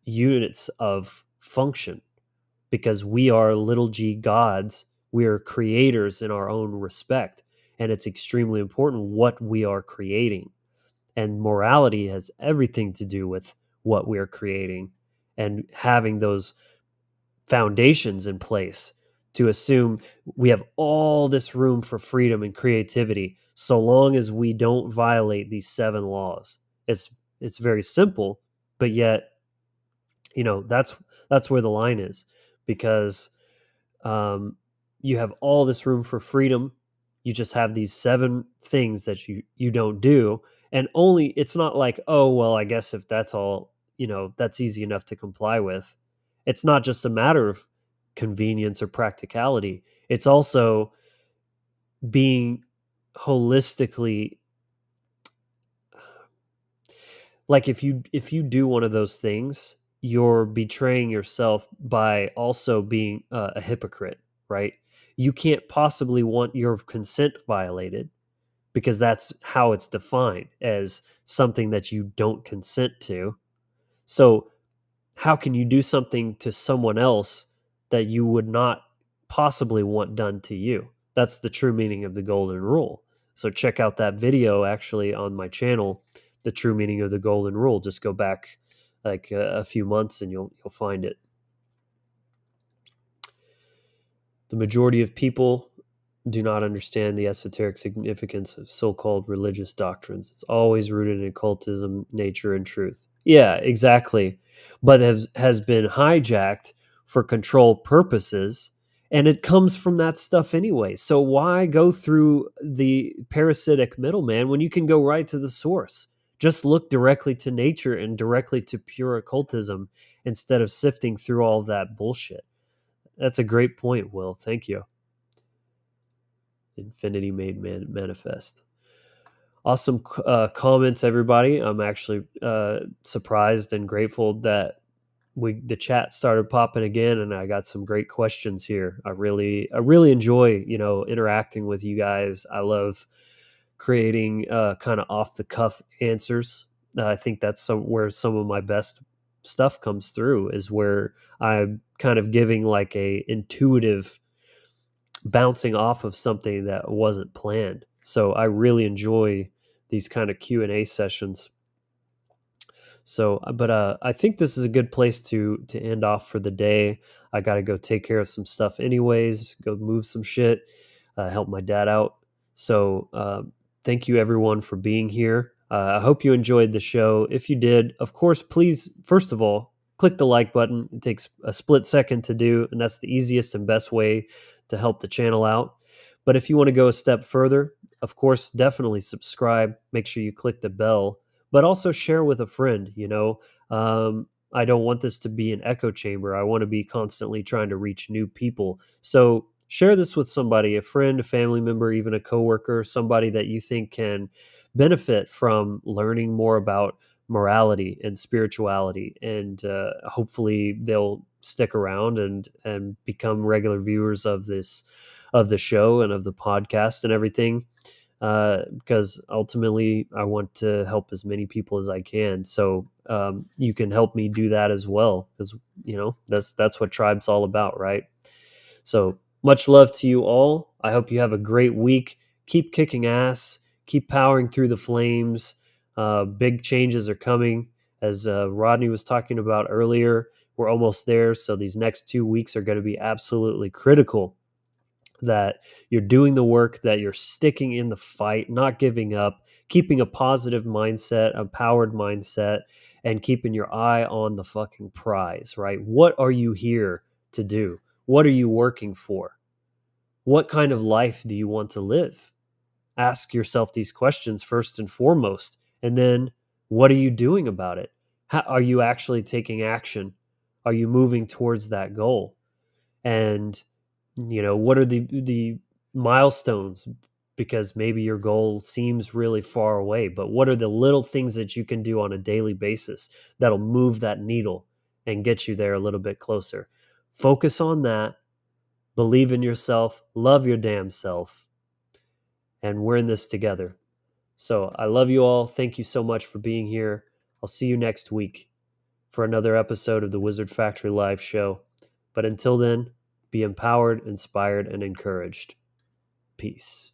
A: units of function because we are little g gods. We are creators in our own respect. And it's extremely important what we are creating. And morality has everything to do with what we're creating and having those foundations in place to assume we have all this room for freedom and creativity so long as we don't violate these 7 laws. It's very simple, but yet, that's where the line is, because you have all this room for freedom. You just have these 7 things that you don't do, and only it's not like, oh well, I guess if that's all, that's easy enough to comply with. It's not just a matter of convenience or practicality. It's also being holistically, like, if you do one of those things, you're betraying yourself by also being a hypocrite, right? You can't possibly want your consent violated because that's how it's defined, as something that you don't consent to. So how can you do something to someone else that you would not possibly want done to you? That's the true meaning of the golden rule. So check out that video actually on my channel, the true meaning of the golden rule. Just go back like a few months and you'll find it. The majority of people do not understand the esoteric significance of so-called religious doctrines. It's always rooted in occultism, nature, and truth. Yeah, exactly. But has been hijacked for control purposes, and it comes from that stuff anyway. So why go through the parasitic middleman when you can go right to the source? Just look directly to nature and directly to pure occultism instead of sifting through all that bullshit. That's a great point, Will. Thank you. Infinity made manifest. Awesome comments, everybody. I'm actually surprised and grateful that the chat started popping again, and I got some great questions here. I really enjoy interacting with you guys. I love creating kind of off the cuff answers. I think that's where some of my best stuff comes through, is where I'm kind of giving like a intuitive bouncing off of something that wasn't planned. So I really enjoy these kind of Q&A sessions. So, but I think this is a good place to end off for the day. I got to go take care of some stuff anyways, go move some shit, help my dad out. So thank you everyone for being here. I hope you enjoyed the show. If you did, of course, please, first of all, click the like button. It takes a split second to do, and that's the easiest and best way to help the channel out. But if you want to go a step further, of course, definitely subscribe. Make sure you click the bell, but also share with a friend. I don't want this to be an echo chamber. I want to be constantly trying to reach new people. So share this with somebody, a friend, a family member, even a coworker, somebody that you think can benefit from learning more about morality and spirituality, and hopefully they'll stick around and become regular viewers of the show and of the podcast and everything, because ultimately I want to help as many people as I can. So you can help me do that as well, because that's what Tribe's all about, right? So much love to you all. I hope you have a great week. Keep kicking ass. Keep powering through the flames. Big changes are coming, as Rodney was talking about earlier. We're almost there. So these next 2 weeks are going to be absolutely critical, that you're doing the work, that you're sticking in the fight, not giving up, keeping a positive mindset, a powered mindset, and keeping your eye on the fucking prize, right? What are you here to do? What are you working for? What kind of life do you want to live? Ask yourself these questions first and foremost. And then what are you doing about it? How, are you actually taking action? Are you moving towards that goal? And what are the milestones? Because maybe your goal seems really far away, but what are the little things that you can do on a daily basis that'll move that needle and get you there a little bit closer? Focus on that. Believe in yourself. Love your damn self. And we're in this together. So I love you all. Thank you so much for being here. I'll see you next week for another episode of the Wizard Factory Live show. But until then, be empowered, inspired, and encouraged. Peace.